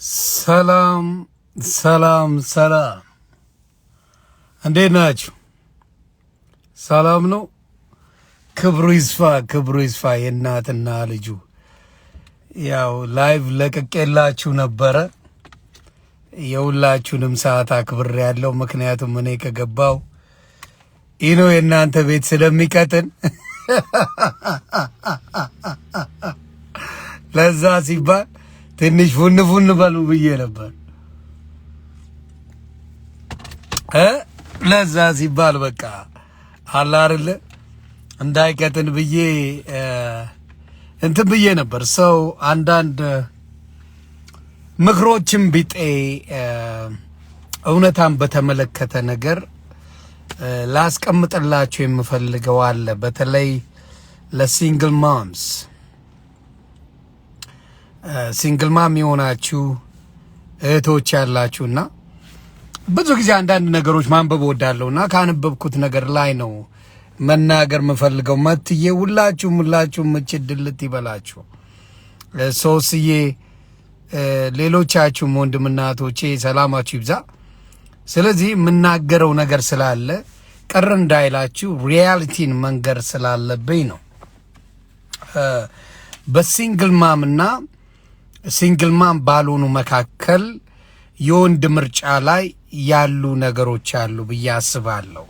ሰላም እንዴት ናችሁ? ሰላም ነው። ክብሩ ይስፋ የእናትና ልጁ። ያው ላይቭ ለቅቄላችሁ ነበረ። የሁላችሁንም ሰዓት አክብሬ ያለው ምክንያቱም እኔ ከገባው ኢኖ የእናንተ ቤት ስለሚቀጥን ለዛ ሲባል ትንሽ ፉን በሉ ብዬ ነበር። ለዛ ሲባል በቃ አላ አይደለ እንዳይቀጥን ብዬ እንትን ብዬ ነበር። ሰው አንዳንድ ምክሮችም ቢጤ እውነታን በተመለከተ ነገር ላስቀምጥላችሁ የምፈልገው አለ። በተለይ ለሲንግል ማምስ ሲንግል ማም የሆናችሁ እህቶች ያላችሁና ብዙ ጊዜ አንዳንድ ነገሮች ማንበብ ወዳለሁና ካነበብኩት ነገር ላይ ነው መናገር የምፈልገው። መትዬ ሁላችሁም እችድልት ይበላችሁ። ሶስዬ ሌሎቻችሁም ወንድምና እህቶቼ ሰላማችሁ ይብዛ። ስለዚህ የምናገረው ነገር ስላለ ቅር እንዳይላችሁ ሪያሊቲን መንገር ስላለብኝ ነው። በሲንግል ማምና ሲንግል ማም ባልሆኑ መካከል የወንድ ምርጫ ላይ ያሉ ነገሮች አሉ ብዬ አስባለሁ።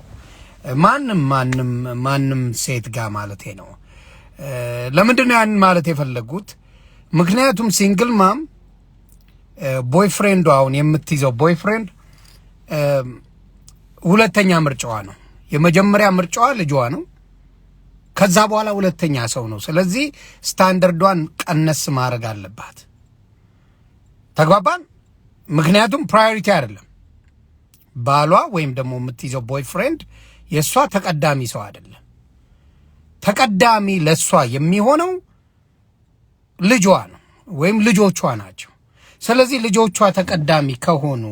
ማንም ሴት ጋር ማለቴ ነው። ለምንድን ነው ያንን ማለት የፈለጉት? ምክንያቱም ሲንግል ማም ቦይፍሬንዱ አሁን የምትይዘው ቦይፍሬንድ ሁለተኛ ምርጫዋ ነው። የመጀመሪያ ምርጫዋ ልጇ ነው። ከዛ በኋላ ሁለተኛ ሰው ነው። ስለዚህ ስታንዳርዷን ቀነስ ማድረግ አለባት። ተግባባን? ምክንያቱም ፕራዮሪቲ አይደለም ባሏ ወይም ደግሞ የምትይዘው ቦይፍሬንድ የእሷ ተቀዳሚ ሰው አይደለም። ተቀዳሚ ለእሷ የሚሆነው ልጇ ነው ወይም ልጆቿ ናቸው። ስለዚህ ልጆቿ ተቀዳሚ ከሆኑ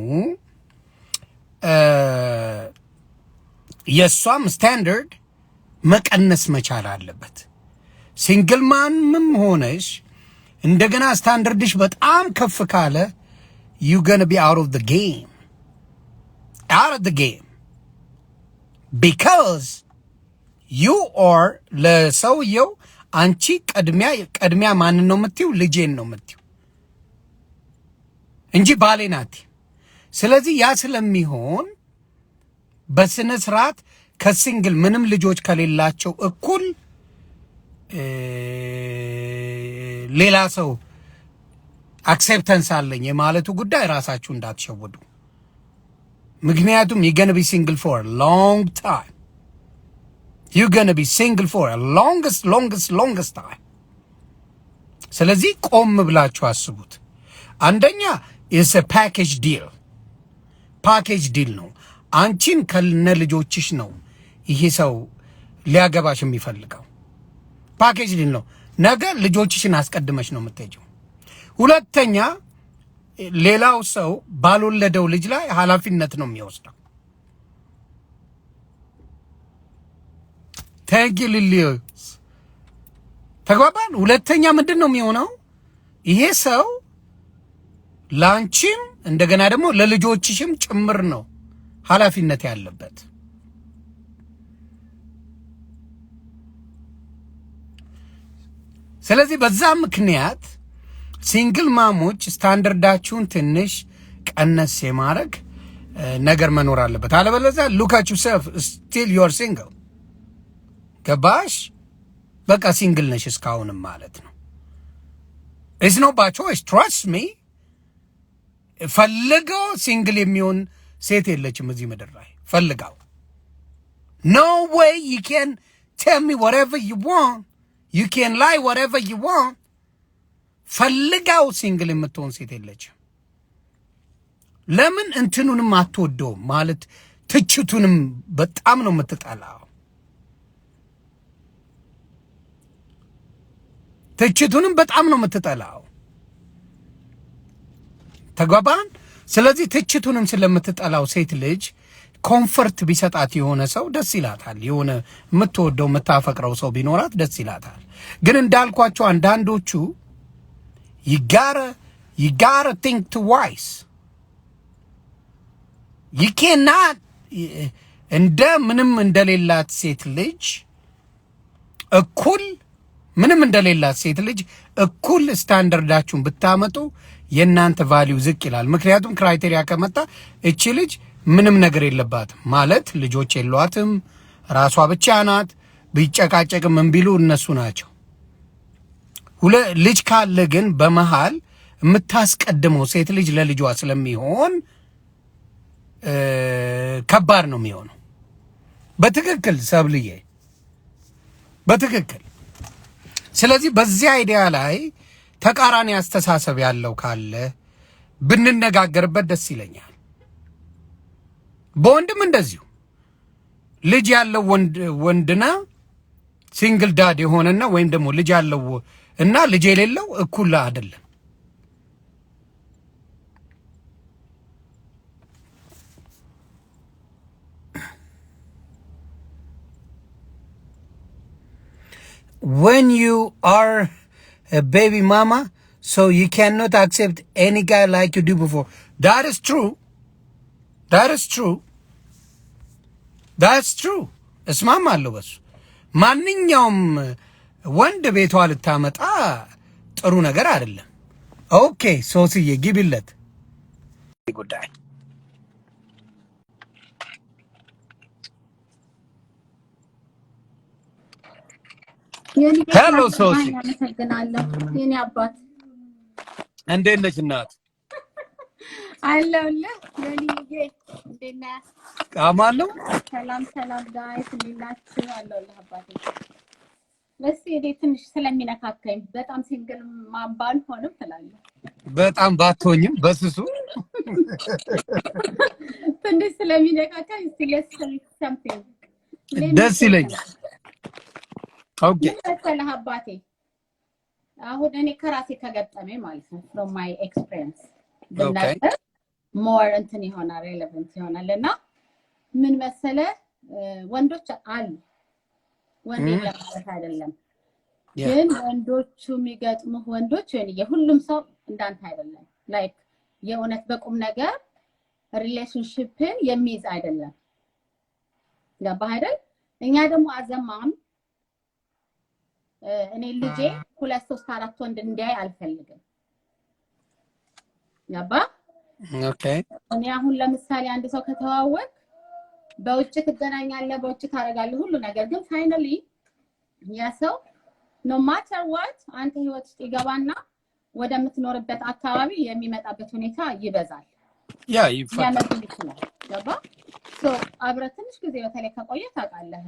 የእሷም ስታንዳርድ መቀነስ መቻል አለበት። ሲንግል ማምም ሆነሽ እንደገና ስታንዳርድሽ በጣም ከፍ ካለ you gonna be out of the game because you are ለሰውየው አንቺ ቀድሚያ ማንን ነው የምትይው? ልጄን ነው የምትይው እንጂ ባሌን አትይም። ስለዚህ ያ ስለሚሆን በስነ ስርዓት ከሲንግል ምንም ልጆች ከሌላቸው እኩል ሌላ ሰው አክሴፕተንስ አለኝ የማለቱ ጉዳይ ራሳችሁ እንዳትሸወዱ። ምክንያቱም you're gonna be single for a long time. you're gonna be single for a longest time. ስለዚህ ቆም ብላችሁ አስቡት። አንደኛ is a package deal ነው። አንቺን ከነ ልጆችሽ ነው ይሄ ሰው ሊያገባሽ የሚፈልገው። ፓኬጅ ዲል ነው። ነገ ልጆችሽን አስቀድመሽ ነው የምትሄጂው። ሁለተኛ ሌላው ሰው ባልወለደው ልጅ ላይ ኃላፊነት ነው የሚወስደው። ተግሊሊዮስ ተግባባን። ሁለተኛ ምንድን ነው የሚሆነው? ይሄ ሰው ላንቺም እንደገና ደግሞ ለልጆችሽም ጭምር ነው ኃላፊነት ያለበት። ስለዚህ በዛ ምክንያት ሲንግል ማሞች ስታንዳርዳችሁን ትንሽ ቀነስ የማድረግ ነገር መኖር አለበት። አለበለዚያ look at yourself still you are single። ገባሽ? በቃ ሲንግል ነሽ እስካሁንም ማለት ነው። it's not by choice, trust me። ፈልገው ሲንግል የሚሆን ሴት የለችም እዚህ ምድር ላይ ፈልጋው። no way you can tell me whatever you want, you can lie whatever you want። ፈልጋው ሲንግል የምትሆን ሴት የለችም። ለምን? እንትኑንም አትወደውም ማለት ትችቱንም በጣም ነው የምትጠላው። ተግባባን? ስለዚህ ትችቱንም ስለምትጠላው ሴት ልጅ ኮምፈርት ቢሰጣት የሆነ ሰው ደስ ይላታል። የሆነ የምትወደው የምታፈቅረው ሰው ቢኖራት ደስ ይላታል። ግን እንዳልኳቸው አንዳንዶቹ you gotta think twice. You cannot እንደ ምንም እንደሌላት ሴት ልጅ እኩል ምንም እንደሌላት ሴት ልጅ እኩል ስታንዳርዳችሁን ብታመጡ የናንተ ቫልዩ ዝቅ ይላል። ምክንያቱም ክራይቴሪያ ከመጣ እቺ ልጅ ምንም ነገር የለባትም ማለት ልጆች የሏትም ራሷ ብቻ ናት ቢጨቃጨቅም እንቢሉ እነሱ ናቸው። ልጅ ካለ ግን በመሃል የምታስቀድመው ሴት ልጅ ለልጇ ስለሚሆን ከባድ ነው የሚሆነው። በትክክል ሰብልዬ በትክክል። ስለዚህ በዚህ አይዲያ ላይ ተቃራኒ አስተሳሰብ ያለው ካለ ብንነጋገርበት ደስ ይለኛል። በወንድም እንደዚሁ ልጅ ያለው ወንድና ሲንግል ዳድ የሆነና ወይም ደግሞ ልጅ ያለው እና ልጅ የሌለው እኩል አይደለም። When you are a baby mama, so you cannot accept any guy like you do before. That is true. That is true. That's true. እስማማለሁ በሱ። ማንኛውም ወንድ ቤቷ ልታመጣ ጥሩ ነገር አይደለም። ኦኬ ሶስዬ ግቢለት ጉዳይ ሄሎ ሶሲ አመሰግናለሁ የኔ አባት እንዴት ነሽ እናት? አለሁልህ ለሊዬ እንዴት ነህ? አማለሁ ሰላም ሰላም ጋይስ እንዴት ናችሁ? አለሁልህ አባቴ። ለዚህ ትንሽ ስለሚነካካኝ በጣም ሲንግል ማባል ሆነም ትላለህ። በጣም ባትሆኝም በስሱ ትንሽ ስለሚነካካኝ something ደስ ይለኛል። ኦኬ ለሰላህ አባቴ አሁን እኔ ከራሴ ከገጠመኝ ማለት ነው from my experience በእናንተ more እንትን ይሆናል relevant ይሆናልና ምን መሰለ ወንዶች አሉ ወንድ ለማለት አይደለም ግን ወንዶቹ የሚገጥሙ ወንዶች የሁሉም ሰው እንዳንተ አይደለም like የእውነት በቁም ነገር ሪሌሽንሺፕን የሚይዝ አይደለም ገባህ አይደል? እኛ ደግሞ አዘማም እኔ ልጄ 2 3 4 ወንድ እንዲያይ አልፈልግም ያባ ኦኬ እኔ አሁን ለምሳሌ አንድ ሰው ከተዋወቅ በውጭ ትገናኛለህ በውጭ ታረጋለህ ሁሉ ነገር ግን ፋይናሊ ያ ሰው no matter what አንተ ህይወት ውስጥ ይገባና ወደምትኖርበት አካባቢ የሚመጣበት ሁኔታ ይበዛል ያ ይፈታል ያባ ሶ አብረትንሽ ጊዜ በተለይ ከቆየ ታውቃለህ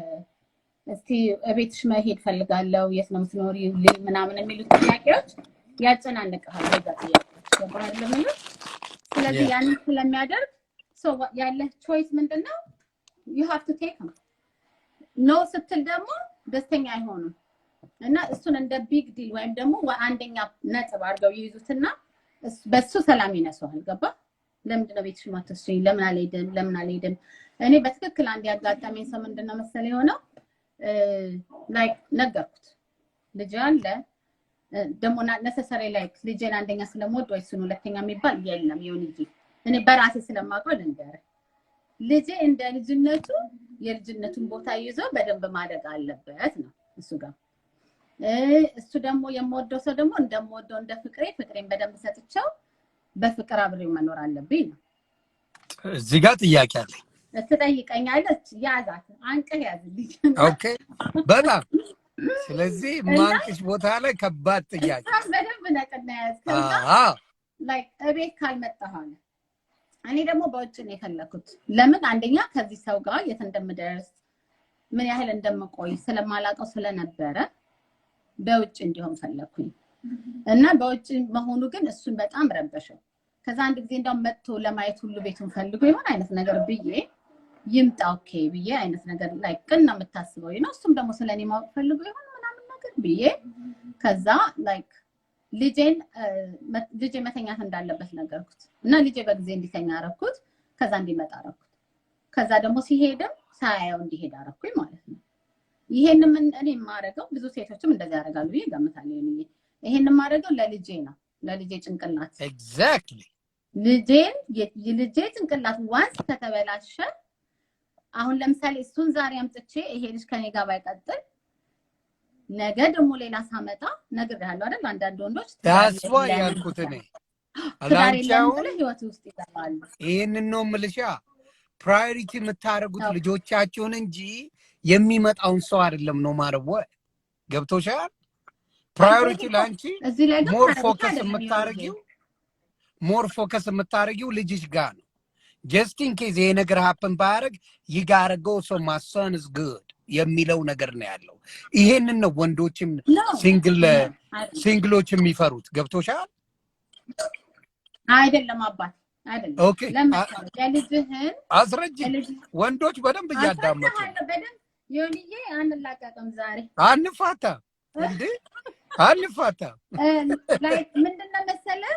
እስቲ እቤትሽ መሄድ ፈልጋለሁ የት ነው የምትኖሪ ምናምን የሚሉት ጥያቄዎች ያጨናንቀሃል በዛት ያባል ለምን ስለዚህ ያን ስለሚያደርግ ሶ ያለ ቾይስ ምንድነው you have to take them no ስትል ደግሞ ደስተኛ አይሆኑም እና እሱን እንደ ቢግ ዲል ወይም ደግሞ አንደኛ ነጥብ አድርገው ይይዙትና በሱ ሰላም ይነሳዋል ገባ ለምንድነው ቤትሽ ማትስሪ ለምን አልሄድም እኔ በትክክል አንድ ያጋጣመኝ ሰው ምንድነው መሰለ የሆነው ላይክ ነገርኩት ልጅ አለ ደግሞ necessary like ልጅን አንደኛ ስለምወድ ወይ እሱን ሁለተኛ የሚባል የለም ይሁንጂ እኔ በራሴ ስለማውቀው ልንገር ልጅ እንደ ልጅነቱ የልጅነቱን ቦታ ይዞ በደንብ ማደግ አለበት ነው እሱ ጋር እሱ ደግሞ የምወደው ሰው ደግሞ እንደምወደው እንደ ፍቅሬን በደንብ ሰጥቻው በፍቅር አብሬው መኖር አለብኝ ነው እዚህ ጋር ጥያቄ አለኝ ትጠይቀኛለች ያዛት አንቀህ ያዝልኝ ኦኬ በጣም ስለዚህ ማንቅሽ ቦታ ላይ ከባድ ጥያቄ በደንብ ነቅና ያዝከው ላይክ እቤት ካልመጣህ እኔ ደግሞ በውጭ ነው የፈለኩት ለምን አንደኛ ከዚህ ሰው ጋር የት እንደምደርስ ምን ያህል እንደምቆይ ስለማላቀው ስለነበረ በውጭ እንዲሆን ፈለኩኝ እና በውጭ መሆኑ ግን እሱን በጣም ረበሸው ከዛ አንድ ጊዜ እንደው መጥቶ ለማየት ሁሉ ቤቱን ፈልጎ ይሆን አይነት ነገር ብዬ ይምጣ ኦኬ ብዬ አይነት ነገር ላይ ቅና መታስበው እሱም ደግሞ ስለኔ ማወቅ ፈልጎ ይሆን ምናምን ነገር ብዬ ከዛ ላይክ ልጄ መተኛት እንዳለበት ነገርኩት እና ልጄ በጊዜ እንዲተኛ አረኩት ከዛ እንዲመጣ አረኩት ከዛ ደግሞ ሲሄድም ሳያየው እንዲሄድ አረኩኝ ማለት ነው ይሄንን እኔ ማረገው ብዙ ሴቶችም እንደዛ ያረጋሉ ይገምታለሁ ይሄንን ማረገው ለልጄ ነው ለልጄ ጭንቅላት exactly ልጄ ጭንቅላት ዋንስ ከተበላሸ አሁን ለምሳሌ እሱን ዛሬ አምጥቼ ይሄ ልጅ ከኔ ጋር ባይቀጥል ነገ ደግሞ ሌላ ሳመጣ ነግሬሃለሁ አይደል አንዳንድ ወንዶች that's why ያልኩት እኔ አላንቻው ህይወት ውስጥ ይገባሉ ይሄንን ነው ምልሻ ፕራዮሪቲ የምታረጉት ልጆቻችሁን እንጂ የሚመጣውን ሰው አይደለም ነው ማረው ገብቶሻል ፕራዮሪቲ ላንቺ ሞር ፎከስ የምታረጊው ልጅሽ ጋር ነው just in case ይሄ ነገር happen ባያረግ you gotta go so my son is good የሚለው ነገር ነው ያለው ይሄንን ነው ወንዶችም ሲንግሎች የሚፈሩት ገብቶሻል አይደለም አባት አይደለም ኦኬ ለልጅህን አስረጅ ወንዶች በደንብ ያዳምጡ በደንብ ዮኒዬ አንላቀቅም ዛሬ አንፋታ እንዴ አንፋታ ላይክ ምንድነው መሰለህ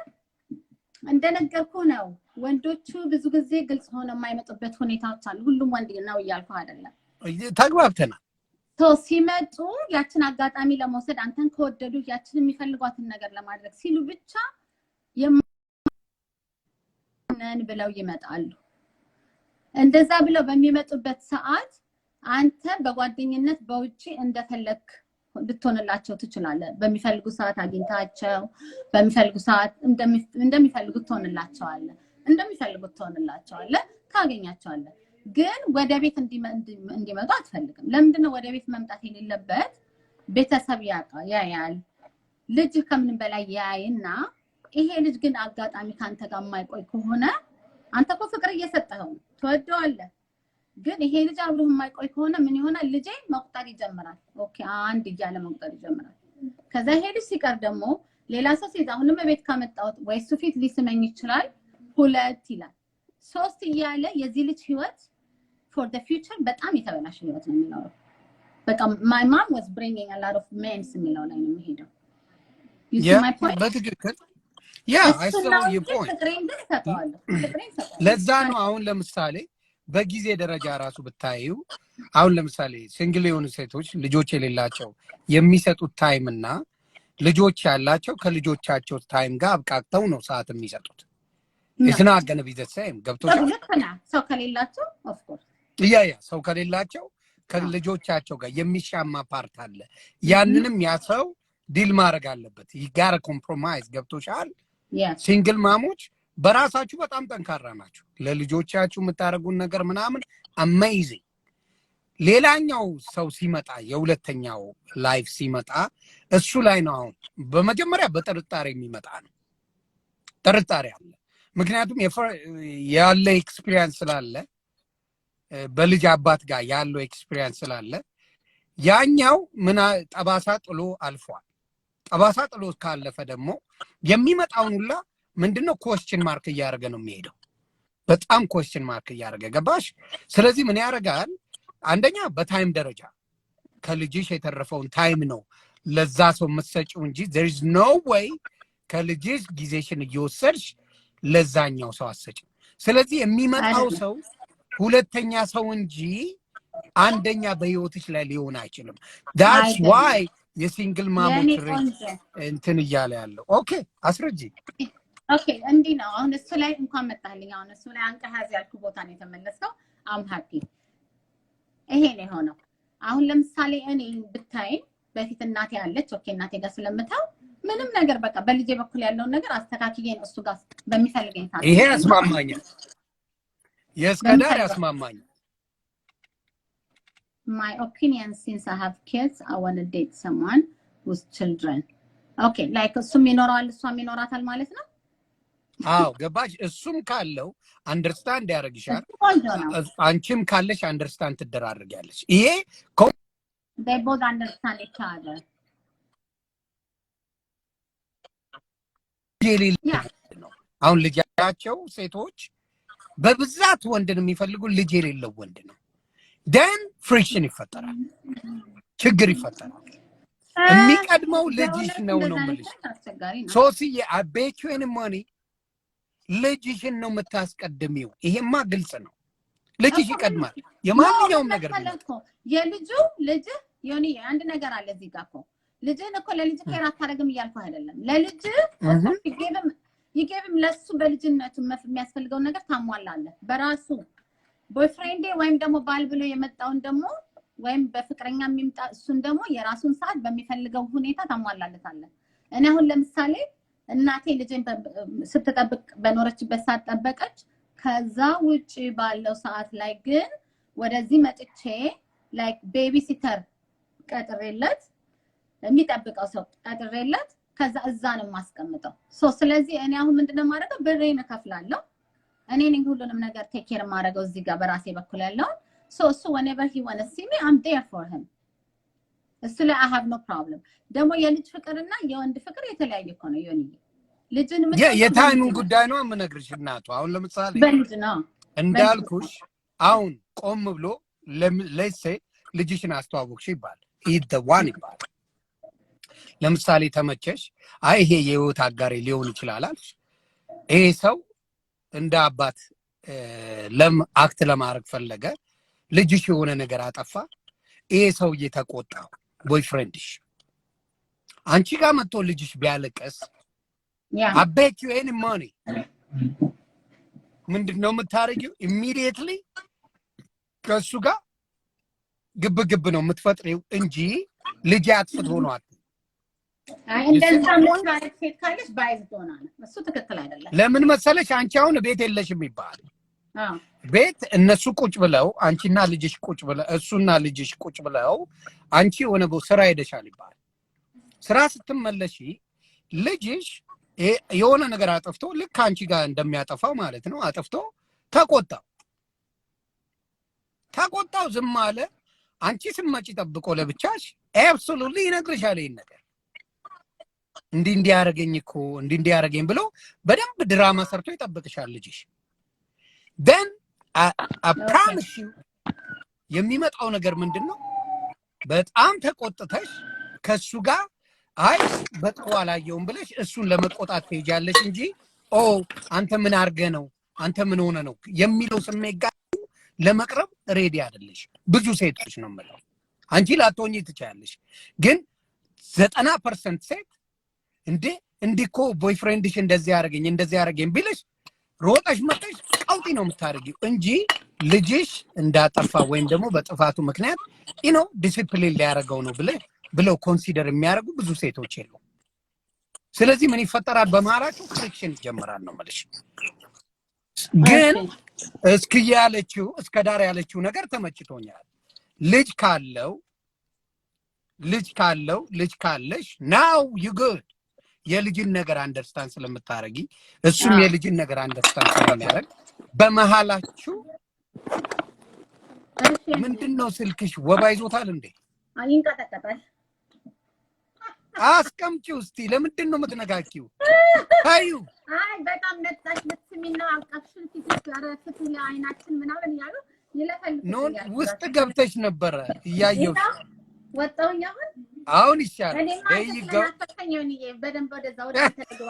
እንደነገርኩ ነው ወንዶቹ ብዙ ጊዜ ግልጽ ሆነ የማይመጡበት ሁኔታዎች አሉ ሁሉም ወንድ ነው ይያልኩ አይደለም ተግባብተና ሲመጡ ያችን አጋጣሚ ለመውሰድ አንተን ከወደዱ ያችን የሚፈልጓትን ነገር ለማድረግ ሲሉ ብቻ የማንን ብለው ይመጣሉ እንደዛ ብለው በሚመጡበት ሰዓት አንተ በጓደኝነት በውጪ እንደፈለክ ልትሆንላቸው ትችላለህ በሚፈልጉ ሰዓት አግኝታቸው በሚፈልጉ ሰዓት እንደሚፈልጉት ትሆንላቸዋለህ ታገኛቸዋለህ ግን ወደ ቤት እንዲመጡ አትፈልግም ለምንድነው ወደ ቤት መምጣት የሌለበት ቤተሰብ ያያል ልጅ ከምን በላይ ያይና ይሄ ልጅ ግን አጋጣሚ ካንተ ጋር የማይቆይ ከሆነ አንተ እኮ ፍቅር እየሰጠኸው ትወደዋለህ ግን ይሄ ልጅ አብሮህ የማይቆይ ከሆነ ምን ይሆናል ልጄ መቁጠር ይጀምራል ኦኬ አንድ እያለ መቁጠር ይጀምራል ከዛ ይሄ ልጅ ሲቀር ደግሞ ሌላ ሰው ሲይዝ አሁንም ቤት ካመጣው ወይ እሱ ፊት ሊስመኝ ይችላል ሁለት ይላል ሶስት እያለ የዚህ ልጅ ህይወት for the future በጣም የተበላሸ ህይወት ነው የሚኖረው በቃ my mom was bringing a lot of men የሚለው ላይ ነው የሚሄደው you see my point በትክክል I saw your point ለዛ ነው አሁን ለምሳሌ በጊዜ ደረጃ ራሱ ብታዩ አሁን ለምሳሌ ሲንግል የሆኑ ሴቶች ልጆች የሌላቸው የሚሰጡት ታይም እና ልጆች ያላቸው ከልጆቻቸው ታይም ጋር አብቃቅተው ነው ሰዓት የሚሰጡት it's not going to be the same ገብቶሻል ሰው ከሌላቸው of course ሰው ከሌላቸው ከልጆቻቸው ጋር የሚሻማ ፓርት አለ ያንንም ያ ሰው ዲል ማድረግ አለበት you gotta compromise ገብቶሻል ሲንግል ማሞች በራሳችሁ በጣም ጠንካራ ናችሁ ለልጆቻችሁ የምታረጉን ነገር ምናምን amazing ሌላኛው ሰው ሲመጣ የሁለተኛው ላይፍ ሲመጣ እሱ ላይ ነው አሁን በመጀመሪያ በጥርጣሬ የሚመጣ ነው ጥርጣሬ አለ ምክንያቱም ያለ ኤክስፒሪየንስ ስላለ በልጅ አባት ጋር ያለው ኤክስፒሪየንስ ስላለ ያኛው ምን ጠባሳ ጥሎ አልፏል ጠባሳ ጥሎ ካለፈ ደግሞ የሚመጣውን ሁላ ምንድነው question mark እያደረገ ነው የሚሄደው በጣም question mark እያደረገ ገባሽ ስለዚህ ምን ያደርጋል አንደኛ በታይም ደረጃ ከልጅሽ የተረፈውን ታይም ነው ለዛ ሰው መሰጪው እንጂ there is no way ከልጅሽ ጊዜሽን እየወሰድሽ ለዛኛው ሰው አሰጪ ስለዚህ የሚመጣው ሰው ሁለተኛ ሰው እንጂ አንደኛ በህይወትሽ ላይ ሊሆን አይችልም that's why የሲንግል ማሞች እንትን እያለ ያለው ኦኬ አስረጂ ኦኬ እንዴ ነው አሁን እሱ ላይ እንኳን መጣልኝ አሁን እሱ ላይ አንቀሃዝ ያልኩ ቦታ ነው የተመለስከው I'm happy ይሄ ነው ሆኖ አሁን ለምሳሌ እኔ ብታይ በፊት እናቴ ያለች ኦኬ እናቴ ጋር ስለምታው ምንም ነገር በቃ በልጄ በኩል ያለው ነገር አስተካክዬ ነው እሱ ጋር በሚፈልገኝ ታዲያ ይሄ ያስማማኛል የስከዳር ያስማማኛል my opinion since I have kids I want to date someone with children okay like እሱም ይኖራል እሷም ይኖራታል ማለት ነው አው ገባሽ እሱም ካለው አንደርስታንድ ያደርግሻል አንቺም ካለሽ አንደርስታንድ ትደራረጋለሽ ይሄ they both understand each other አሁን ልጃቸው ሴቶች በብዛት ወንድን የሚፈልጉ ልጅ የሌለው ወንድ ነው then friction ይፈጠራል ችግር ይፈጠራል የሚቀድመው ልጅሽ ነው ማለት ሶሲዬ I bet you any money ልጅሽን ነው የምታስቀድሚው ይሄማ ግልጽ ነው ልጅሽ ይቀድማል የማንኛውም ነገር ልጅ ዮኒ አንድ ነገር አለ እዚህ ጋር እኮ ልጅን እኮ ለልጅ ኬር አታረግም እያልኩ አይደለም ለልጅ ይገብም ለሱ በልጅነቱ የሚያስፈልገው ነገር ታሟላለህ በራሱ ቦይፍሬንድ ወይም ደግሞ ባል ብሎ የመጣውን ደግሞ ወይም በፍቅረኛ የሚምጣ እሱን ደግሞ የራሱን ሰዓት በሚፈልገው ሁኔታ ታሟላለታለህ እኔ አሁን ለምሳሌ እናቴ ልጅን ስትጠብቅ በኖረችበት ሰዓት ጠበቀች ከዛ ውጪ ባለው ሰዓት ላይ ግን ወደዚህ መጥቼ ላይክ ቤቢ ሲተር ቀጥሬለት የሚጠብቀው ሰው ቀጥሬለት ከዛ እዛ ነው ማስቀምጠው ስለዚህ እኔ አሁን ምንድነው ማድረገው ብሬን ከፍላለሁ እኔ ነኝ ሁሉንም ነገር ቴክ ኬር ማድረገው እዚህ ጋር በራሴ በኩል ያለው so whenever he want to see me I'm there for him እሱ ላይ I have no problem ደግሞ የልጅ ፍቅርና የወንድ ፍቅር የተለያየ እኮ ነው ዮኒ ልጅን የታይሙን ጉዳይ ነው የምነግርሽ እናቱ አሁን ለምሳሌ በልጅ ነው እንዳልኩሽ አሁን ቆም ብሎ let's say ልጅሽን አስተዋወቅሽ ይባል he's the one ይባል ለምሳሌ ተመቸሽ አይ ይሄ የህይወት አጋሬ ሊሆን ይችላል አልሽ ይሄ ሰው እንደ አባት አክት ለማድረግ ፈለገ ልጅሽ የሆነ ነገር አጠፋ ይሄ ሰው እየተቆጣው ቦይፍሬንድሽ አንቺ ጋር መጥቶ ልጅሽ ቢያለቀስ I bet you any money ምንድነው የምታረጊው immediately ከሱ ጋር ግብ ነው የምትፈጥሪው እንጂ ልጅ አጥፍቶ ነው እንደዛ ማለት ሴት ካለሽ ባይዝ ሆናል እሱ ትክክል አይደለም ለምን መሰለሽ አንቺ አሁን ቤት የለሽም ይባል ቤት እነሱ ቁጭ ብለው አንቺና ልጅሽ ቁጭ ብለው እሱና ልጅሽ ቁጭ ብለው አንቺ የሆነ ስራ ሄደሻል ይባል ስራ ስትመለሺ ልጅሽ የሆነ ነገር አጥፍቶ ልክ አንቺ ጋር እንደሚያጠፋው ማለት ነው አጥፍቶ ተቆጣው ዝም አለ አንቺ ስመጪ ጠብቆ ለብቻሽ absolutely ይነግርሻል ይሄን ነገር እንዲህ ያረገኝ እኮ እንዲህ ያረገኝ ብሎ በደንብ ድራማ ሰርቶ ይጠብቅሻል ልጅሽ then I promise you የሚመጣው ነገር ምንድነው በጣም ተቆጥተሽ ከሱ ጋር አይ በጥዋላ ያየውን ብለሽ እሱን ለመቆጣት ትሄጃለሽ እንጂ አንተ ምን አርገ ነው አንተ ምን ሆነ ነው የሚለው ስሜት ጋር ለመቅረብ ሬዲ አይደለሽ ብዙ ሴቶች ነው ማለት አንቺ ላትሆኚ ትቻለሽ ግን 90% ሴት እንዲኮ ቦይፍሬንድሽ እንደዚህ ያረገኝ ቢልሽ ሮጣሽ መጣሽ ቀውጢ ነው የምታረጊው እንጂ ልጅሽ እንዳጠፋ ወይም ደግሞ በጥፋቱ ምክንያት ዲሲፕሊን ሊያረጋው ነው ብለው ኮንሲደር የሚያረጉ ብዙ ሴቶች የሉ ስለዚህ ምን ይፈጠራል በማራጩ ፍሪክሽን ይጀምራል ነው ማለት ግን እስከ ዳር ያለችው ነገር ተመችቶኛል ልጅ ካለሽ now you good የልጅን ነገር አንደርስታንድ ስለምታረጊ እሱም የልጅን ነገር አንደርስታንድ ስለሚያረግ በመሃላችሁ ምንድነው ስልክሽ ወባ ይዞታል እንዴ አይንቀጠቀጣል አስቀምጪው እስቲ ለምንድነው የምትነጋኪው አይ በጣም ነጣሽ ልትስሚና አልቀፍሽን ፊትሽ ጋር ፍትህ ለአይናችን ምናምን ያሉ ይለፈልኩ ውስጥ ገብተሽ ነበር እያየሁሽ ወጣውኝ አሁን ይሻላል ደይገው በደንብ ወደዛ ወደ ተደግዋ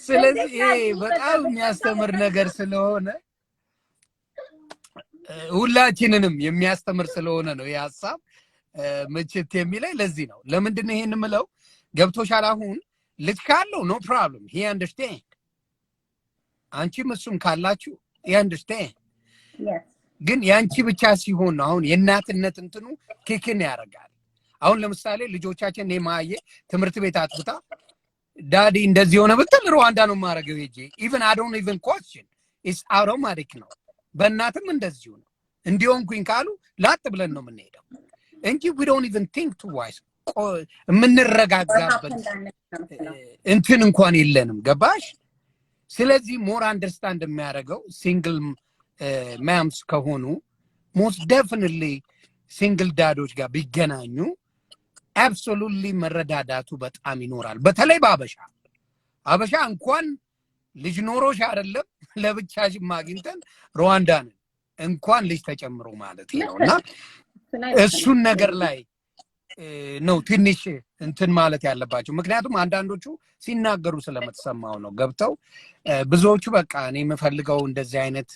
ስለዚህ በጣም የሚያስተምር ነገር ስለሆነ ሁላችንንም የሚያስተምር ስለሆነ ነው የሐሳብ ምችት የሚለይ ለዚህ ነው ለምንድን ነው ይሄን ምለው ገብቶሻል አሁን ልጅ ካለው no problem he understand አንቺ መስum ካላችሁ he understand yes ግን ያንቺ ብቻ ሲሆን አሁን የእናትነት እንትኑ ኪክን ያረጋል አሁን ለምሳሌ ልጆቻችን ነማየ ትምርት ቤት አጥብታ ዳዲ እንደዚህ ሆነ ብትል ሩዋንዳ ነው ማረገው ሄጄ even I don't even question it's automatic ነው በእናትም እንደዚህ ነው እንዲሆንኩኝ ካሉ ላጥ ብለን ነው የምንሄደው እንጂ we don't even think twice የምንረጋጋበት እንትን እንኳን የለንም ገባሽ ስለዚህ ሞር አንደርስታንድ የሚያረጋው ሲንግል ማምስ ከሆኑ most definitely ሲንግል ዳዶች ጋር ቢገናኙ absolutely መረዳዳቱ በጣም ይኖራል በተለይ አበሻ እንኳን ልጅ ኖሮሽ አይደለም ለብቻሽ ማግኝተን ሩዋንዳን እንኳን ልጅ ተጨምሮ ማለት ነውና እሱን ነገር ላይ ነው ትንሽ እንትን ማለት ያለባቸው ምክንያቱም አንዳንዶቹ ሲናገሩ ስለምትሰማው ነው ገብተው ብዙዎቹ በቃ እኔ የምፈልገው እንደዚህ አይነት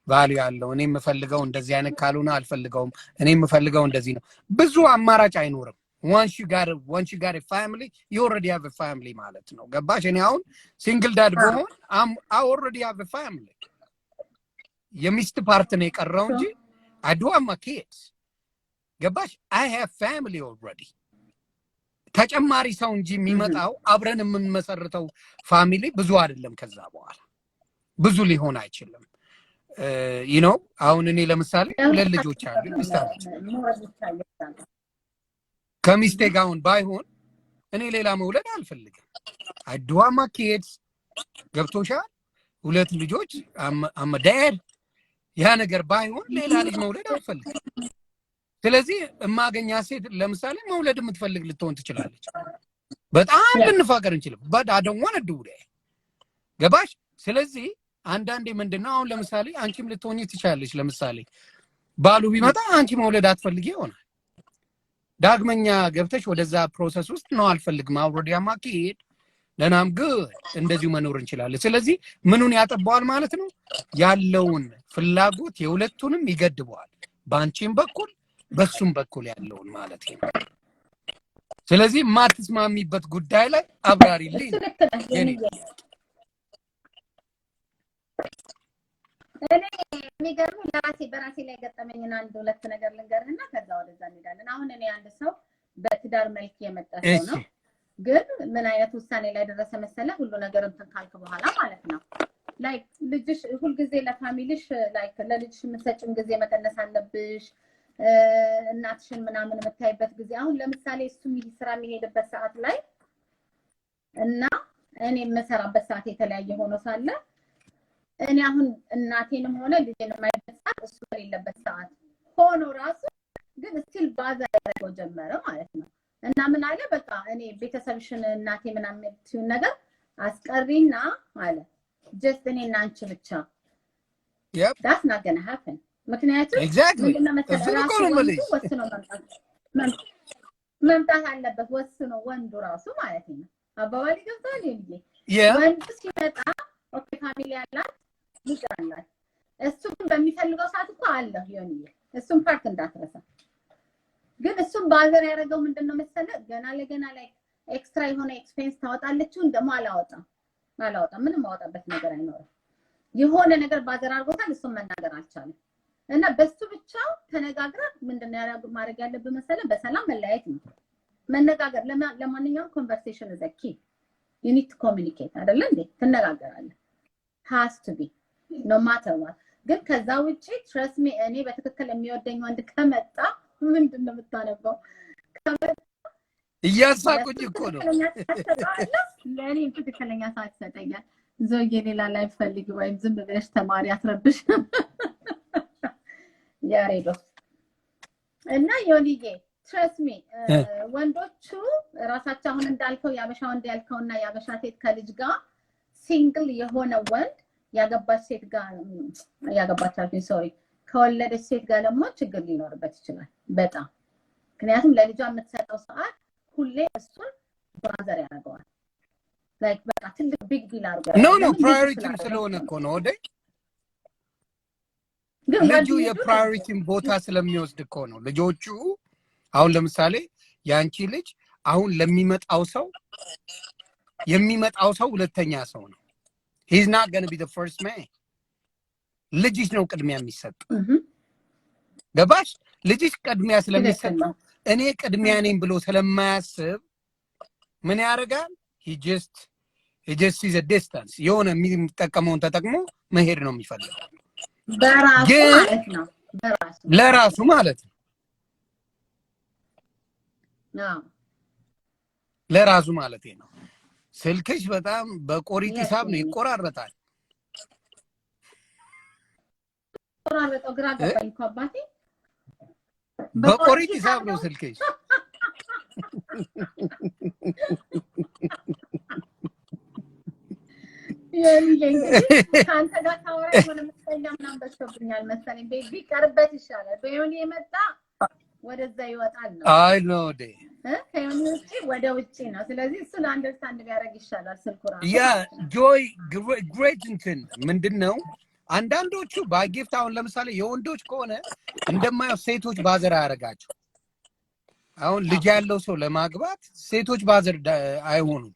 ቫልዩ ያለው እኔ የምፈልገው እንደዚህ አይነት ካልሆነ አልፈልገውም እኔ የምፈልገው እንደዚህ ነው ብዙ አማራጭ አይኖርም once you got a family you already have a family ማለት ነው ገባሽ እኔ አሁን ሲንግል ዳድ ብሆን I already have a family የሚስት ፓርት ነው የቀረው እንጂ I do have my kids ገባሽ I have family already ተጨማሪ ሰው እንጂ የሚመጣው አብረን የምንመሰርተው ፋሚሊ ብዙ አይደለም ከዛ በኋላ ብዙ ሊሆን አይችልም you know አሁን እኔ ለምሳሌ ሁለት ልጆች አሉኝ ሚስታለች ከሚስቴ ጋውን ባይሆን እኔ ሌላ መውለድ አልፈልግም I do have my kids ገብቶሻል ሁለት ልጆች I'm a dad ያ ነገር ባይሆን ሌላ ልጅ መውለድ አልፈልግም ስለዚህ እማገኛ ሴት ለምሳሌ መውለድ የምትፈልግ ልትሆን ትችላለች በጣም ልንፋቀር እንችላለን but I don't want to do that ገባሽ ስለዚህ አንዳንዴ ምንድነው አሁን ለምሳሌ አንቺም ልትሆኚ ትችላለች ለምሳሌ ባሉ ቢመጣ አንቺ መውለድ አትፈልጊ ይሆናል ዳግመኛ ገብተሽ ወደዛ ፕሮሰስ ውስጥ ነው አልፈልግም already am a kid then I'm good እንደዚህ መኖር እንችላለን ስለዚህ ምኑን ያጠባዋል ማለት ነው ያለውን ፍላጎት የሁለቱንም ይገድበዋል ባንቺም በኩል በሱም በኩል ያለውን ማለት ነው ስለዚህ ማትስማሚበት ጉዳይ ላይ አብራሪልኝ የኔ እኔ የሚገርም በራሴ ላይ ገጠመኝና አንድ ሁለት ነገር ልንገርህና ከዛ ወደዛ እንሄዳለን አሁን እኔ አንድ ሰው በትዳር መልክ የመጣ ሰው ነው ግን ምን አይነት ውሳኔ ላይ ደረሰ መሰለ ሁሉ ነገር እንትን ካልክ በኋላ ማለት ነው ላይክ ልጅሽ ሁሉ ጊዜ ለፋሚሊሽ ላይክ ለልጅሽ የምትሰጪም ጊዜ መቀነስ አለብሽ እናትሽን ምናምን የምታይበት ጊዜ አሁን ለምሳሌ እሱም ስራ የሚሄድበት ሰዓት ላይ እና እኔ የምሰራበት ሰዓት የተለያየ ሆኖ ሳለ እኔ አሁን እናቴንም ሆነ ልጄንም የማይበት ሰዓት እሱ የሌለበት ሰዓት ሆኖ ራሱ ግን ስቲል ባዛ ያደርገው ጀመረ ማለት ነው እና ምን አለ በቃ እኔ ቤተሰብሽን እናቴ ምናምን ትዩን ነገር አስቀሪና አለ just እኔና አንቺ ብቻ that's not going to happen ምክንያቱም ምንድነው መሰለህ ወስኖ መምጣት አለበት ወስኖ ወንዱ ራሱ ማለት ነው አባባል ይገባል እንዴ ወንዱ ሲመጣ ኦኬ ፋሚሊ ያላት ይቀርላል እሱም በሚፈልገው ሰዓት እኮ አለ ይሆንዬ እሱም ፓርት እንዳትረሳ ግን እሱም ባዘር ያደረገው ምንድነው መሰለህ ገና ለገና ላይ ኤክስትራ የሆነ ኤክስፔንስ ታወጣለችው እንደማ አላወጣም ምንም ማወጣበት ነገር አይኖርም የሆነ ነገር ባዘር አድርጎታል እሱም መናገር አልቻለም እና በሱ ብቻ ተነጋግረን ምንድነው ማድረግ ያለብን መሰለህ በሰላም መለያየት ነው መነጋገር ለማንኛውም ኮንቨርሴሽን is a key you need to communicate አይደል እንዴ ተነጋገራለህ has to be no matter what ግን ከዛ ውጪ trust me እኔ በትክክል የሚወደኝ ወንድ ከመጣ ምንድነው የምታነበው ከመጣ እያሳቁኝ እኮ ነው ለኔ ትክክለኛ ሰዓት ሰጠኛል ዘውዬ ሌላ ላይ ፈልጊ ወይም ዝም ብለሽ ተማሪ አትረብሽ ያሬዶ እና ዮኒዬ trust me ወንዶቹ ራሳቸው አሁን እንዳልከው ያበሻ ወንድ ያልከውና ያበሻ ሴት ከልጅ ጋር ሲንግል የሆነ ወንድ ያገባች ሴት ጋር ያገባቻችሁ ሶሪ ከወለደች ሴት ጋር ደግሞ ችግር ሊኖርበት ይችላል በጣም ምክንያቱም ለልጇ የምትሰጠው ሰዓት ሁሌ እሱን ባዘር ያደርገዋል ላይክ በቃ ትልቅ ቢግ ዲል አድርገው ኖ ፕራዮሪቲም ስለሆነ እኮ ነው ወደ ልጁ የፕራዮሪቲም ቦታ ስለሚወስድ እኮ ነው ልጆቹ አሁን ለምሳሌ ያንቺ ልጅ አሁን ለሚመጣው ሰው ሁለተኛ ሰው ነው he's not going to be the first man ልጅሽ ነው ቅድሚያ የሚሰጥ ገባሽ ልጅሽ ቅድሚያ ስለሚሰጥ እኔ ቅድሚያ ነኝ ብሎ ስለማያስብ ምን ያደርጋል he just sees a distance የሆነ የሚጠቀመውን ተጠቅሞ መሄድ ነው የሚፈልገው ለራሱ ማለት ነው ለራሱ ማለት ነው ስልክሽ በጣም በቆሪጥ ሂሳብ ነው ይቆራረጣል ቆራረጠው ግራ ገባኝ እኮ አባቴ በቆሪጥ ሂሳብ ነው ስልክሽ ካንተ ጋር ታወራ ሆነ መስለኛ ምናምን በስተብኛል መሰለኝ ቤቢ ቀርበት ይሻላል በዮኒ የመጣ ወደዛ ይወጣል ነው አይ ኖ ዴ ከዮኒ ውጪ ወደ ውጪ ነው። ስለዚህ እሱን አንደርስታንድ ቢያደርግ ይሻላል ስልኩ ራሱ። ያ ጆይ ግሬት እንትን ምንድነው አንዳንዶቹ ባይጊፍት አሁን ለምሳሌ የወንዶች ከሆነ እንደማየው ሴቶች ባዘር አያረጋቸው። አሁን ልጅ ያለው ሰው ለማግባት ሴቶች ባዘር አይሆኑም።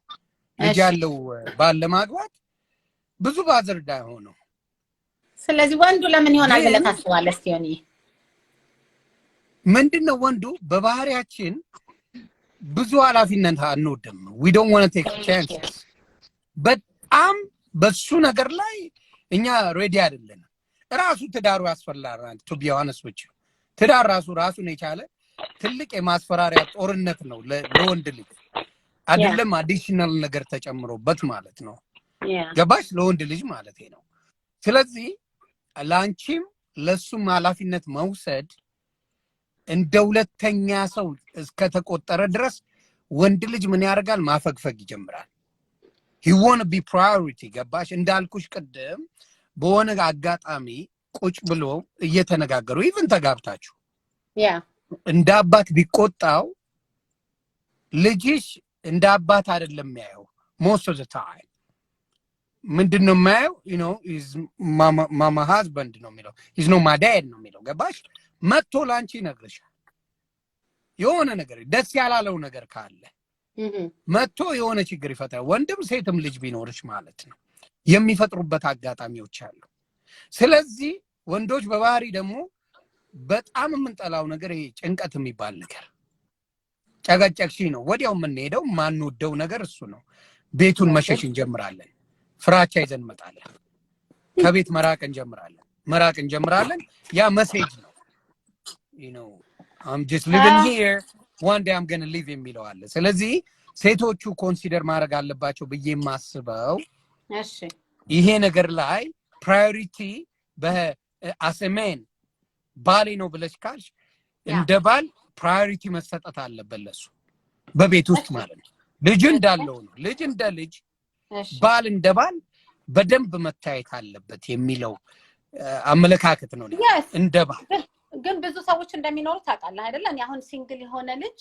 ልጅ ያለው ባል ለማግባት ብዙ ባዘር አይሆኑም። ስለዚህ ወንዱ ለምን ይሆናል ብለህ ታስባለህ? እስቲ ዮኒ ምንድነው ወንዱ በባህሪያችን ብዙ ኃላፊነት አንወድም። we don't want to take chances በጣም በሱ ነገር ላይ እኛ ሬዲ አይደለም። ራሱ ትዳሩ ያስፈላራል። to be honest with you ትዳር ራሱን የቻለ ትልቅ የማስፈራሪያ ጦርነት ነው ለወንድ ልጅ አይደለም አዲሽናል ነገር ተጨምሮበት ማለት ነው። ገባሽ? ለወንድ ልጅ ማለት ነው። ስለዚህ ላንቺም ለሱም ኃላፊነት መውሰድ እንደ ሁለተኛ ሰው እስከተቆጠረ ድረስ ወንድ ልጅ ምን ያደርጋል? ማፈግፈግ ይጀምራል። he want to be priority ገባሽ? እንዳልኩሽ ቅድም በሆነ አጋጣሚ ቁጭ ብሎ እየተነጋገሩ ኢቭን ተጋብታችሁ እንደ አባት ቢቆጣው ልጅሽ እንደ አባት አይደለም የሚያየው most of the time ምንድነው የሚያየው? you know is mama husband ነው የሚለው is no my dad ነው የሚለው ገባሽ? መጥቶ ላንቺ ይነግርሻል። የሆነ ነገር ደስ ያላለው ነገር ካለ መጥቶ የሆነ ችግር ይፈታል። ወንድም ሴትም ልጅ ቢኖርሽ ማለት ነው የሚፈጥሩበት አጋጣሚዎች አሉ። ስለዚህ ወንዶች በባህሪ ደግሞ በጣም የምንጠላው ነገር ይሄ ጭንቀት የሚባል ነገር ጨቀጨቅሽ ነው ወዲያው የምንሄደው ማንወደው ነገር እሱ ነው። ቤቱን መሸሽ እንጀምራለን። ፍራቻ ይዘን እንመጣለን። ከቤት መራቅ እንጀምራለን። ያ መሴጅ ነው you know I'm just living here one day I'm going to leave የሚለው አለ። ስለዚህ ሴቶቹ ኮንሲደር ማድረግ አለባቸው ብዬ ማስበው እሺ ይሄ ነገር ላይ ፕራዮሪቲ በአሰሜን ባሌ ነው ብለሽ ካልሽ እንደ ባል ፕራዮሪቲ መሰጠት አለበት ለሱ በቤት ውስጥ ማለት ነው። ልጅ እንዳለው ነው ልጅ እንደ ልጅ ባል እንደ ባል በደንብ መታየት አለበት የሚለው አመለካከት ነው እንደ ባል። ግን ብዙ ሰዎች እንደሚኖሩ ታውቃለህ አይደል? እኔ አሁን ሲንግል የሆነ ልጅ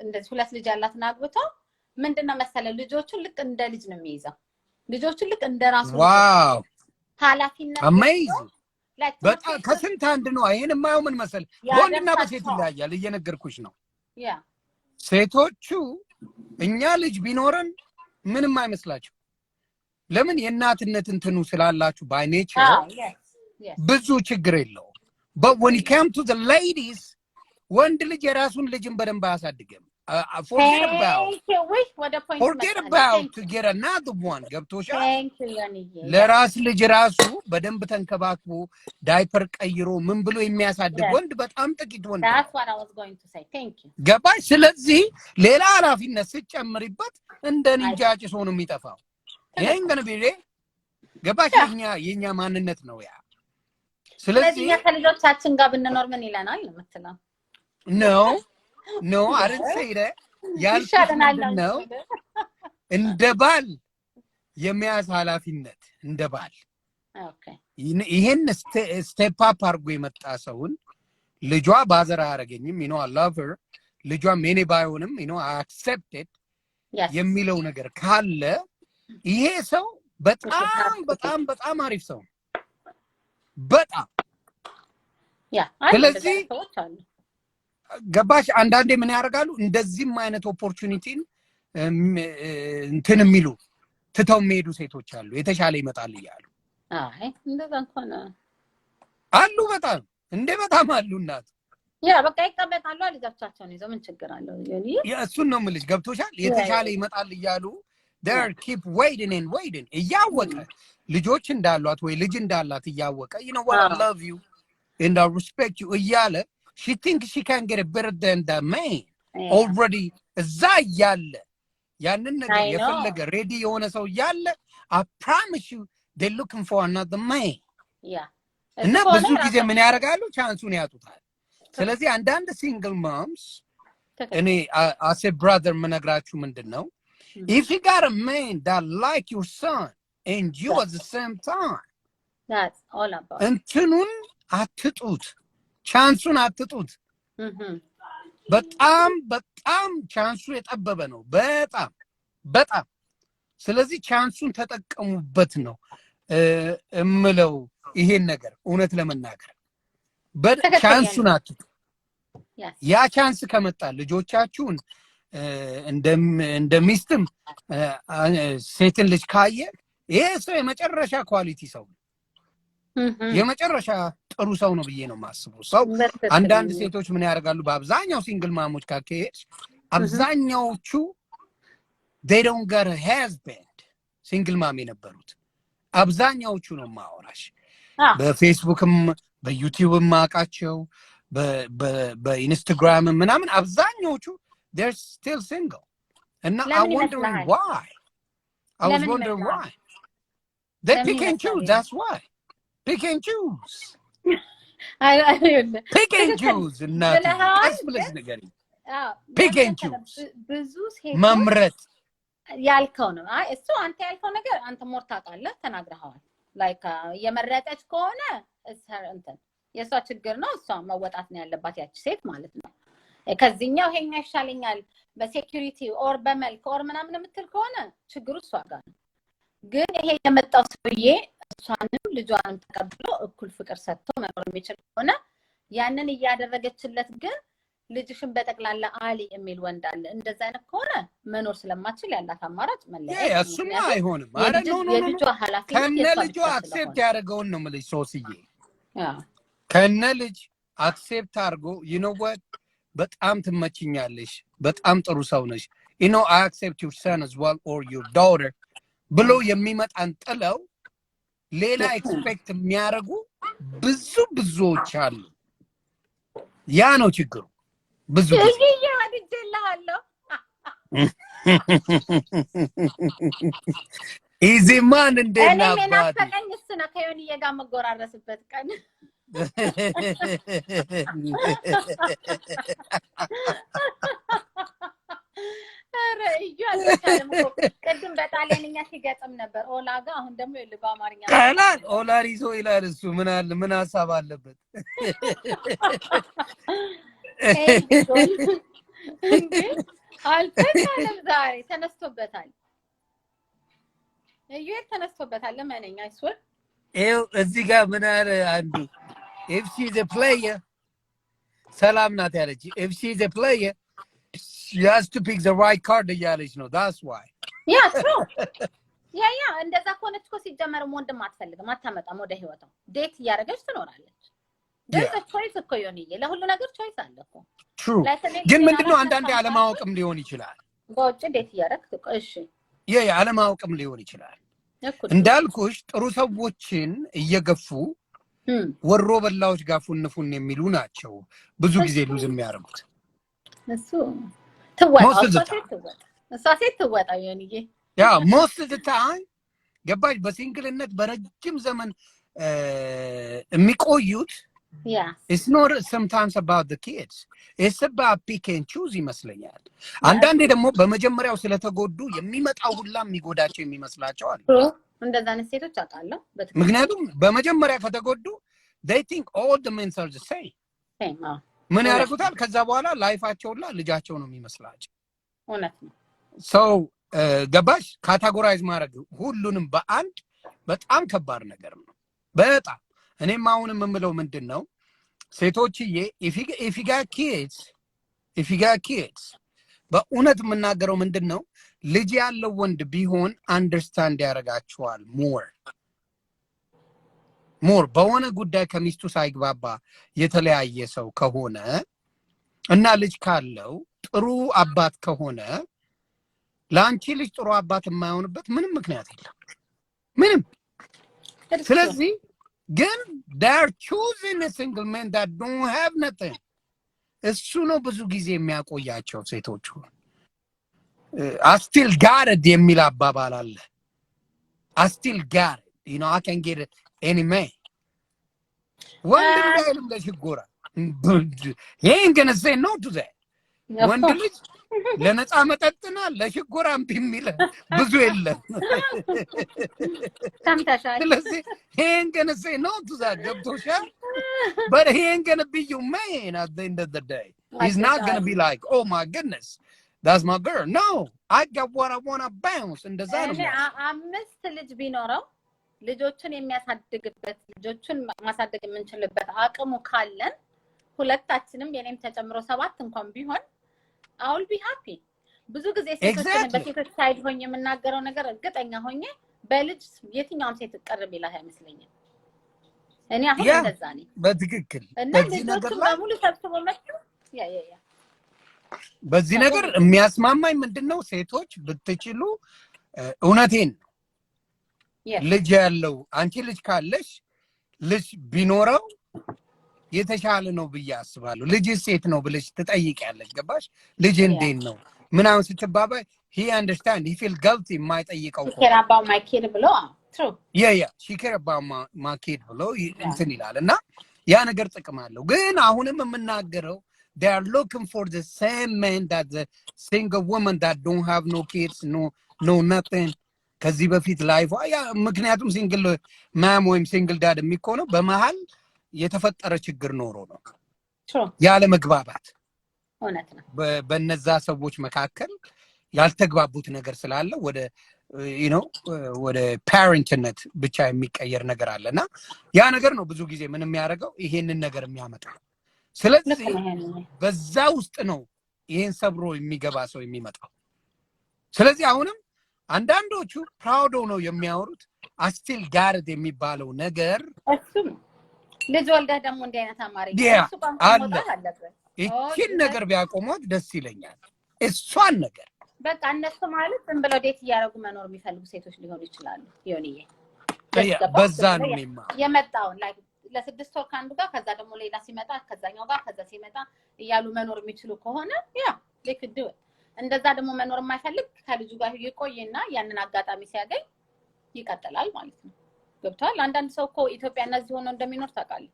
እንደዚህ ሁለት ልጅ ያላትና አግብቶ ምንድነው መሰለ ልጆቹን ልክ እንደ ልጅ ነው የሚይዘው። ልጆቹን ልክ እንደ ራሱ ዋው ኃላፊነት አሜዚንግ በጣም ከስንት አንድ ነው። ይሄን የማየው ምን መሰለ ወንድና በሴት ይለያያል። እየነገርኩሽ ነው። ሴቶቹ እኛ ልጅ ቢኖረን ምንም አይመስላችሁ። ለምን የእናትነት እንትኑ ስላላችሁ by nature ብዙ ችግር የለው። but when it comes to the ladies ወንድ ልጅ የራሱን ልጅን በደንብ አያሳድግም። forget about to get another one ገብቶሻል? ለራስ ልጅ ራሱ በደንብ ተንከባክቦ ዳይፐር ቀይሮ ምን ብሎ የሚያሳድግ ወንድ በጣም ጥቂት ወንድ። that's what I was going to say. thank you ገባሽ? ስለዚህ ሌላ ኃላፊነት ስጨምሪበት እንደ ኒንጃ ጭሶ ነው የሚጠፋው። ይሄን ገና ቢሬ ገባሽ? የኛ ማንነት ነው ያ። ስለዚህ ከልጆቻችን ጋር ብንኖር ምን ይለናል የምትለው? no I didn't say that ያልሽናል ነው እንደ ባል የሚያዝ ኃላፊነት እንደ ባል ይሄን ስቴፕ አፕ አድርጎ የመጣ ሰውን ልጇ ባዘር አያረገኝም you know I love her ልጇ ሜኔ ባይሆንም you know I accept it የሚለው ነገር ካለ ይሄ ሰው በጣም በጣም በጣም አሪፍ ሰው በጣም ስለዚህ ገባሽ? አንዳንዴ ምን ያደርጋሉ እንደዚህም አይነት ኦፖርቹኒቲን እንትን የሚሉ ትተው የሚሄዱ ሴቶች አሉ። የተሻለ ይመጣል እያሉ እንደዛ እንኳን አሉ። በጣም አሉ። እናት በቃ ይቀበጣሉ ልጆቻቸውን ይዘው ምን ችግር አለው? እሱን ነው የምልሽ። ገብቶሻል? የተሻለ ይመጣል እያሉ they keep waiting እያወቀ ልጆች እንዳሏት ወይ ልጅ እንዳላት እያወቀ you know what I love you and I respect you እያለ she thinks she can get it better than the man already እዛ ያለ ያንን ነገር የፈለገ ሬዲ የሆነ ሰው ያለ I promise you they're looking for another man እና ብዙ ጊዜ ምን ያደርጋሉ? ቻንሱን ያጡታል። ስለዚህ አንዳንድ ሲንግል moms እኔ as a brother ምነግራችሁ ምንድነው if you got a man that like your son and you at the same time that's all about እንትኑን አትጡት ቻንሱን አትጡት በጣም ቻንሱ የጠበበ ነው በጣም ስለዚህ ቻንሱን ተጠቀሙበት ነው እምለው ይሄን ነገር እውነት ለመናገር ቻንሱን አትጡ ያ ቻንስ ከመጣ ልጆቻችሁን እንደሚስትም ሴትን ልጅ ካየ ይሄ ሰው የመጨረሻ ኳሊቲ ሰው የመጨረሻ ጥሩ ሰው ነው ብዬ ነው ማስበው ሰው አንዳንድ ሴቶች ምን ያደርጋሉ በአብዛኛው ሲንግል ማሞች ካከሄድሽ አብዛኛዎቹ they don't got a husband ሲንግል ማም የነበሩት አብዛኛዎቹ ነው ማወራሽ በፌስቡክም በዩቲዩብም ማቃቸው በኢንስታግራም ምናምን አብዛኛዎቹ they're still single and I wonder why they pick and choose that's why pick and choose pick and choose እናትህ ነገር pick and choose ብዙ ሴት መምረጥ ያልከው ነው እሱ አንተ ያልከው ነገር አንተ ሞር ታውቃለህ ተናግረሃል ላይክ የመረጠች ከሆነ እንትን የሷ ችግር ነው እሷ መወጣት ነው ያለባት ያቺ ሴት ማለት ነው ከዚህኛው ሄኛ ይሻለኛል በሴኩሪቲ ኦር በመልክ ኦር ምናምን የምትል ከሆነ ችግሩ እሷ ጋር ነው ግን ይሄ የመጣው ሰውዬ እሷንም ልጇንም ተቀብሎ እኩል ፍቅር ሰጥቶ መኖር የሚችል ከሆነ ያንን እያደረገችለት ግን ልጅሽን በጠቅላላ አሊ የሚል ወንድ አለ እንደዛ አይነት ከሆነ መኖር ስለማትችል ያላት አማራጭ መለያየት እሱማ አይሆንም የልጇ ኃላፊነት ከነ ልጇ አክሴፕት ያደረገውን ነው ማለት ሶስዬ ከነ ልጅ አክሴፕት አድርጎ you know what በጣም ትመችኛለሽ በጣም ጥሩ ሰው ነሽ you know I accept your son as well or your daughter ብሎ የሚመጣን ጥለው ሌላ ኤክስፔክት የሚያደርጉ ብዙዎች አሉ ያ ነው ችግሩ ብዙ ይያድጀልሃለሁ ኢዚ ማን እንደና ባዲ እኔ እሱና ከዮኒ ጋር መጎራረስበት ቀን አረ ይያልከለም ቀድም በጣሊያንኛ ሲገጥም ነበር ኦላጋ አሁን ደግሞ ይልባ አማርኛ ካላል ኦላሪዞ ይላል እሱ ምን አለ ምን ሐሳብ አለበት አልተካለም ዛሬ ተነስቶበታል ተነስቶበታል ለማንኛ አይስወር እዚህ ጋር ምን አለ አንዱ if she is a player ሰላም ናት ያለች if she is a player she has to pick the right card ያለች ነው that's why true እንደዛ ከሆነች እኮ ሲጀመርም ወንድም አትፈልግም አታመጣም ወደ ህይወቷ ዴት ያረጋች ትኖራለች there's a choice እኮ ዮኒዬ ለሁሉ ነገር choice አለ እኮ true ግን ምንድነው አንዳንዴ አለማወቅም ሊሆን ይችላል ጎጭ ዴት ያረክት እሺ አለማወቅም ሊሆን ይችላል እንዳልኩሽ ጥሩ ሰዎችን እየገፉ ወሮ በላዎች ጋር ፉንፉን የሚሉ ናቸው ብዙ ጊዜ ሉዝ የሚያርጉት እሱ ተወጣ ዮኒዬ most of the time ገባሽ በሲንግልነት በረጅም ዘመን የሚቆዩት it's not sometimes about the kids it's about pick and choose ይመስለኛል አንዳንዴ ደግሞ በመጀመሪያው ስለተጎዱ የሚመጣው ሁላ የሚጎዳቸው የሚመስላቸው አሉ እንደዛ ነው ሴቶች አጣለው ምክንያቱም በመጀመሪያ ከተጎዱ they think all the men are the same ምን ያደርጉታል ከዛ በኋላ ላይፋቸው ሁላ ልጃቸው ነው የሚመስላቸው እውነት ነው so ገባሽ ካታጎራይዝ ማድረግ ሁሉንም በአንድ በጣም ከባድ ነገር ነው በጣም እኔም አሁን የምምለው ምንድነው ሴቶችዬ if you got kids በእውነት የምናገረው ምንድነው ልጅ ያለው ወንድ ቢሆን አንደርስታንድ ያደርጋቸዋል ሞር በሆነ ጉዳይ ከሚስቱ ሳይግባባ የተለያየ ሰው ከሆነ እና ልጅ ካለው ጥሩ አባት ከሆነ ላንቺ ልጅ ጥሩ አባት የማይሆንበት ምንም ምክንያት የለም ምንም ስለዚህ ግን they're choosing a single man that don't have nothing እሱ ነው ብዙ ጊዜ የሚያቆያቸው ሴቶቹ I still got it የሚል አባባል አለ I still got it you know I can get it any man ወንድ ልጅ ለሽጎራ he ain't gonna say no to that ወንድ ልጅ ለነፃ መጠጥና ለሽጎራም ቢሚል ብዙ የለም ታምታሻል ስለዚህ he ain't gonna say no to that ገብቶሻል but he ain't gonna be your man at the end of the day He's not going to be like, oh my goodness, that's my girl. No, I got what I want to bounce. And does that አምስት ልጅ ቢኖረው ልጆችን የሚያሳድግበት ልጆችን ማሳደግ የምንችልበት አቅሙ ካለን ሁለታችንም የኔም ተጨምሮ 7 እንኳን ቢሆን I will be happy. ብዙ ጊዜ ሴቶችን በሴቶች ሳይድ ሆኜ የምናገረው ነገር እርግጠኛ ሆኜ በልጅ የትኛውም ሴት ቀርብ ይላል አይመስለኝም። እኔ አሁን እንደዛ ነኝ በትክክል በዚህ ነገር ላይ ሙሉ ሰብስቦ መጥቶ ያ በዚህ ነገር የሚያስማማኝ ምንድነው ሴቶች ብትችሉ እውነቴን ልጅ ያለው አንቺ ልጅ ካለሽ ልጅ ቢኖረው የተሻለ ነው ብዬ አስባለሁ። ልጅ ሴት ነው ብለሽ ትጠይቂያለሽ ገባሽ? ልጅ እንዴት ነው ምናምን ስትባባይ he understand he feel guilty የማይጠይቀው care about my kid ብሎ true yeah she care about my kid ብሎ እንትን ይላልና ያ ነገር ጥቅም አለው። ግን አሁንም የምናገረው they are looking for the same man that the single woman that don't have no kids no nothing ከዚህ በፊት ላይፍ ያ ምክንያቱም ሲንግል ማም ወይም ሲንግል ዳድ የሚኮነው በመሃል የተፈጠረ ችግር ኖሮ ነው ያለ መግባባት እውነት ነው በነዛ ሰዎች መካከል ያልተግባቡት ነገር ስላለ ወደ ወደ ፓረንትነት ብቻ የሚቀየር ነገር አለና ያ ነገር ነው ብዙ ጊዜ ምን የሚያደርገው ይሄንን ነገር የሚያመጣው። ስለዚህ በዛ ውስጥ ነው ይሄን ሰብሮ የሚገባ ሰው የሚመጣው። ስለዚህ አሁንም አንዳንዶቹ ፕራውድ ነው የሚያወሩት አስቲል ጋርድ የሚባለው ነገር እሱም ልጅ ወልደህ ደግሞ እንደ አይነት አማርኛ እሱ ቋንቋ አለበት እቺን ነገር ቢያቆሙት ደስ ይለኛል። እሷን ነገር በቃ እነሱ ማለት ዝም ብለው ዴት እያደረጉ መኖር የሚፈልጉ ሴቶች ሊሆኑ ይችላሉ። ይሁንዬ በዛ ነው የመጣው ላይ ለ6 ወር ካንዱ ጋር ከዛ ደግሞ ሌላ ሲመጣ ከዛኛው ጋር ከዛ ሲመጣ እያሉ መኖር የሚችሉ ከሆነ ያ ለክዱ እንደዛ ደግሞ መኖር የማይፈልግ ከልጁ ጋር ይቆይና ያንን አጋጣሚ ሲያገኝ ይቀጥላል ማለት ነው። ገብቷል? አንዳንድ ሰው እኮ ኢትዮጵያ እነዚህ ሆኖ እንደሚኖር ታውቃለህ።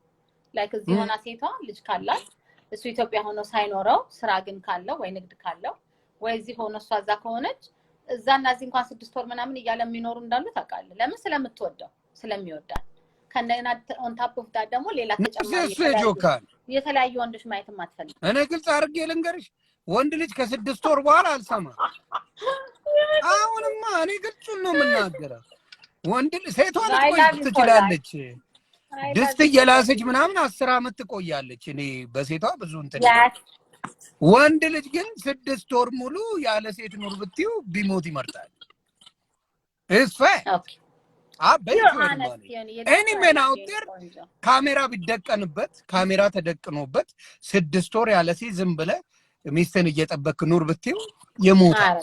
ላይክ እዚህ ሆና ሴቷ ልጅ ካላት እሱ ኢትዮጵያ ሆኖ ሳይኖረው ስራ ግን ካለው ወይ ንግድ ካለው ወይ እዚህ ሆኖ እሷ እዛ ከሆነች እዛና እዚህ እንኳን 6 ወር ምናምን እያለ የሚኖሩ እንዳሉ ታውቃለህ። ለምን? ስለምትወደው ስለሚወዳት ከነና ኦን ታፕ ኦፍ ዳት ደግሞ ሌላ ተጨማሪ የተለያዩ ወንዶች ማየትም አትፈልግም። እኔ ግልጽ አድርጌ ልንገርሽ ወንድ ልጅ ከ6 ወር በኋላ አልሰማም። አሁንማ እኔ ግልጹን ነው የምናገረው። ወንድ ሴቷ ልጅ ትችላለች ድስት እየላሰች ምናምን 10 አመት ትቆያለች። እኔ በሴቷ ብዙ እንትን ወንድ ልጅ ግን 6 ወር ሙሉ ያለ ሴት ኑር ብትዩ ቢሞት ይመርጣል። እስ ፋክት any man out there ካሜራ ቢደቀንበት ካሜራ ተደቅኖበት 6 ወር ያለ ሴት ዝም ብለህ ሚስትን እየጠበክ ኑር ብትዩ ይሞታል።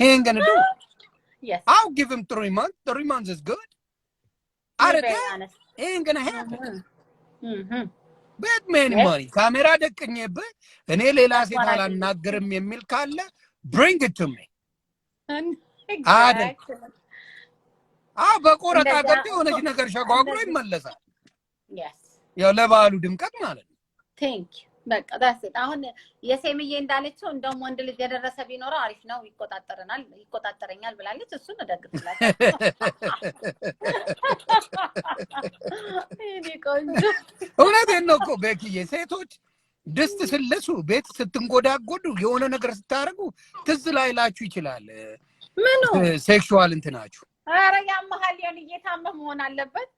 ይሄን ግን ነው yes I'll give him 3 months. 3 months is good. Ain't gonna happen. Bad man money. ካሜራ ደቅኜብህ እኔ ሌላ ሴት አላናገርም የሚል ካለ bring it to me. በቆረጣ ገብቶ የሆነች ነገር ሸጓጉሎ ይመለሳል። yes ያው ለባሉ ድምቀት ማለት ነው። thank you በቃ that's it። አሁን የሴምዬ እንዳለችው እንደውም ወንድ ልጅ የደረሰ ቢኖር አሪፍ ነው ይቆጣጠረኛል ብላለች። እሱን ደግፍላችሁ እኔ ቆንጆ እውነቴን ነው እኮ በኪዬ ሴቶች ድስት ስለሱ ቤት ስትንጎዳጎዱ የሆነ ነገር ስታረጉ ትዝ ላይላችሁ ይችላል። ምኑ ሴክሹዋል እንትናችሁ ኧረ ያመሃል ያን እየታመም መሆን አለበት።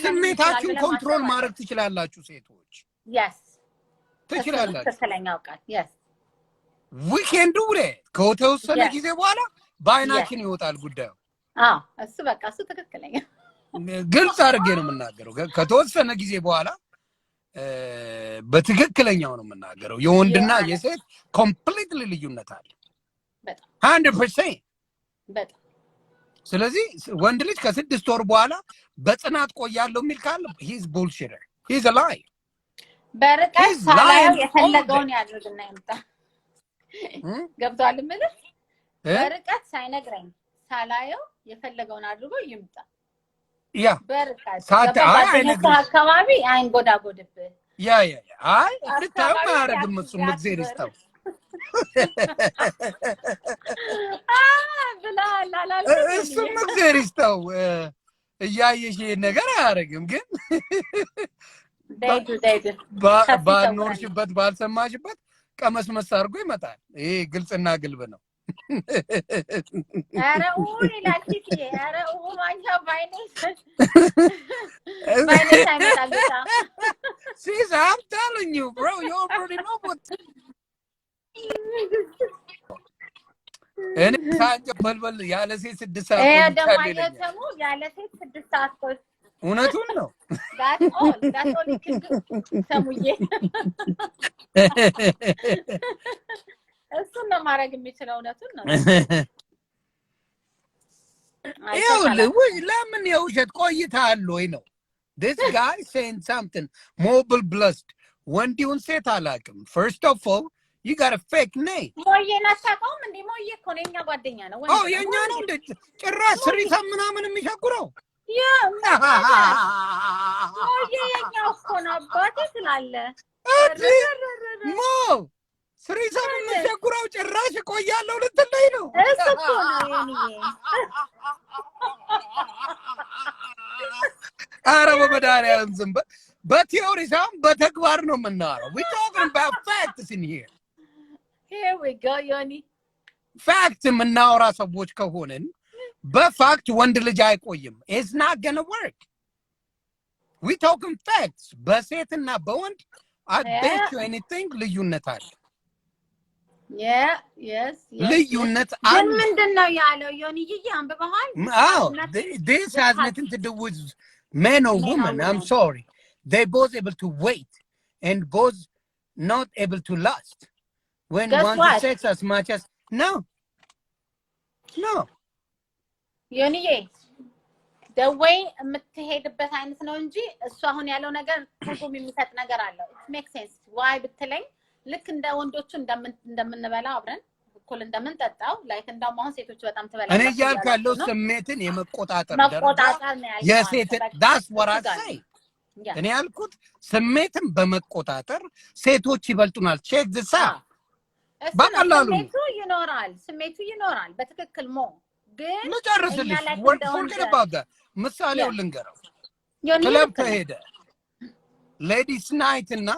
ስሜታችሁን ኮንትሮል ማድረግ ትችላላችሁ ሴቶች። yes ትችላላችሁ። ተሰለኛው ቃል yes we can do that ከተወሰነ ጊዜ በኋላ ባይናችን ይወጣል ጉዳዩ። እሱ በቃ እሱ ትክክለኛ ግልጽ አድርጌ ነው የምናገረው። ከተወሰነ ጊዜ በኋላ በትክክለኛው ነው የምናገረው። የወንድና የሴት ኮምፕሊትሊ ልዩነት አለ በጣም 100% በጣም። ስለዚህ ወንድ ልጅ ከ6 ወር በኋላ በጽናት ቆያለሁ የሚል ካለ he's bullshit, he's a liar። በርቀት ሳላየው የፈለገውን ያድርግና ይምጣ። ገብቷል ማለት በርቀት ሳይነግረኝ ሳላየው የፈለገውን አድርጎ ይምጣ። ያ በርቀት ሳታ አካባቢ አይንጎዳጎድብህ። ያ አይ ልታው ማረግም እሱም እግዚአብሔር ይስጣው። ብላል አላል እሱም እግዚአብሔር ይስጣው። እያየሽ ነገር አያረግም ግን they do ባኖርሽበት ባልሰማሽበት ቀመስ መሳርጎ ይመጣል ይሄ ግልጽና ግልብ ነው ኧረ ላኪት ኧረ ማኛ ባይነሽ አይመጣልታ Sis, I'm telling you bro you already know what እኔ ሳንጀ በልበል ያለ ሴት 6 ሰዓት ቆይቻለሁ ያለ ሴት 6 ሰዓት ቆይ እውነቱን ነው that's all ሰሙዬ እሱን ነው ማድረግ የሚችለው እውነቱን ነው ይኸውልህ ለምን የውሸት ቆይታል ወይ ነው this guy saying something mobile blessed ወንዲውን ሴት አላውቅም first of all you got a fake name ሞዬ ናታቆም እንዴ ሞዬ እኮ ነው የኛ ጓደኛ ነው ወንድ የኛ ነው እንዴ ጭራሽ ስሪታ ምናምን የሚሸጉረው ያ ሞዬ የኛ እኮ ነው አባቴ ስላለ ሞ ስሪታ የሚሸጉረው ጭራሽ ቆያለው ልትለይ ነው እሱ እኮ ነው የኔ አረ በመዳሪያም ዝም በቲዮሪ ሳይሆን በተግባር ነው የምናወራው we talking about facts in here we go Yoni fact የምናወራ ሰዎች ከሆነን በፋክት ወንድ ልጅ አይቆይም it's not gonna work we talking facts በሴትና በወንድ I bet you anything ልዩነት አለ yes ልዩነት አለ ምንድነው ያለው ዮኒ አንብበሃል this has nothing to do with men or women I'm sorry they both able to wait and both not able to last when one sex as much as no ዮኒ the way የምትሄድበት አይነት ነው እንጂ እሱ አሁን ያለው ነገር ትርጉም የሚሰጥ ነገር አለው it makes sense why ብትለኝ ልክ እንደ ወንዶቹ እንደምንበላ አብረን እኩል እንደምንጠጣው ላይክ እንደውም አሁን ሴቶች በጣም ተበላው እኔ ያልካለው ስሜትን የመቆጣጠር ነው የሴት that's what I say እኔ ያልኩት ስሜትን በመቆጣጠር ሴቶች ይበልጡናል check this out በቀላሉ ስሜቱ ይኖራል በትክክል ሞ ግን ለጨርስልሽ forget about that ምሳሌው ልንገረው ክለብ ከሄደ ladies night እና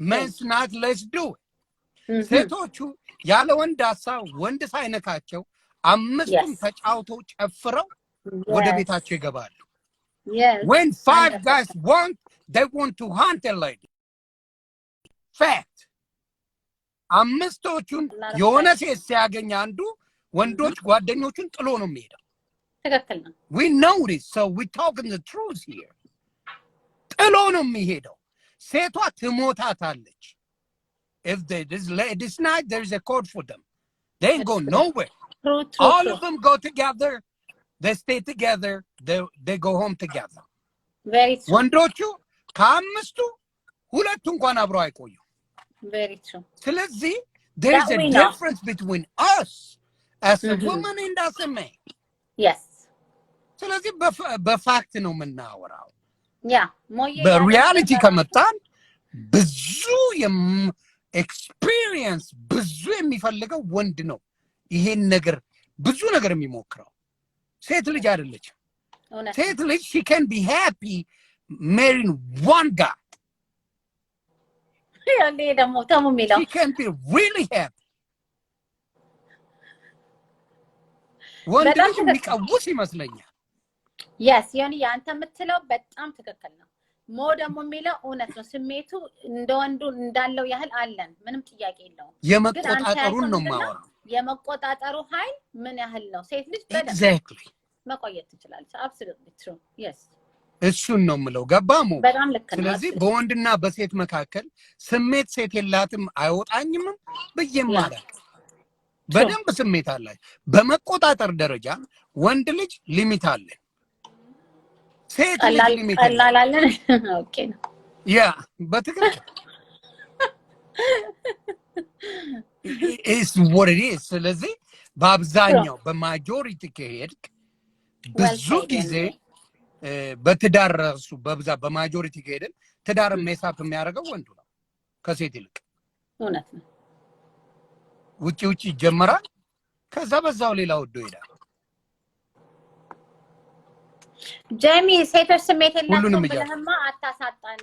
men's night let's do it ሴቶቹ ያለ ወንድ ሐሳብ ወንድ ሳይነካቸው አምስቱም ተጫውተው ጨፍረው ወደ ቤታቸው ይገባሉ when 5 guys they want to hunt a lady fact አምስቶቹን የሆነ ሴት ሲያገኝ አንዱ ወንዶች ጓደኞቹን ጥሎ ነው የሚሄደው ትክክል ነው we know this so we talking the truth here ጥሎ ነው የሚሄደው ሴቷ ትሞታታለች if this ladies night there is a code for them they ain't go nowhere true. All of them go together they stay together they go home together very true ወንዶቹ ከአምስቱ ሁለቱ እንኳን አብረው አይቆዩ very true ስለዚህ there is a difference between us as a woman and as a man yes ስለዚህ በፋክት ነው የምናወራው ሞዬ በሪያሊቲ ከመጣን ብዙ ኤክስፒሪየንስ ብዙ የሚፈልገው ወንድ ነው ይሄን ነገር ብዙ ነገር የሚሞክረው ሴት ልጅ አይደለች ሴት ልጅ she can be happy marrying one guy she can be really happy ወንድ ልጅ የሚቀውስ ይመስለኛል yes ዮኒ አንተ የምትለው በጣም ትክክል ነው ሞ ደግሞ የሚለው እውነት ነው ስሜቱ እንደወንዱ እንዳለው ያህል አለን ምንም ጥያቄ የለውም የመቆጣጠሩን ነው ማወራ የመቆጣጠሩ ኃይል ምን ያህል ነው ሴት ልጅ exactly መቆየት ትችላለች absolutely true yes እሱን ነው የምለው ገባሙ በጣም ልክ ነው ስለዚህ በወንድና በሴት መካከል ስሜት ሴት የላትም አይወጣኝም በየማለት በደንብ ስሜት አለ በመቆጣጠር ደረጃ ወንድ ልጅ ሊሚት አለ ሴት ልጅ ሊሚት አላላለ ኦኬ ነው በትክክል is what it is ስለዚህ በአብዛኛው በማጆሪቲ ከሄድክ ብዙ ጊዜ በትዳር ራሱ በብዛት በማጆሪቲ ከሄድን ትዳር ሜሳፕ የሚያደርገው ወንዱ ነው ከሴት ይልቅ እውነት ነው ውጪ ይጀምራል ከዛ በዛው ሌላ ወዶ ይላል ጀሚ ሴቶች ስሜት የላቸውም ብለህማ አታሳጣን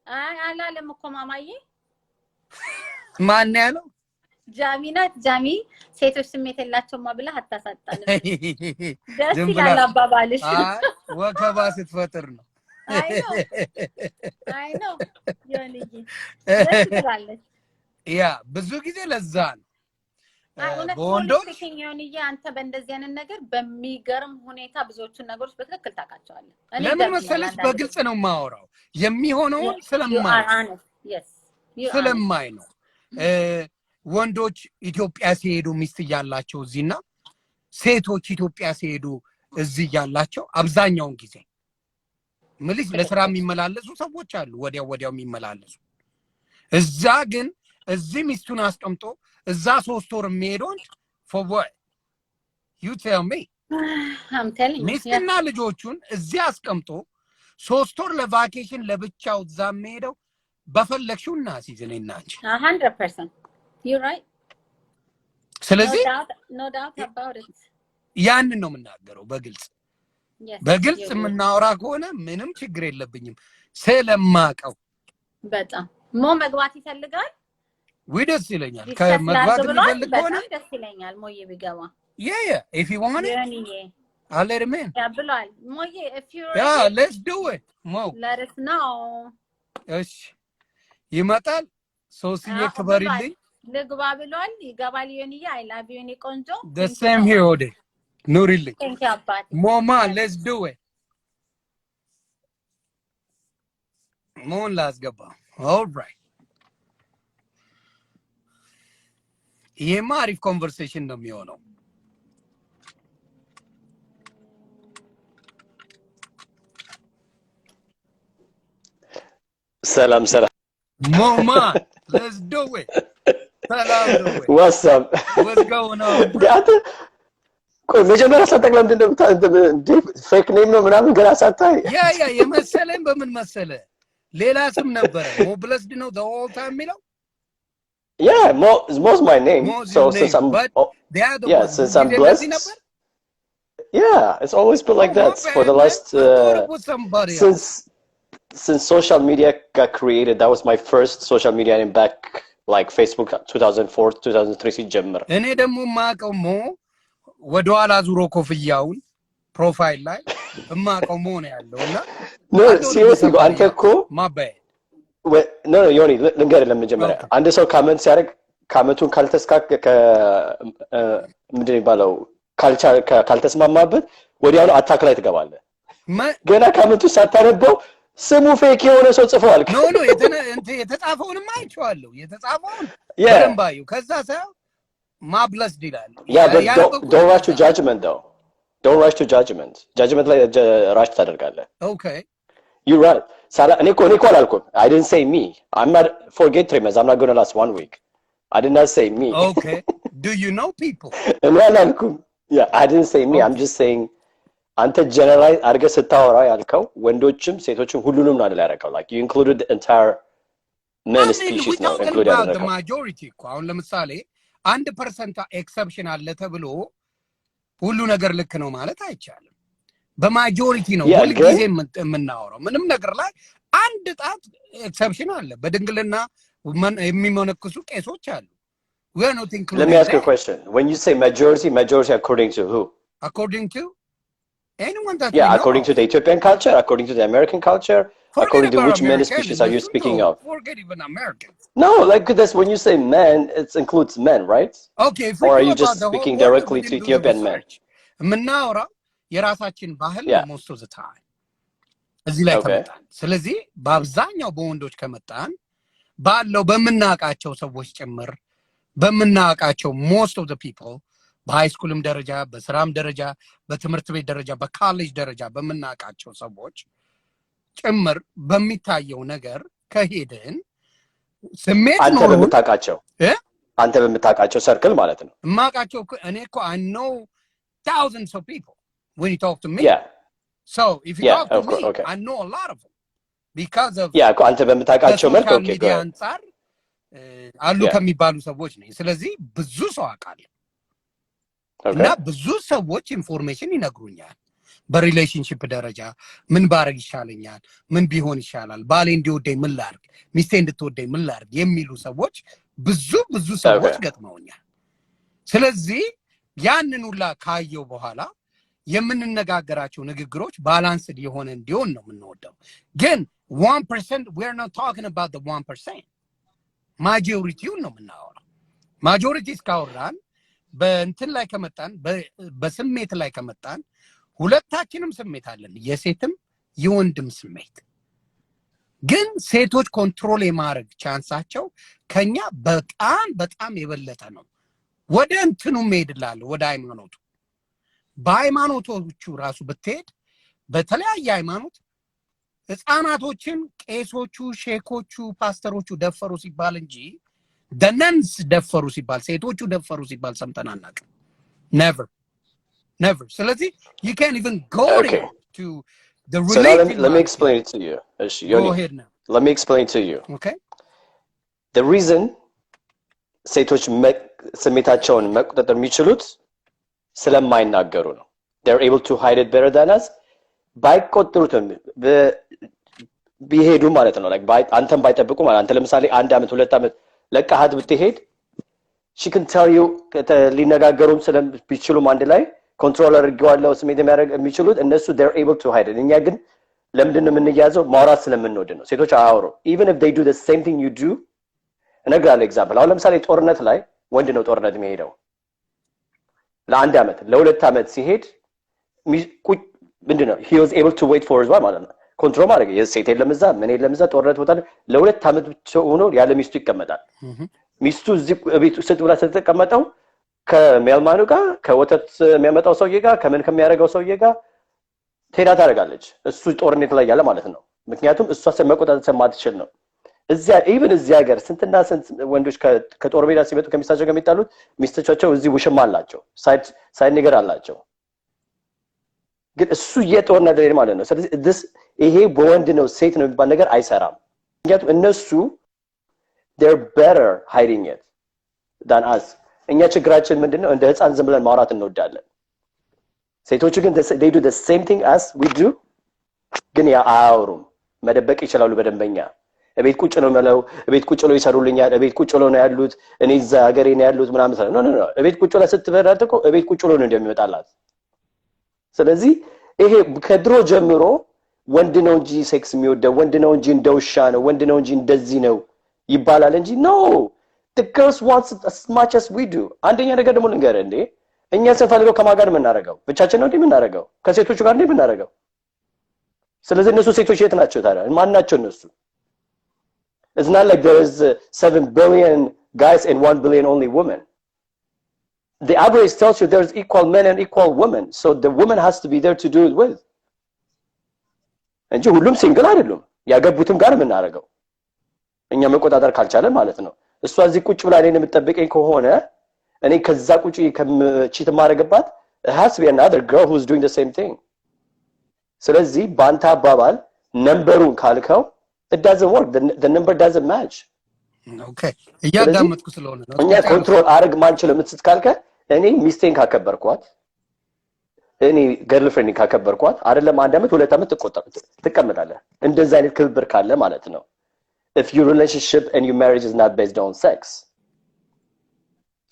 አይ አላለም እኮ ማማዬ ማን ያለው ጃሚናት ጃሚ ሴቶች ስሜት የላቸውማ ብላ አታሳጣንም ደስ ይላል አባባልሽ ወከባ ስትፈጥር ነው አይ ነው ዮኒዬ ደስ ይላልሽ ያ ብዙ ጊዜ ለዛ ነው በወንዶች ዮኒዬ አንተ በእንደዚህ አይነት ነገር በሚገርም ሁኔታ ብዙዎቹ ነገሮች በትክክል ታውቃቸዋለህ ለምን መሰለሽ በግልጽ ነው ማወራው የሚሆነው ስለማይ ነው ወንዶች ኢትዮጵያ ሲሄዱ ሚስት ያላቸው እዚህና ሴቶች ኢትዮጵያ ሲሄዱ እዚህ ያላቸው አብዛኛውን ጊዜ ምልሽ ለስራ የሚመላለሱ ሰዎች አሉ ወዲያው የሚመላለሱ እዛ ግን እዚህ ሚስቱን አስቀምጦ እዛ 3 ወር የሚሄደው for what you tell me I'm telling you ሚስትና ልጆቹን እዚህ አስቀምጦ 3 ወር ለቫኬሽን ለብቻው እዛ የሚሄደው በፈለግሽውና ሲዝኔና አንቺ 100% you're right ስለዚህ no doubt about it ያን ነው የምናገረው በግልጽ የምናወራ ከሆነ ምንም ችግር የለብኝም ስለማቀው በጣም መግባት ይፈልጋል ወደስ ይለኛል ከመግባት ይፈልግ ከሆነ ደስ ይለኛል ሞዬ ቢገባ yeah if you want it I'll let him in ብሏል ሞዬ if you let's do it Mo let us know እሺ ይመጣል ሶስዬ ክበሪልኝ ልግባ ብሏል ይገባል ዮኒዬ I love you ኒ ቆንጆ the same here ኦዴ ኑሪልኝ thank you አባት ሞማ let's do it ሞን ላስገባ all right ይሄማ አሪፍ ኮንቨርሴሽን ነው የሚሆነው ሰላም ሞማ let's do it ሰላም do it what's up what's going on ቆይ መጀመሪያ ሳጠቅላ እንደ ፌክ ኔም ነው ምናምን ገና ሳታይ ያ የመሰለኝ በምን መሰለ ሌላ ስም ነበር ሞ ብለስድ ነው the whole time የሚለው yeah most my name so since I'm since I'm blessed yeah it's always been like that for the last since social media got created that was my first social media name back like Facebook 2004 2003 ሲጀምር እኔ ደግሞ ማቀው ሞ ወደኋላ ዙሮ ኮፍያውን ፕሮፋይል ላይ ማቀው ሞ ነው ያለውና no seriously አንተ እኮ ማባይ no ዮኒ ልንገር ለመጀመሪያ አንድ ሰው ካመንት ሲያደርግ ካመንቱን ካልተስካከ ምንድን ይባላው ካልተስማማበት ወዲያው አታክ ላይ ትገባለህ ገና ካመንቱ ሳታነበው ስሙ ፌክ የሆነ ሰው ጽፏል ኖ የተጻፈውንም አይቼዋለሁ የተጻፈውን በደንባዩ ከዛ ሰው ማብለስድ ይላል yeah but don't rush to judgment though don't rush to judgment ላይ rush ታደርጋለህ okay you're right እኔ እኮ አላልኩም I didn't say me I'm not forget Tremez I'm not going to last 1 week I did not say me okay do you know people እኔ አላልኩም yeah I didn't say me I'm just saying አንተ generalize አድርገህ ስታወራ ያልከው ወንዶችም ሴቶችም ሁሉንም ነው አይደል ያደረከው like you included the entire men species ነው included the majority እኮ አሁን ለምሳሌ 1% ኤክሰፕሽን አለ ተብሎ ሁሉ ነገር ልክ ነው ማለት አይቻልም በማጆሪቲ ነው ሁሉ ጊዜ የምናወራው ምንም ነገር ላይ አንድ ጣት ኤክሰፕሽን አለ በድንግልና የሚመነክሱ ቄሶች አሉ we are not included let me ask you a question when you say majority according to who according to anyone that according to the Ethiopian culture according to the American culture according to which men species are you speaking of forget even Americans no like this when you say men it includes men right okay or are you just speaking directly to Ethiopian men ምናወራ የራሳችን ባህል most of the time እዚህ ላይ ከመጣን ስለዚህ በአብዛኛው በወንዶች ከመጣን ባለው በመናቃቸው ሰዎች ጭምር በመናቃቸው most of the people በሃይ ስኩልም ደረጃ በስራም ደረጃ በትምህርት ቤት ደረጃ በካሌጅ ደረጃ በመናቃቸው ሰዎች ጭምር በሚታየው ነገር ከሄድን ስሜት ነው አንተ በምታቃቸው ሰርክል ማለት ነው ማቃቸው እኔ እኮ I know thousands of people when you talk to me so if you talk to me I know a lot of them because of አንተ በምታቃቸው መልኩ አንፃር አሉ ከሚባሉ ሰዎች ነኝ ስለዚህ ብዙ ሰው አውቃለሁ እና ብዙ ሰዎች ኢንፎርሜሽን ይነግሩኛል በሪሌሽንሺፕ ደረጃ ምን ባረግ ይሻለኛል፣ ምን ቢሆን ይሻላል፣ ባሌ እንዲወደኝ ምን ላርግ፣ ሚስቴ እንድትወደኝ ምን ላርግ የሚሉ ሰዎች ብዙ ሰዎች ገጥመውኛል። ስለዚህ ያንን ሁላ ካየው በኋላ የምንነጋገራቸው ንግግሮች ባላንስድ የሆነ እንዲሆን ነው የምንወደው። ግን 1% we are not talking about the 1%. ማጆሪቲውን ነው የምናወራው። ማጆሪቲ እስካወራን በእንትን ላይ ከመጣን በስሜት ላይ ከመጣን ሁለታችንም ስሜት አለን፣ የሴትም የወንድም ስሜት። ግን ሴቶች ኮንትሮል የማድረግ ቻንሳቸው ከኛ በጣም የበለጠ ነው። ወደ እንትኑ መሄድላል ወደ ሃይማኖቱ። በሃይማኖቶቹ ራሱ ብትሄድ በተለያየ ሃይማኖት ህፃናቶችን ቄሶቹ፣ ሼኮቹ፣ ፓስተሮቹ ደፈሩ ሲባል እንጂ ደነንስ ደፈሩ ሲባል፣ ሴቶቹ ደፈሩ ሲባል ሰምተን አናውቅም። never. ስለዚህ you can't even go to the religion. So let me explain it to you. Go ahead now. Let me explain to you. Okay. The reason ሴቶች ስሜታቸውን መቆጣጠር የሚችሉት ስለማይናገሩ ነው። They're able to hide it better than us. ባይቆጥሩትም ቢሄዱ ማለት ነው። like አንተም ባይጠብቁ ማለት አንተ ለምሳሌ 1 አመት 2 አመት ለቀሃት ብትሄድ she can tell you ሊነጋገሩም ስለሚችሉም አንድ ላይ ኮንትሮል አድርገዋለሁ ስሜት የሚችሉት እነሱ they're able to hide it። እኛ ግን ለምንድነው የምንያዘው? ማውራት ስለምንወድ ነው። ሴቶች አያወሩ። even if they do the same thing you do እነግራለሁ። ኤግዛምፕል አሁን ለምሳሌ ጦርነት ላይ ወንድ ነው ጦርነት የሚሄደው ለ1 አመት ለ2 አመት ሲሄድ ምንድነው he was able to wait for his wife ማለት ነው። ኮንትሮል ማድረግ የሴት የለም እዛ ምን የለም እዛ ጦርነት ቦታ ለ2 አመት ብቻ ሆኖ ያለ ሚስቱ ይቀመጣል። ሚስቱ እዚህ ቤት ውስጥ ብላ ስትቀመጠው ከሜልማኑ ጋር ከወተት የሚያመጣው ሰውዬ ጋር ከምን ከሚያደርገው ሰውዬ ጋር ቴዳ ታደርጋለች። እሱ ጦርነት ላይ ያለ ማለት ነው። ምክንያቱም እሷ መቆጣጠር ስለማትችል ነው። እዚያ ኢቭን እዚያ ሀገር ስንትና ስንት ወንዶች ከጦር ሜዳ ሲመጡ ከሚስታቸው ጋር የሚጣሉት ሚስቶቻቸው እዚህ ውሽማ አላቸው፣ ሳይድ ነገር አላቸው። ግን እሱ የጦርነት ላይ ማለት ነው። ስለዚህ ይሄ በወንድ ነው ሴት ነው የሚባል ነገር አይሰራም። ምክንያቱም እነሱ they're better hiding it than us. እኛ ችግራችን ምንድነው? እንደ ህፃን ዝም ብለን ማውራት እንወዳለን። ሴቶቹ ግን they do the same thing as we do ግን አያወሩም። መደበቅ ይችላሉ በደንበኛ። እቤት ቁጭ ነው ማለት እቤት ቁጭ ነው ይሰሩልኛል፣ እቤት ቁጭ ነው ያሉት፣ እኔ እዛ ሀገሬ ነው ያሉት ምናምን ሰለ ኖ እቤት ቁጭ ነው ስትበራተቆ እቤት ቁጭ ነው እንደሚመጣላት። ስለዚህ ይሄ ከድሮ ጀምሮ ወንድ ነው እንጂ ሴክስ የሚወደው ወንድ ነው እንጂ እንደውሻ ነው ወንድ ነው እንጂ እንደዚህ ነው ይባላል እንጂ no, the girls wants it as much as we do. አንደኛ ነገር ደግሞ ልንገርህ እንዴ እኛ ስንፈልገው ከማን ጋር የምናደርገው? ብቻችን ነው እንዴ የምናደርገው? ከሴቶቹ ጋር ነው የምናደርገው? ስለዚህ እነሱ ሴቶች የት ናቸው ታዲያ? ማን ናቸው እነሱ? It's not like there is 7 billion guys and 1 billion only women. The average tells you there's equal men and equal women, so the woman has to be there to do it with. እንጂ ሁሉም ሲንግል አይደሉም። ያገቡትም ጋር የምናደርገው እኛ መቆጣጠር ካልቻለ ማለት ነው። እሷ እዚህ ቁጭ ብላ እኔን የምትጠብቀኝ ከሆነ እኔ ከዛ ቁጭ ከቺት ማረግባት it has to be another girl who's doing the same thing. ስለዚህ ባንታ አባባል ነምበሩን ካልከው it doesn't work, the number doesn't match. Okay እያዳመጥኩ ስለሆነ ነው እኛ ኮንትሮል አድርግ ማንችል የምትስት ካልከ እኔ ሚስቴን ካከበርኳት እኔ ገርልፍሬንድ ካከበርኳት አይደለም 1 አመት 2 አመት ትቀመጣለህ። እንደዛ አይነት ክብር ካለ ማለት ነው። If your relationship and your marriage is not based on sex.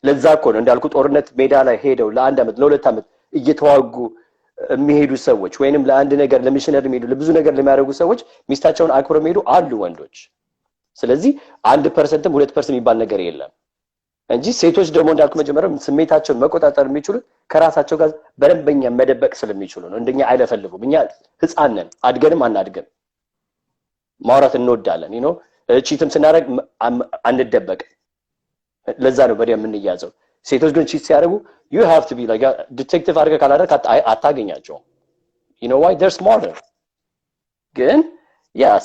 ለዛ እኮ ነው እንዳልኩ ጦርነት ሜዳ ላይ ሄደው ለ1 አመት ለ2 አመት እየተዋጉ የሚሄዱ ሰዎች ወይንም ለአንድ ነገር ለሚሽነሪ የሚሄዱ ለብዙ ነገር ለሚያደርጉ ሰዎች ሚስታቸውን አክብረው የሚሄዱ አሉ ወንዶች። ስለዚህ 1% 2% የሚባል ነገር የለም እንጂ ሴቶች ደግሞ እንዳልኩ መጀመሪያ ስሜታቸውን መቆጣጠር የሚችሉት ከራሳቸው ጋር በደንበኛ መደበቅ ስለሚችሉ ነው። እንደኛ አይለፈልፉም። እኛ ህፃን ነን፣ አድገንም አናድገም። ማውራት እንወዳለን you know ቺትም ስናደርግ አንደበቅ። ለዛ ነው በደም የምንያዘው። ሴቶች ግን ቺት ሲያደርጉ you have to be like a detective አድርገህ ካላደረክ አታገኛቸውም። you know why? they're smarter. ግን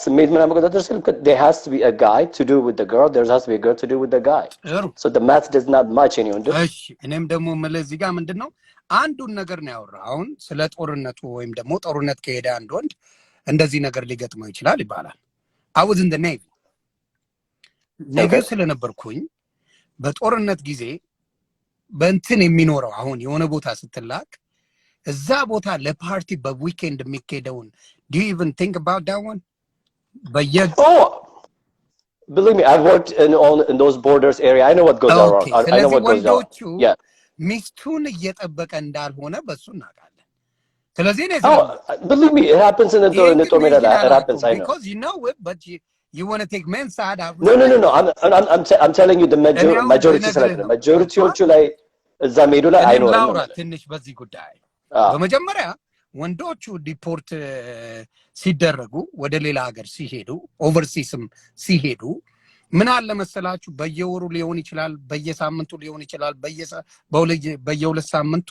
ስሜት ምናምን መቆጣጠር ስል there has to be a guy to do with the girl, there has to be a girl to do with the guy. So the math does not match anyone. እሺ እኔም ደግሞ እዚህ ጋር ምንድነው አንዱን ነገር ነው ያወራው። አሁን ስለ ጦርነቱ ወይም ደግሞ ጦርነት ከሄደ አንድ ወንድ እንደዚህ ነገር ሊገጥመው ይችላል ይባላል። I was in the Navy. ስለነበርኩኝ በጦርነት ጊዜ በእንትን የሚኖረው አሁን የሆነ ቦታ ስትላክ እዛ ቦታ ለፓርቲ በዊኬንድ የሚካሄደውን do you even think about that one? Believe me, I've worked in those borders area. I know what goes around. I know what goes on. Yeah. ሚስቱን እየጠበቀ እንዳልሆነ በሱ እናውቃለን። ስለዚህ believe me, it happens in the tornado. It happens, I know. Because you know it, but you want to take men's side. No. I'm telling you the majority select. Majority ላይ እዛ ሜዱ ላይ አይኖርም። ትንሽ በዚህ ጉዳይ በመጀመሪያ ወንዶቹ ዲፖርት ሲደረጉ ወደ ሌላ ሀገር ሲሄዱ ኦቨርሲስም ሲሄዱ ምን አለ መሰላችሁ በየወሩ ሊሆን ይችላል በየሳምንቱ ሊሆን ይችላል በየሁለት ሳምንቱ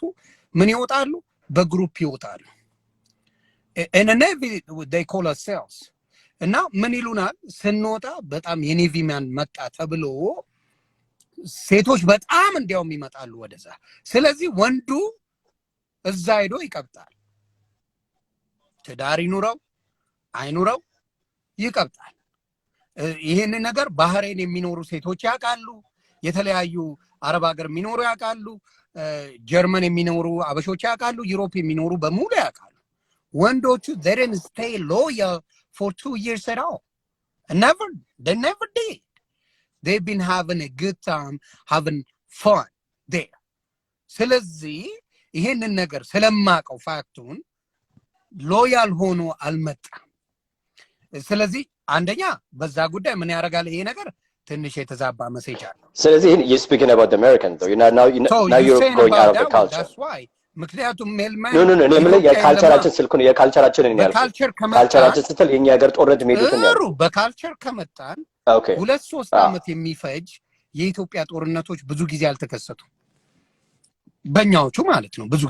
ምን ይወጣሉ በግሩፕ ይወጣሉ in a navy they call ourselves እና ምን ይሉናል ስንወጣ በጣም የኔቪ ማን መጣ ተብሎ ሴቶች በጣም እንዲያውም ይመጣሉ ወደዛ ስለዚህ ወንዱ እዛ ሄዶ ይቀብጣል ትዳር ይኑረው አይኑረው ይቀብጣል ይሄን ነገር ባህሬን የሚኖሩ ሴቶች ያቃሉ የተለያዩ አረብ ሀገር የሚኖሩ ያቃሉ ጀርመን የሚኖሩ አበሾች ያቃሉ ዩሮፕ የሚኖሩ በሙሉ ያቃሉ ወንዶቹ they didn't stay loyal for 2 years at all they never did they've been having a good time having fun there ስለዚህ ይሄንን ነገር ስለማቀው ፋክቱን ሎያል ሆኖ አልመጣም ስለዚህ አንደኛ በዛ ጉዳይ ምን ያረጋል ይሄ ነገር ትንሽ የተዛባ መሴጅ አለ ስለዚህ you speaking about the American though now you're going out of the culture that's why ምክንያቱም ሜልማን no እኔ ምን የካልቸራችን ስልኩን የካልቸራችንን ነው ያልኩት ካልቸራችን ስትል የኛ ሀገር ጦርነት ሜዱትን ያለው በካልቸር ከመጣን 2-3 አመት የሚፈጅ የኢትዮጵያ ጦርነቶች ብዙ ጊዜ አልተከሰቱ በእኛዎቹ ማለት ነው ብዙ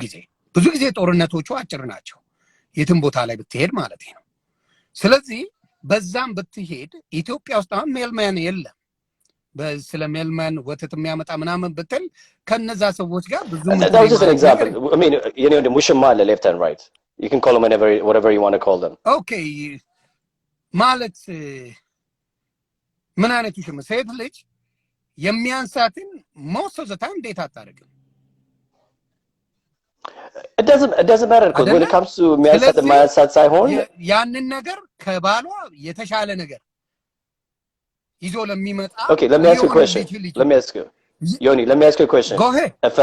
ጊዜ ጦርነቶቹ አጭር ናቸው የትም ቦታ ላይ ብትሄድ ማለት ነው ስለዚህ በዛም ብትሄድ ኢትዮጵያ ውስጥ አሁን ሜልማን የለም በስለ ሜልማን ወተት የሚያመጣ ምናምን ብትል ከነዛ ሰዎች ጋር ብዙ That was just an example. I mean, you know, the mushma left and right. You can call them whatever you want to call them. Okay. ማለት ምን አይነት ውሽም ሴት ልጅ የሚያንሳትን most of the time ዴት አታረግም It doesn't matter because when it comes to የሚያንሳት ሳይሆን ያንን ነገር ከባሏ የተሻለ ነገር ይዞ ለሚመጣ Okay, let me ask you a question. Yoni, let me ask you a question. Go ahead. If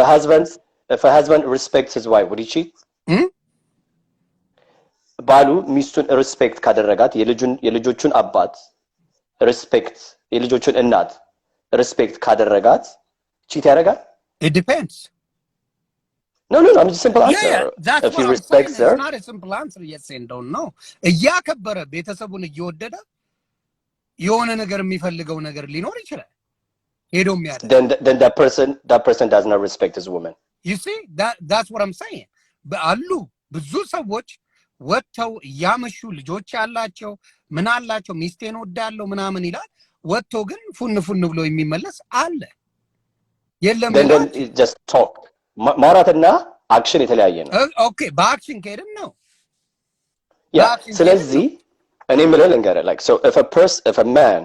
a husband respects his wife, would he cheat? ባሉ ሚስቱን ሪስፔክት ካደረጋት የልጆቹን አባት ሪስፔክት የልጆቹን እናት ሪስፔክት ካደረጋት ቺት ያደርጋል? It depends. No, I'm just simple answer. Yeah, if he respects her. It's not a simple answer, yes and don't know. እያከበረ ቤተሰቡን እየወደደ የሆነ ነገር የሚፈልገው ነገር ሊኖር ይችላል ሄዶ የሚያደርግ then that person does not respect his woman. You see, that's what I'm saying. አሉ ብዙ ሰዎች ወጥተው ያመሹ ልጆች ያላቸው ምን አላቸው ሚስቴን ወዳለው ምናምን ይላል ወጥቶ ግን ፉን ብሎ የሚመለስ አለ የለም then just talk ማራትና አክሽን የተለያየ ነው Okay, በአክሽን ከሄድን ነው ስለዚህ እኔ ምለው ልንገርህ like so if a man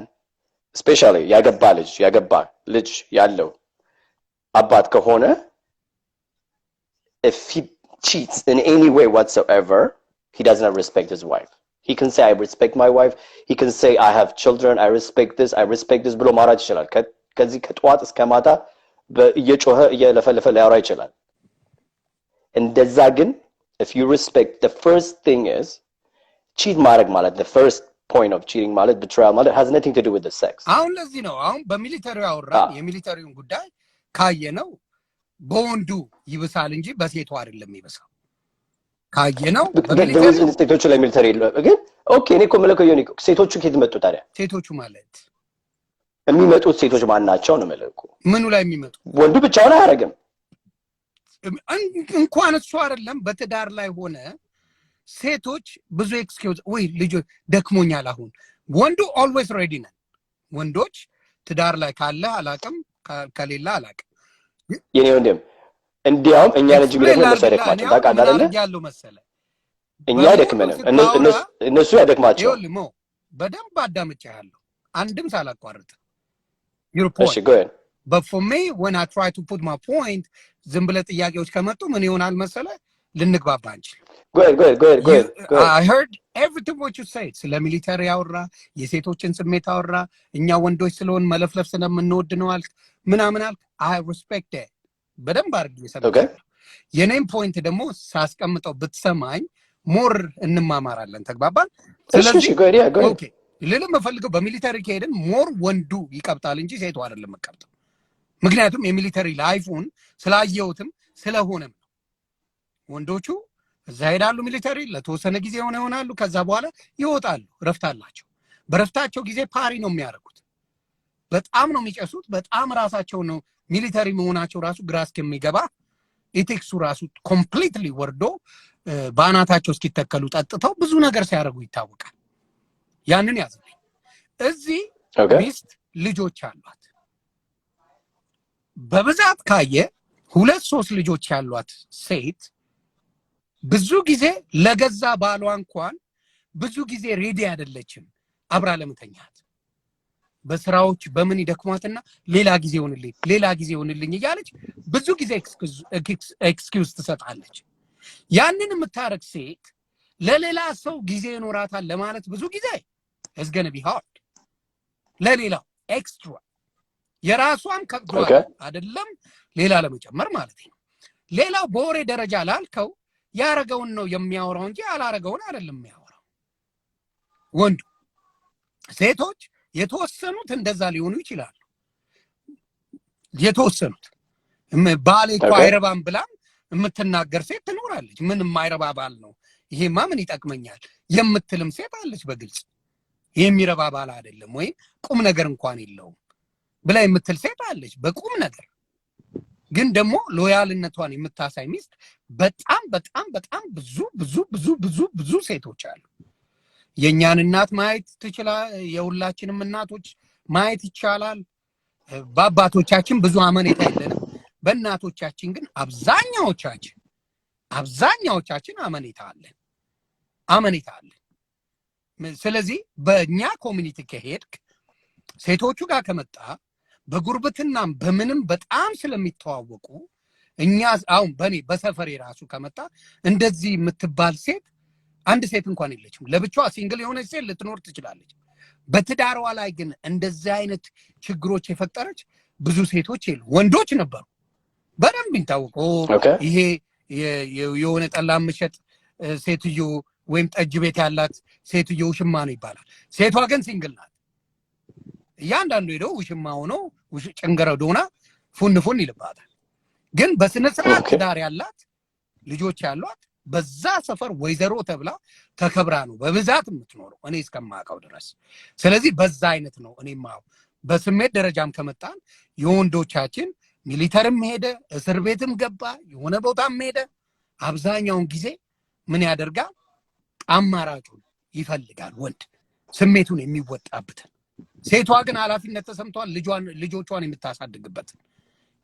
especially ያገባ ልጅ ያለው አባት ከሆነ if he cheats in any way whatsoever he does not respect his wife he can say I respect my wife he can say I have children I respect this ብሎ ማራት ይችላል ከዚህ ከጧት እስከ ማታ በእየጮኸ እየለፈለፈ ሊያወራ ይችላል እንደዛ ግን if you respect the first thing is cheat ማድረግ ማለት the first point of cheating ማለት betrayal ማለት has nothing to do with the sex አሁን ለዚህ ነው አሁን በሚሊተሪው አወራን የሚሊተሪውን ጉዳይ ካየነው በወንዱ ይብሳል እንጂ በሴቱ አይደለም ይብሳል ካየነው በሚሊተሪው ኢንስቲትዩቶች ላይ ሚሊተሪ ግን ኦኬ እኔ እኮ መለከው ዮኒ ሴቶቹ ከየት መጡ ታዲያ ሴቶቹ ማለት የሚመጡት ሴቶች ማን ናቸው ነው መለኩ ምኑ ላይ የሚመጡ ወንዱ ብቻውን አያረግም እንኳን እሱ አይደለም በትዳር ላይ ሆነ ሴቶች ብዙ ኤክስኪውዝ ወይ ልጅ ደክሞኛል አሁን ወንዱ always ready ነን ወንዶች ትዳር ላይ ካለ አላቀም ከሌላ አላቀም የኔ ወንድም እንዲያውም እኛ ልጅ ቢደክመን ነው ሳይደክማቸው ታውቃለህ አይደል ያለው መሰለ እኛ ደክመንም እነሱ ያደክማቸው ይኸውልህ ሞ በደንብ አዳምጬሃለሁ አንድም ሳላቋርጥ your point እሺ good but for me when I try to put my point ዝም ብለ ጥያቄዎች ከመጡ ምን ይሆናል መሰለ ልንግባባ አንችል Go ahead. I heard everything what you said ስለ ሚሊተሪ ያወራ የሴቶችን ስሜት አወራ እኛ ወንዶች ስለሆን መለፍለፍ ስለምንወድ ነው አልክ ምናምን አልክ I respect that በደንብ አድርጌ ሰምቻለሁ የኔም ፖይንት ደግሞ ሳስቀምጠው ብትሰማኝ ሞር እንማማራለን ተግባባን ስለዚህ ኦኬ ለለም ፈልገው በሚሊተሪ ከሄድን ሞር ወንዱ ይቀብጣል እንጂ ሴቱ አይደለም መቀብጣው ምክንያቱም የሚሊተሪ ላይፉን ስላየውትም ስለሆነም ወንዶቹ እዛ ሄዳሉ ሚሊተሪ ለተወሰነ ጊዜ ይሆናሉ ከዛ በኋላ ይወጣሉ ረፍታላቸው በረፍታቸው ጊዜ ፓሪ ነው የሚያደርጉት በጣም ነው የሚጨሱት በጣም ራሳቸው ነው ሚሊተሪ መሆናቸው ራሱ ግራስ ከሚገባ ኢቴክሱ ራሱ ኮምፕሊትሊ ወርዶ ባናታቸው እስኪተከሉ ጠጥተው ብዙ ነገር ሲያደርጉ ይታወቃል ያንን ያዝልኝ እዚህ ሚስት ልጆች አሏት በብዛት ካየ 2-3 ልጆች ያሏት ሴት ብዙ ጊዜ ለገዛ ባሏ እንኳን ብዙ ጊዜ ሬዲ አይደለችም አብራ ለምተኛት በስራዎች በምን ይደክማትና ሌላ ጊዜ ሆንልኝ እያለች ብዙ ጊዜ ኤክስኪውዝ ትሰጣለች ያንን የምታረግ ሴት ለሌላ ሰው ጊዜ ይኖራታል ለማለት ብዙ ጊዜ is going to be hard ለሌላው ኤክስትራ የራሷን ከብዷል አይደለም ሌላ ለመጨመር ማለት ነው ሌላው በወሬ ደረጃ ላልከው ያረጋውን ነው የሚያወራው እንጂ አላረጋውን አይደለም የሚያወራው ወንዱ ሴቶች የተወሰኑት እንደዛ ሊሆኑ ይችላሉ የተወሰኑት ባሌ አይረባም ብላ የምትናገር ሴት ትኖራለች ምን የማይረባ ባል ነው ይሄማ ምን ይጠቅመኛል የምትልም ሴት አለች በግልጽ የሚረባ ባል አይደለም ወይ ቁም ነገር እንኳን የለውም ብላ የምትል ሴት አለች በቁም ነገር ግን ደግሞ ሎያልነቷን የምታሳይ ሚስት በጣም ብዙ ሴቶች አሉ የኛን እናት ማየት ትችላል የሁላችንም እናቶች ማየት ይቻላል በአባቶቻችን ብዙ አመኔታ የለንም በእናቶቻችን ግን አብዛኛዎቻችን አመኔታ አለን ስለዚህ በእኛ ኮሚኒቲ ከሄድክ ሴቶቹ ጋር ከመጣ በጉርብትናም በምንም በጣም ስለሚተዋወቁ እኛ አሁን በሰፈሬ ራሱ ከመጣ እንደዚህ የምትባል ሴት አንድ ሴት እንኳን የለችም ለብቻዋ ሲንግል የሆነች ሴት ልትኖር ትችላለች በትዳሯ ላይ ግን እንደዚህ አይነት ችግሮች የፈጠረች ብዙ ሴቶች የሉ ወንዶች ነበሩ በደንብ ይታወቀው ይሄ የሆነ ጠላ ምሸጥ ሴትዮ ወይም ጠጅ ቤት ያላት ሴትዮ ሽማ ነው ይባላል ሴቷ ግን ሲንግል ናት ያንዳንዱ ሄደው ውሽማ ሆኖ ጭንገረው ዶና ፉን ይልባታል ግን በስነ ስርዓት ትዳር ያላት ልጆች ያሏት በዛ ሰፈር ወይዘሮ ተብላ ተከብራ ነው በብዛት የምትኖረው እኔ እስከማውቀው ድረስ ስለዚህ በዛ አይነት ነው እኔማው በስሜት ደረጃም ከመጣን የወንዶቻችን ሚሊተሪም ሄደ እስር ቤትም ገባ የሆነ ቦታም ሄደ አብዛኛውን ጊዜ ምን ያደርጋል አማራጩን ይፈልጋል ወንድ ስሜቱን የሚወጣበት ሴቷ ግን ኃላፊነት ተሰምቷል ልጆቿን የምታሳድግበት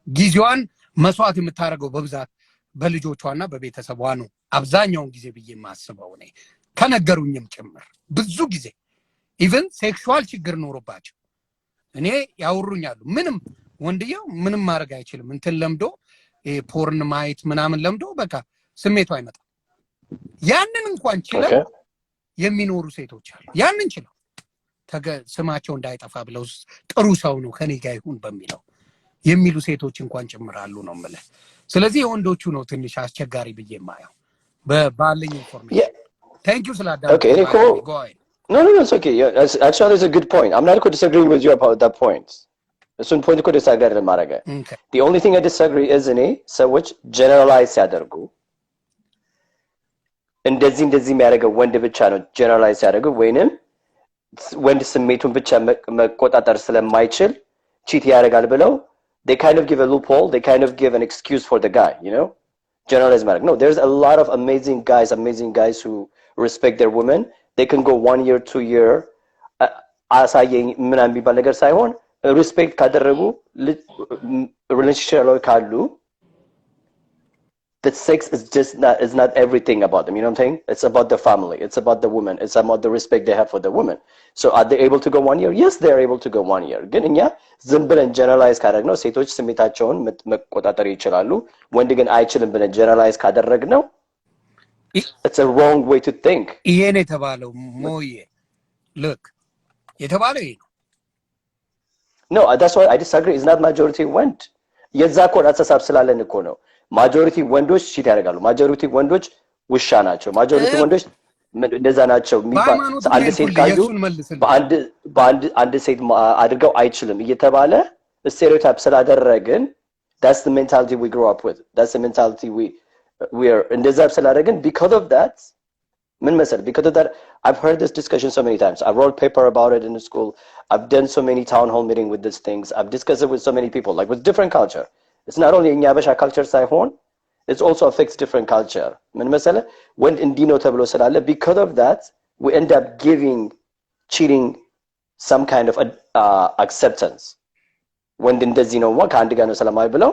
ጊዜዋን መስዋዕት የምታረገው በብዛት በልጆቿና በቤተሰቧ ነው አብዛኛውን ጊዜ ብዬ ማስበው ነኝ ከነገሩኝም ጭምር ብዙ ጊዜ ኢቭን ሴክሹዋል ችግር ኖርባቸው እኔ ያወሩኛሉ ምንም ወንድየው ምንም ማድረግ አይችልም እንትን ለምዶ ፖርን ማይት ምናምን ለምዶ በቃ ስሜቱ አይመጣም ያንን እንኳን ችለው የሚኖሩ ሴቶች አሉ ያንን ችለው ስማቸው እንዳይጠፋ ብለው ጥሩ ሰው ነው ከኔ ጋር ይሁን በሚለው የሚሉ ሴቶች እንኳን ጭምራሉ ነው ማለት ስለዚህ ወንዶቹ ነው ትንሽ አስቸጋሪ ብዬ ማየው በባለኝ ኢንፎርሜሽን thank you ስላዳው okay go ahead no it's okay actually it's a good point I'm not going to disagree with you about that point it's one point could disagree ማረጋ the only thing I disagree is እኔ ሰዎች generalize ያደርጉ እንደዚህ የሚያደርገው ወንድ ብቻ ነው generalize ያደርጉ ወይንም ወንድ ስሜቱን ብቻ መቆጣጠር ስለማይችል ቺት ያደርጋል ብለው they kind of give a loophole they kind of give an excuse for the guy you know generalize matter no there's a lot of amazing guys who respect their women they can go 1 year 2 year አሳየኝ ምናምን ቢባል ነገር ሳይሆን ሪስፔክት ካደረጉ ሪሌሽንሺፕ ላይ ካሉ that sex is not everything about them you know what I'm saying it's about the family it's about the woman it's about the respect they have for the woman so are they able to go 1 year yes they are able to go 1 year ግን እኛ ዝም ብለን ጀነራላይዝ ካደረግነው ሴቶች ስሜታቸውን መቆጣጠር ይችላሉ ወንድ ግን አይችልም ብለን ጀነራላይዝ ካደረግነው it's a wrong way to think. ይሄን የተባለው ሞዬ look የተባለው ይሄ No, that's why I disagree. It's not majority went. የዛ እኮ አስተሳሰብ ስላለን እኮ ነው ማጆሪቲ ወንዶች ቺት ያደርጋሉ ማጆሪቲ ወንዶች ውሻ ናቸው ማጆሪቲ ወንዶች እንደዛ ናቸው የሚባል አንድ ሴት ካዩ በአንድ ሴት አድርገው አይችልም እየተባለ ስቴሪዮታይፕ ስላደረግን that's the mentality we grew up with. That's the mentality we're እንደዛ ስላደረግን because of that ምን መሰል because of that I've heard this discussion so many times. I wrote paper about it in the school. I've done so many town hall meeting with these things. I've discussed it with so many people like with different culture. It's not only in Yabasha culture ሳይሆን it's also affects different culture. ምን መሰለ when እንዲህ ነው ተብሎ ስላለ because of that we end up giving cheating some kind of acceptance. ወንድ እንደዚህ ነው ከአንድ ጋር ነው ሰላማዊ ብለው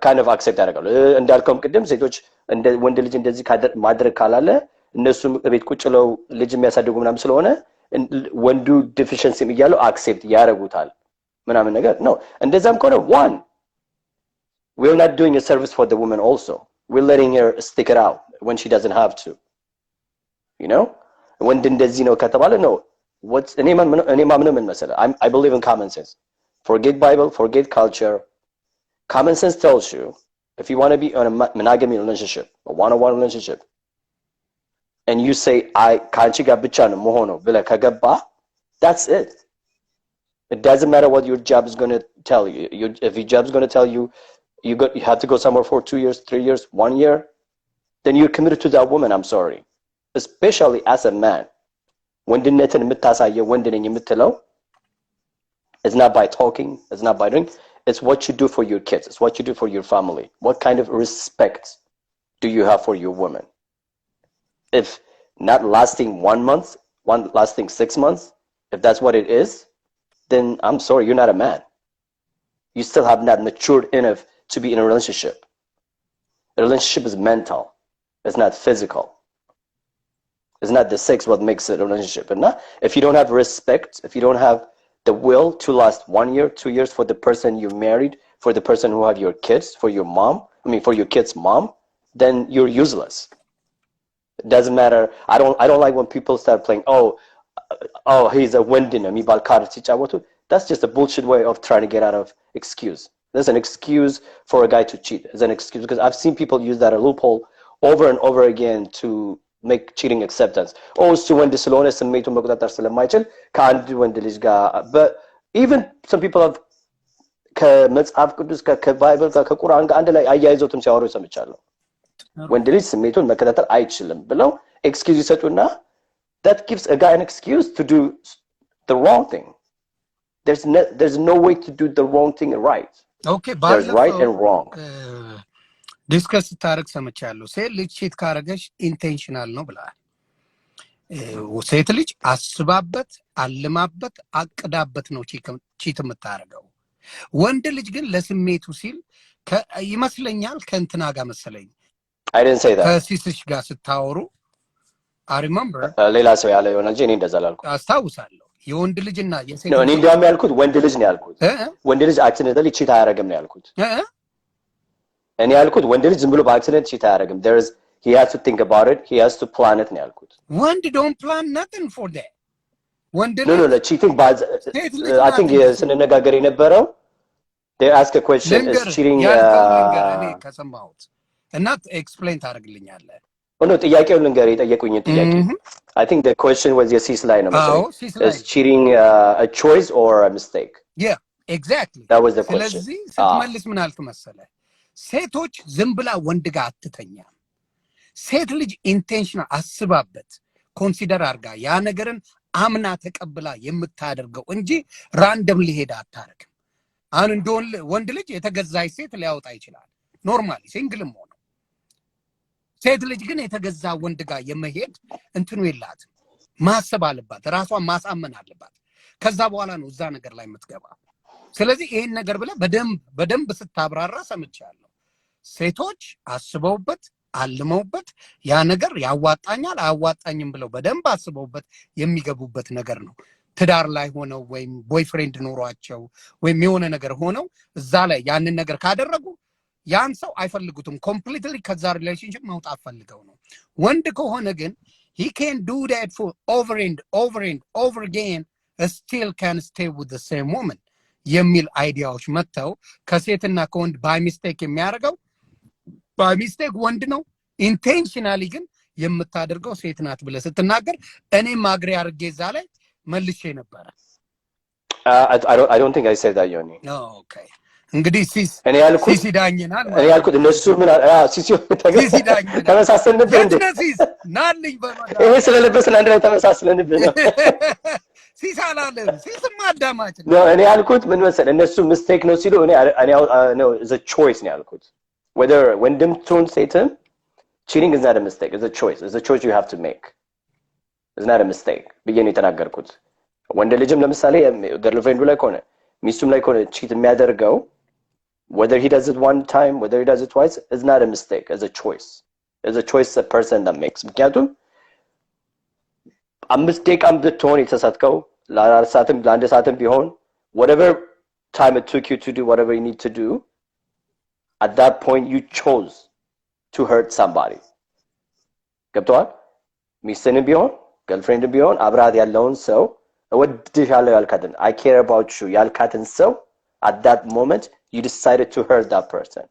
kind of accept ያደርጋሉ እንዳልከውም ቅድም ሴቶች ወንድ ልጅ እንደዚህ ማድረግ ካላለ እነሱ ቤት ቁጭለው ልጅ የሚያሳድጉ ምናምን ስለሆነ ወንዱ deficiency እያለው accept ያደርጉታል ምናምን ነገር ነው እንደዛም ከሆነ one we're not doing a service for the woman also we're letting her stick it out when she doesn't have to you know ወንድ እንደዚህ ነው ከተባለ ነው what's እኔ ማምነው ምን መሰለ I believe in common sense forget bible forget culture common sense tells you if you want to be in a monogamy relationship a one-on-one relationship and you say I ካንቺ ጋር ብቻ ነው መሆነው ብለህ ከገባ that's it it doesn't matter what your job is going to tell you if your job is going to tell you you have to go somewhere for 2 years 3 years 1 year then you're committed to that woman I'm sorry especially as a man ወንድነትን የምታሳየው ወንድ ነኝ የምትለው it's not by talking it's not by doing it's what you do for your kids it's what you do for your family what kind of respect do you have for your woman if not lasting 1 month one lasting 6 months if that's what it is then I'm sorry you're not a man you still have not matured enough to be in a relationship a relationship is mental it's not physical it's not the sex what makes it a relationship and not, if you don't have respect if you don't have the will to last 1 year 2 years for the person you married for the person who have your kids for your mom for your kids mom then you're useless it doesn't matter I don't like when people start playing oh he's a windin የሚባል ካርድ ሲጫወቱ that's just a bullshit way of trying to get out of excuse there's an excuse for a guy to cheat it's an excuse because I've seen people use that a loophole over and over again to make cheating acceptance እሱ ወንድ ስለሆነ ስሜቱን መቆጣጠር ስለማይችል ከአንድ ወንድ ልጅ ጋር but even some people have ከመጽሐፍ ቅዱስ ከባይብል ጋር ከቁርአን ጋር አንድ ላይ አያይዘውትም ሲያወሩ ሰምቻለሁ ወንድ ልጅ ስሜቱን መከታተል አይችልም ብለው excuse ይሰጡና that gives a guy an excuse to do the wrong thing there's no way to do the wrong thing right okay there's right and wrong ዲስከስ ታረክ ሰምቻለሁ ሴት ልጅ ቺት ካረገሽ ኢንቴንሽናል ነው ብለዋል ሴት ልጅ አስባበት አልማበት አቅዳበት ነው ቺት የምታረገው ወንድ ልጅ ግን ለስሜቱ ሲል ይመስለኛል ከእንትና ጋር መሰለኝ I didn't say that ከሲስሽ ጋር ስታወሩ I remember ሌላ ሰው ያለ ይሆናል እንጂ እኔ እንደዛ አላልኩም አስታውሳለሁ የወንድ ልጅና የሴት ነው እኔ እንደውም ያልኩት ወንድ ልጅ ነው ያልኩት ወንድ ልጅ accidentally cheat አያረግም ነው ያልኩት እኔ ያልኩት ወንድ ልጅ ዝም ብሎ በአክሲደንት cheat አያረግም he has to think about it he has to plan it ነው ያልኩት ወንድ don't plan nothing for that ወንድ no cheating but I think ስንነጋገር የነበረው they ask a question is cheating እኔ ከሰማሁት እና ኤክስፕሌን ታደርግልኛለህ no ጥያቄውን ልንገር የጠየቁኝ ጥያቄ I think the question was your sis line is cheating a choice or a mistake yeah exactly that was the question ስለዚህ ስትመልስ ምን አልክ መሰለህ ሴቶች ዝም ብላ ወንድ ጋር አትተኛም ሴት ልጅ ኢንቴንሽናል አስባበት ኮንሲደር አርጋ ያ ነገርን አምና ተቀብላ የምታደርገው እንጂ ራንደም ሊሄድ አታረግም አሁን እንደሆነ ወንድ ልጅ የተገዛይ ሴት ሊያወጣ ይችላል ኖርማሊ ሲንግልም ሆኖ ሴት ልጅ ግን የተገዛ ወንድ ጋር የመሄድ እንትኑ የላትም ማሰብ አለባት ራሷን ማሳመን አለባት ከዛ በኋላ ነው እዛ ነገር ላይ የምትገባው ስለዚህ ይሄን ነገር ብለ በደንብ ስታብራራ ሰምቻለሁ ሴቶች አስበውበት አልመውበት ያ ነገር ያዋጣኛል አያዋጣኝም ብለው በደንብ አስበውበት የሚገቡበት ነገር ነው ትዳር ላይ ሆነው ወይም ቦይፍሬንድ ኖሯቸው ወይም የሆነ ነገር ሆነው እዛ ላይ ያንን ነገር ካደረጉ ያን ሰው አይፈልጉትም ኮምፕሊትሊ ከዛ ሪሌሽንሺፕ መውጣት ፈልገው ነው ወንድ ከሆነ ግን he can do that for over again still can stay with the same woman የሚል አይዲያዎች መተው ከሴትና ከወንድ ባይ ሚስቴክ የሚያደርገው ባይ ሚስቴክ ወንድ ነው ኢንቴንሽናሊ ግን የምታደርገው ሴት ናት ብለህ ስትናገር እኔም አግሪ አድርጌ እዛ ላይ መልሼ ነበር I don't think I said that Yoni. Okay እንግዲህ ሲሲ ዳኝናል እኔ ያልኩት እነሱ ምን ሲሲ ዳኝናል ተመሳሰልንብህ እንዴ ናልኝ በማዳ ይሄ ስለለበስን አንድ ላይ ተመሳሰልንብህ ነው ሲሳላለ ሲስማ አዳማጭ ነው እኔ ያልኩት ምን መሰለህ እነሱ ሚስቴክ ነው ሲሉ እኔ ነው is a choice ነው ያልኩት whether ወንድም ትሁን ሴትም cheating is not a mistake it's a choice you have to make it's not a mistake ብዬ ነው የተናገርኩት ወንድ ልጅም ለምሳሌ ገርልፍሬንዱ ላይ ከሆነ ሚስቱም ላይ ከሆነ cheat የሚያደርገው whether he does it one time whether he does it twice is not a mistake it's a choice a person that makes ምክንያቱም 5 ደቂቃም ብትሆን የተሳትከው ለአንድ ሰዓትም ቢሆን whatever time it took you to do whatever you need to do at that point you chose to hurt somebody ገብቷል ሚስትንም ቢሆን girlfriend ቢሆን አብራት ያለውን ሰው እወድሻለሁ ያልካትን I care about you ያልካትን ሰው at that moment you decided to hurt that person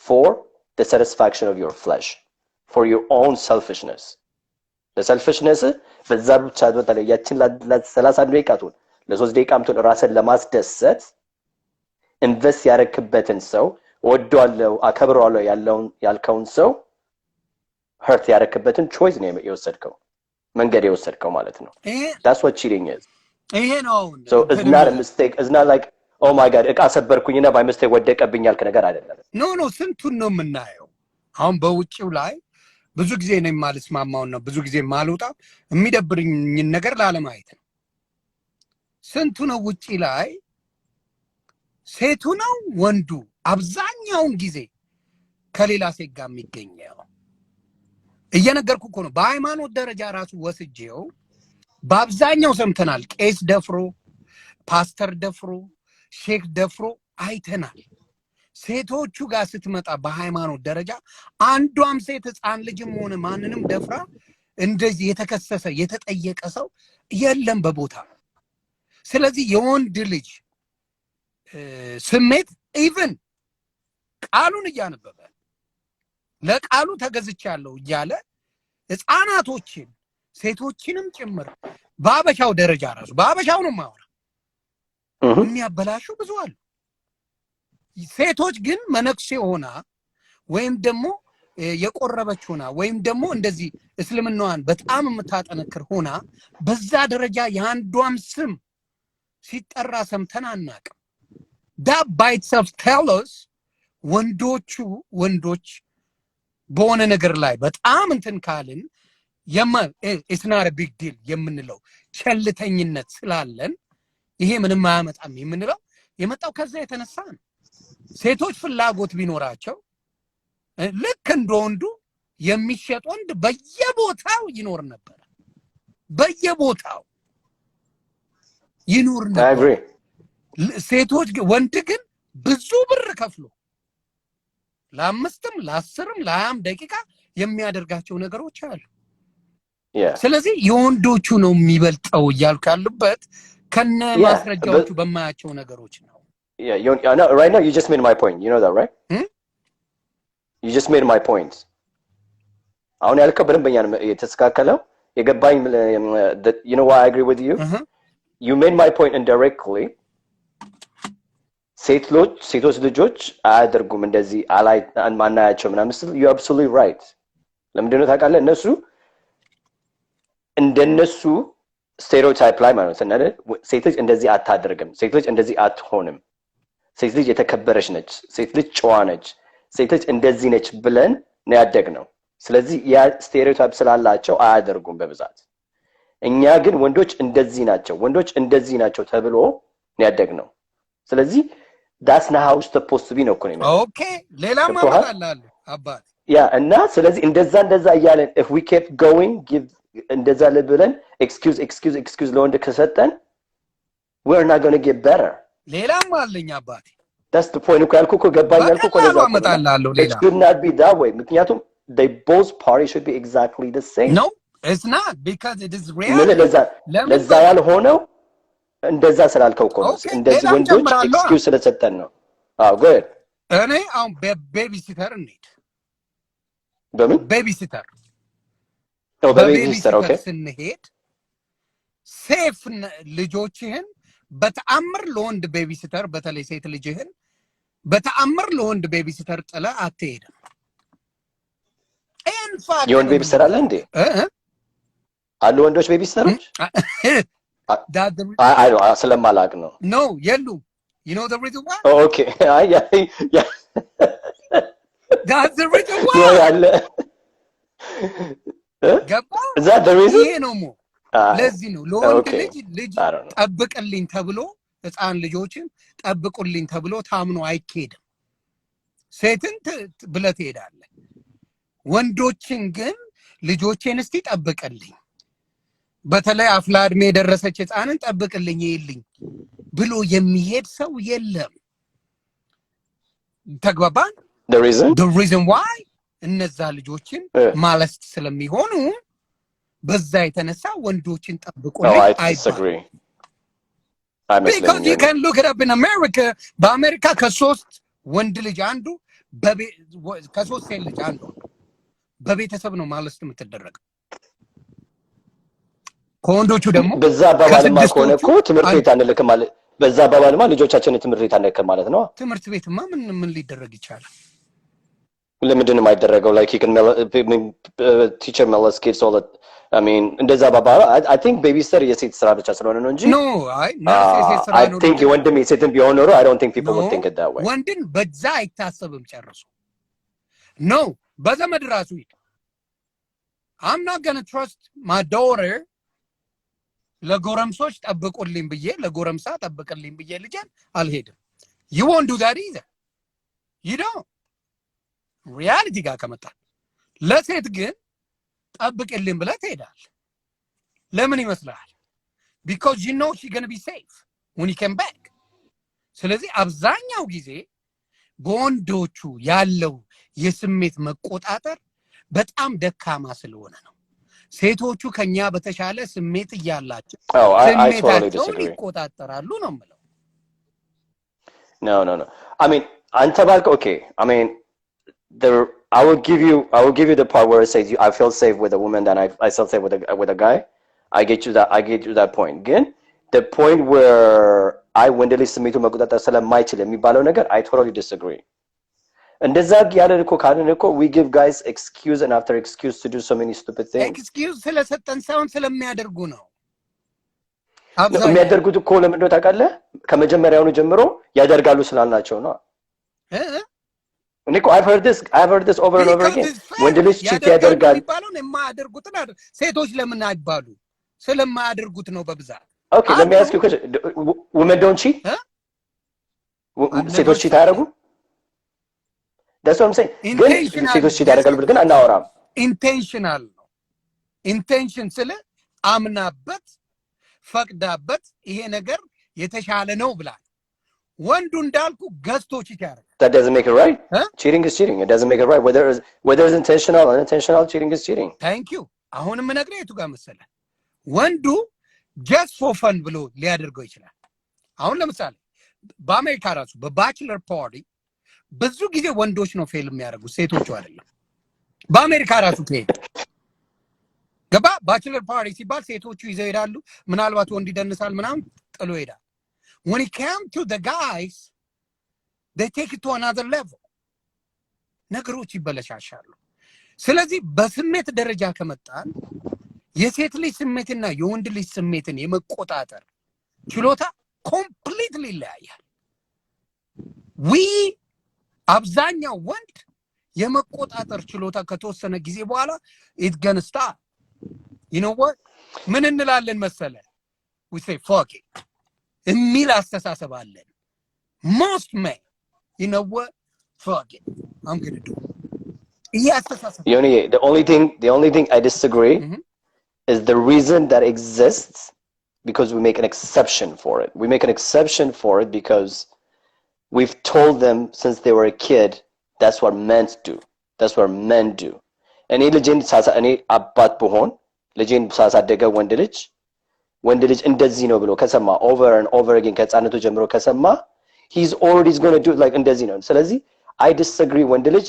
for the satisfaction of your flesh for your own selfishness the selfishness በዛ ብቻ በተለይ ያችን ለ30 ደቂቃቱን ለ3 ደቂቃምቱን ራስን ለማስደሰት ኢንቨስት ያረክበትን ሰው ወደዋለው አከብረዋለው ያልከውን ሰው hurt ያረክበትን choice ነው የወሰድከው መንገድ የወሰድከው ማለት ነው that's what cheating is ይሄ ነው so it's not a mistake it's not like oh my god እቃ ሰበርኩኝና by mistake ወደቀብኝ ያልከ ነገር አይደለም ኖ ስንቱን ነው የምናየው አሁን በውጪው ላይ ብዙ ጊዜ ነው የማልስማማውና ብዙ ጊዜ ማልውጣ የሚደብርኝ ነገር ላለማየት ነው ስንቱ ነው ውጪ ላይ ሴቱ ነው ወንዱ አብዛኛውን ጊዜ ከሌላ ሴት ጋር የሚገኘው እየነገርኩ እኮ ነው በሃይማኖት ደረጃ ራሱ ወስጄው በአብዛኛው ሰምተናል ቄስ ደፍሮ ፓስተር ደፍሮ ሼክ ደፍሮ አይተናል ሴቶቹ ጋር ስትመጣ በሃይማኖት ደረጃ አንዷም ሴት ህፃን ልጅም ሆነ ማንንም ደፍራ እንደዚህ የተከሰሰ የተጠየቀ ሰው የለም በቦታ ስለዚህ የወንድ ልጅ ስሜት ኢቭን ቃሉን እያነበበ ለቃሉ ተገዝቻለሁ እያለ ህፃናቶችን ሴቶችንም ጭምር ባበሻው ደረጃ ራሱ ባበሻው ነው ማወራ የሚያበላሹ ብዙ አሉ ሴቶች ግን መነክሴ ሆና ወይም ደግሞ የቆረበች ሆና ወይም ደግሞ እንደዚህ እስልምናዋን በጣም የምታጠነክር ሆና በዛ ደረጃ ያንዷም ስም ሲጠራ ሰምተን አናውቅም that by itself tell us ወንዶች በሆነ ነገር ላይ በጣም እንትን ካልን it's not a big deal የምንለው ቸልተኝነት ስላለን ይሄ ምንም አያመጣም የምንለው የመጣው ከዛ የተነሳ ነው ሴቶች ፍላጎት ቢኖራቸው ልክ እንደወንዱ የሚሸጥ ወንድ በየቦታው ይኖር ነበር በየቦታው ይኖር ነበር ሴቶች ወንድ ግን ብዙ ብር ከፍሎ ለአምስትም ለአስርም ለሃያም ደቂቃ የሚያደርጋቸው ነገሮች አሉ ስለዚህ የወንዶቹ ነው የሚበልጠው እያልኩ ያሉበት ከነ ማስረጃዎቹ በማያቸው ነገሮች ነው no, right now you just made my point you know that right you just made my point አሁን ያልከው በደንበኛ የተስተካከለው የገባኝ you know why I agree with you you made my point indirectly ሴቶች ልጆች አያደርጉም እንደዚህ አላይ ማናያቸው ምናምን you absolutely right ለምንድን ነው ታውቃለህ እነሱ እንደነሱ ስቴሪዮታይፕ ላይ ማለት ነው ሴት ልጅ እንደዚህ አታደርግም ሴት ልጅ እንደዚህ አትሆንም ሴት ልጅ የተከበረች ነች ሴት ልጅ ጨዋ ነች ሴት ልጅ እንደዚህ ነች ብለን ነው ያደግነው ስለዚህ ያ ስቴሪዮታይፕ ስላላቸው አያደርጉም በብዛት እኛ ግን ወንዶች እንደዚህ ናቸው ተብሎ ነው ያደግነው ስለዚህ that's not how it's supposed to be ነው ኮኔ okay ሌላ ማማላል አባት ያ እና ስለዚህ እንደዛ እያለን if we kept going give እንደዛ ለብለን excuse ለወንድ ከሰጠን we're not going to get better ሌላም አለኝ አባቴ that's the point እኮ ያልኩህ እኮ ገባኝ ያልኩህ እኮ ለዛ አመጣልሃለሁ it ሌላ should not be that way ምክንያቱም they both parties should be exactly the same no it's not because it is reality ለዛ ያልሆነው እንደዛ ስላልከው እኮ ነው እንደዚህ ወንዶች ኤክስኪውዝ ስለሰጠን ነው good እኔ አሁን ቤቢ ሲተር እንሂድ በምን ቤቢ ሲተር በቤቢ ሲተር ኦኬ ስንሄድ ሴፍ ልጆችህን በተአምር ለወንድ ቤቢ ሲተር በተለይ ሴት ልጅህን በተአምር ለወንድ ቤቢ ሲተር ጥለ አትሄድም የወንድ ቤቢ ሲተር አለ እንዴ አሉ ወንዶች ቤቢ ሲተሮች አይ ስለማላቅ ነው no የሉም you know the reason why okay yeah that's the reason why ያለ ገባ is that the reason ይሄ ነው ለዚህ ነው ለወንድ ልጅ ጠብቅልኝ ተብሎ ህፃን ልጆችን ጠብቁልኝ ተብሎ ታምኖ አይኬድም ሴትን ብለህ ትሄዳለህ ወንዶችን ግን ልጆቼን እስቲ ጠብቅልኝ በተለይ አፍላ እድሜ የደረሰች ህፃንን ጠብቅልኝ ይልኝ ብሎ የሚሄድ ሰው የለም ተግባባን the reason why እነዛ ልጆችን ማለት ስለሚሆኑ በዛ የተነሳ ወንዶችን ጠብቁልኝ disagree because you can look it up in America በአሜሪካ ከሶስት ወንድ ልጅ አንዱ ከሶስት ሴት ልጅ አንዱ በቤተሰብ ነው ማለት የምትደረገው ከወንዶቹ ደግሞ በዛ አባባልማ ከሆነ እኮ ትምህርት ቤት አንልክም ማለት በዛ አባባልማ ልጆቻችንን ትምህርት ቤት አንልክም ማለት ነው ትምህርት ቤትማ ምን ሊደረግ ይችላል ለምንድን ነው የማይደረገው like you can teacher molest kids all that I mean እንደዛ አባባል I think babysitter የሴት ስራ ብቻ ስለሆነ ነው እንጂ no የሴት ስራ ነው I think ወንድም የሴትም ቢሆን ኖሮ I don't think people would think it that way ወንድን በዛ አይታሰብም ጨርሶ no በዘመድ ራሱ I'm not going to trust my daughter ለጎረምሶች ጠብቁልኝ ብዬ ለጎረምሳ ጠብቅልኝ ብዬ ልጅን አልሄድም you won't do that either you don't reality ጋር ከመጣ ለሴት ግን ጠብቅልኝ ብለህ ትሄዳለህ ለምን ይመስልሃል because you know she's going to be safe when you come back ስለዚህ አብዛኛው ጊዜ በወንዶቹ ያለው የስሜት መቆጣጠር በጣም ደካማ ስለሆነ ነው ሴቶቹ ከኛ በተሻለ ስሜት ይያላቸው ስሜታቸውን ይቆጣጠራሉ ነው ማለት no I mean አንተ ባልከ okay I mean I will give you the part where it says I feel safe with a woman than I feel safe with a guy I get you that point again the point where I ወንድ ልጅ ስሜቱ መቆጣጠር ስለማይችል የሚባለው ነገር I totally disagree እንደዛ ያለን እኮ ካልን እኮ we give guys excuse and after excuse to do so many stupid things excuse ስለሰጠን ሳይሆን ስለሚያደርጉ ነው የሚያደርጉት እኮ ለምንድነው ታውቃለህ ከመጀመሪያውኑ ጀምሮ ያደርጋሉ ስላልናቸው ነው እኔ I've heard this over and over again ወንድ ልጅ ቺት ያደርጋል ይባሉን የማያደርጉትን ሴቶች ለምን አይባሉ ስለማያደርጉት ነው በብዛት okay let me ask you a question women don't cheat ሴቶች ቺት አያደርጉ that's what I'm saying ግን ሴቶች ቺት ያደርጋሉ ግን አናወራም intentional ነው intention ስለ አምናበት ፈቅዳበት ይሄ ነገር የተሻለ ነው ብላ ወንዱ እንዳልኩ ገዝቶ ቺት ያደርጋል that doesn't make it right cheating is cheating it doesn't make it right whether it's intentional or unintentional cheating is cheating thank you አሁንም ነግሬ የቱ ጋር መሰለ ወንዱ just for fun ብሎ ሊያደርገው ይችላል አሁን ለምሳሌ በአሜሪካ ራሱ በባችለር ፓርቲ ብዙ ጊዜ ወንዶች ነው ፌል የሚያደርጉ ሴቶቹ አይደለም በአሜሪካ ራሱ ከሄደ ገባ ባችለር ፓርቲ ሲባል ሴቶቹ ይዘው ይሄዳሉ ምናልባት ወንድ ይደንሳል ምናምን ጥሎ ይሄዳል when it comes to the guys they take it to another level ነገሮች ይበለሻሻሉ ስለዚህ በስሜት ደረጃ ከመጣን የሴት ልጅ ስሜትና የወንድ ልጅ ስሜትን የመቆጣጠር ችሎታ completely ይለያያል አብዛኛው ወንድ የመቆጣጠር ችሎታ ከተወሰነ ጊዜ በኋላ it gonna stop you know what ምን እንላለን መሰለ we say fuck it የሚል አስተሳሰብ አለን most men you know what fuck it I'm going to do yes the only thing I disagree is the reason that exists because we make an exception for it we make an exception for it because we've told them since they were a kid that's what men do. That's what men do. እኔ ልጄን እኔ አባት ብሆን ልጄን ሳሳደገ ወንድ ልጅ እንደዚህ ነው ብሎ ከሰማ over and over again ከጻነቱ ጀምሮ ከሰማ he's already going to do it like እንደዚህ ነው። ስለዚህ I disagree ወንድ ልጅ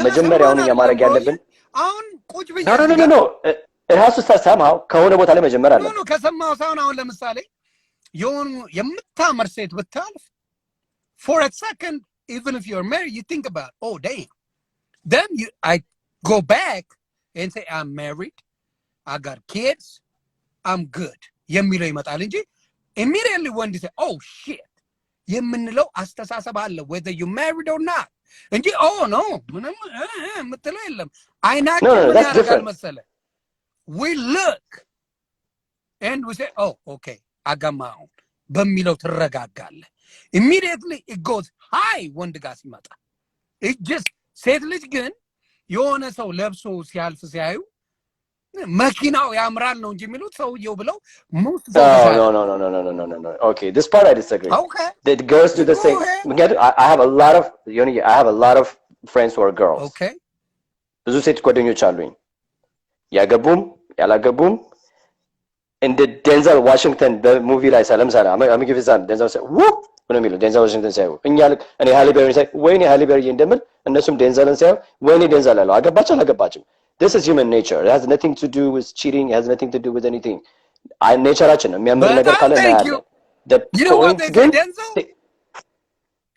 መጀመሪያውን ያማረግ ያለብን አሁን ቁጭ ብዬ no it has to start somehow ከሆነ ቦታ ላይ መጀመር አለ ነው ከሰማው ሳይሆን አሁን ለምሳሌ የሆኑ የምታመር ሴት ብታልፍ for a second even if you're married you think about oh damn then I go back and say I'm married I got kids I'm good የሚለው ይመጣል እንጂ immediately when they say oh shit የምንለው አስተሳሰብ አለ whether you married or not እንጂ oh no ምንም ምትለው የለም አይናችን ያደርጋል መሰለ we look and we say oh okay አጋማው በሚለው ትረጋጋለ immediately it goes high ወንድ ጋር ሲመጣ it just ሴት ልጅ ግን የሆነ ሰው ለብሶ ሲያልፍ ሲያዩ መኪናው ያምራል ነው እንጂ የሚሉት ሰውየው ብለው most no okay this part I disagree okay the girls do the same I have a lot of I have a lot of friends who are girls okay ብዙ ሴት ጓደኞች አሉኝ ያገቡም ያላገቡም እንደ ዴንዘል ዋሽንግተን በሙቪ ላይ ሰላም አሚግቪዛን ዴንዘል ሳይ whoop ምን የሚለው ዴንዘል ዋሽንግተን ሳይ እኔ ሃሊበሪ ሳይ ወይኔ ሃሊበሪ እንደምን እነሱም ዴንዘልን ሳይ ወይኔ ዴንዘል አለው አገባችም this is human nature it has nothing to do with cheating it has nothing to do with anything natureaችን ነው የሚያምር ነገር ካለ ነው you know what they say Denzel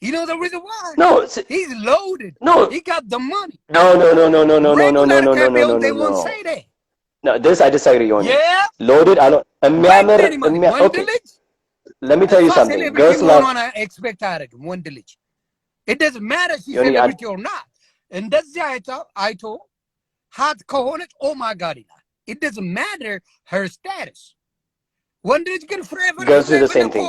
you know the reason why no he's loaded no he got the money no they won't say that no this I disagree on yeah loaded የሚያምር okay let me tell you something girls love expect አረግም ወንድ ልጅ it doesn't matter if she's celebrity or not እንደዚህ አይቶ hot ከሆነች oh my god it doesn't matter her status ወንድ ልጅ ግን forever girls do the same thing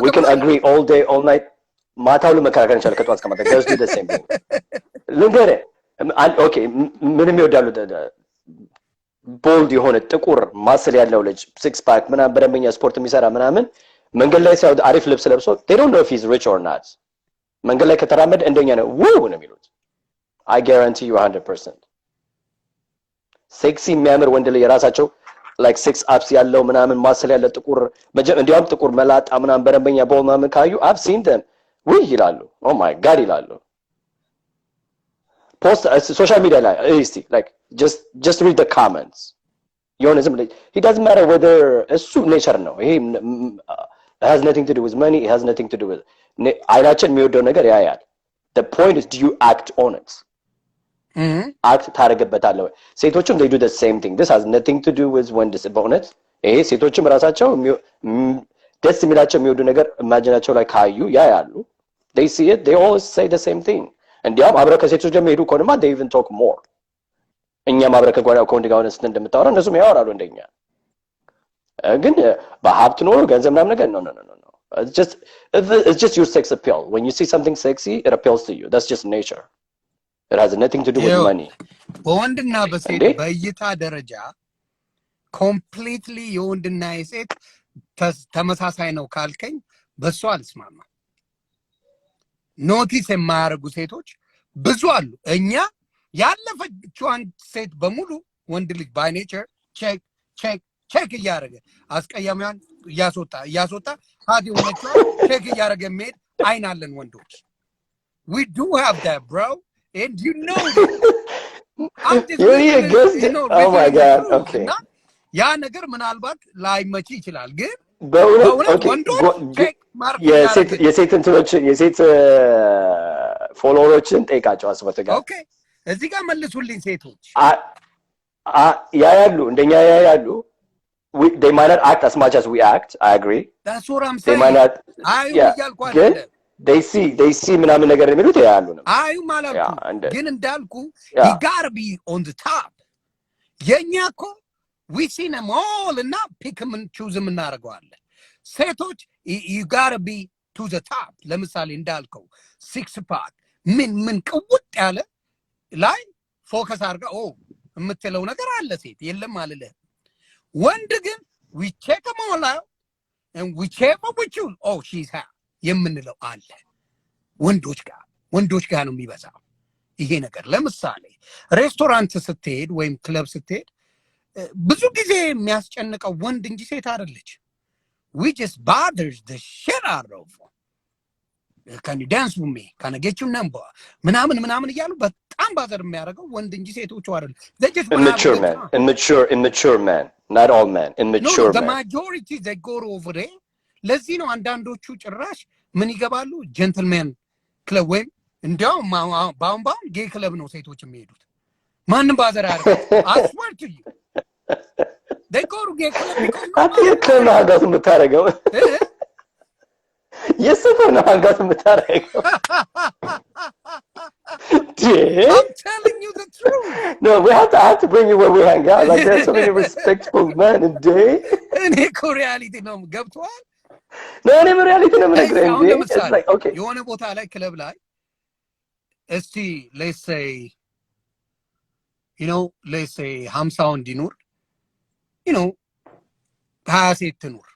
we can agree all day all night ማታው ለመከራከር እንችላለን ከጧት እስከ ማታ girls do the same thing ልንገር okay ምንም ይወዳሉ ቦልድ የሆነ ጥቁር ማስል ያለው ልጅ ሲክስ ፓክ ምናምን በደንበኛ ስፖርት የሚሰራ ምናምን መንገድ ላይ ሳይው አሪፍ ልብስ ለብሶ they don't know if he's rich or not መንገድ ላይ ከተራመደ እንደኛ ነው ነው የሚሉት I guarantee you 100% ሴክሲ የሚያምር ወንድ ላይ የራሳቸው like six abs ያለው ምናምን ማስል ያለ ጥቁር እንዲያውም ጥቁር መላጣ ምናምን በደንበኛ ቦል ምናምን ካዩ I've seen them ይላሉ oh my god ይላሉ post social media ላይ እስቲ like just read the comments የሆነ ዝም he doesn't matter whether እሱ nature ነው ይሄ it has nothing to do with money it has nothing to do with አይናችን የሚወደው ነገር ያያል the point is do you act on it act ታረጋግበታለህ ሴቶችም they do the same thing this has nothing to do with when this bonus ይሄ ሴቶችም ራሳቸው ደስ የሚላቸው የሚወዱ ነገር ኢማጂናቸው ላይ ካዩ ያያሉ they see it they always say the same thing እንዲያውም አብረው ከሴቶች ደግሞ ሄዱ ኮንማ they even talk more እኛም አብረው ከወንድ ጋር ሆነን እንደምታወራ እነሱም ያወራሉ እንደኛ ግን በሀብት ኖሮ ገንዘብ ምናምን ነገር no it's just your sex appeal when you see something sexy it appeals to you that's just nature it has nothing to do with money በወንድና በሴት በእይታ ደረጃ completely የወንድና የሴት ተመሳሳይ ነው ካልከኝ በሷ አልስማማ ኖቲስ የማያደርጉ ሴቶች ብዙ አሉ እኛ ያለፈችዋን ሴት በሙሉ ወንድ ልጅ by nature ቼክ እያደረገ አስቀያሚያን እያስወጣ ሀዲ ሆነች ቼክ እያደረገ የሚሄድ አይን አለን ወንዶች we do have that bro and you know oh my god okay ያ ነገር ምናልባት ላይመች ይችላል ግን በእውነት የሴት እንትኖችን የሴት ፎሎወሮችን ጠይቃቸው አስበተጋ ኦኬ እዚህ ጋር መልሱልኝ ሴቶች ያያሉ እንደኛ ያያሉ they might not act as much as we act I agree that's what I'm saying they might not ግን they see ምናምን ነገር የሚሉት ያያሉ ነው ማለቱ ግን እንዳልኩ you got to be on the top የኛ እኮ we seen them all and not pick them and choose them እናደርገዋለን ሴቶች you got to be to the top ለምሳሌ እንዳልከው six pack ምን ቅውጥ ያለ ላይ ፎከስ አድርጋ የምትለው ነገር አለ ሴት የለም አልልህ ወንድ ግን we check them all out and we check what we choose she's hot የምንለው አለ ወንዶች ጋር ነው የሚበዛው ይሄ ነገር ለምሳሌ ሬስቶራንት ስትሄድ ወይም ክለብ ስትሄድ ብዙ ጊዜ የሚያስጨንቀው ወንድ እንጂ ሴት አይደለች we just bothers the shit out of can you dance with me can I get your number ምናምን እያሉ በጣም ባዘር የሚያደርገው ወንድ እንጂ ሴቶቹ አይደለም they just immature man not all men immature the majority they go over there ለዚህ ነው አንዳንዶቹ ጭራሽ ምን ይገባሉ ጀንትልመን ክለብ ወይ እንዲያውም ባውን ጌ ክለብ ነው ሴቶች የሚሄዱት ማንንም ባዘር አያደርግም I swear to you they go to gay club because no hang የምታረገው የሰፈር ነው hang የምታረገው I'm telling you the truth no I have to bring you where we hang out like there's so many respectful men in day እኔ reality ነው ገብቷል no እኔ reality ነው የምነግርህ it's like okay የሆነ ቦታ ላይ ክለብ ላይ እስቲ let's say 50 እንዲኖር 20 ሴት ትኑር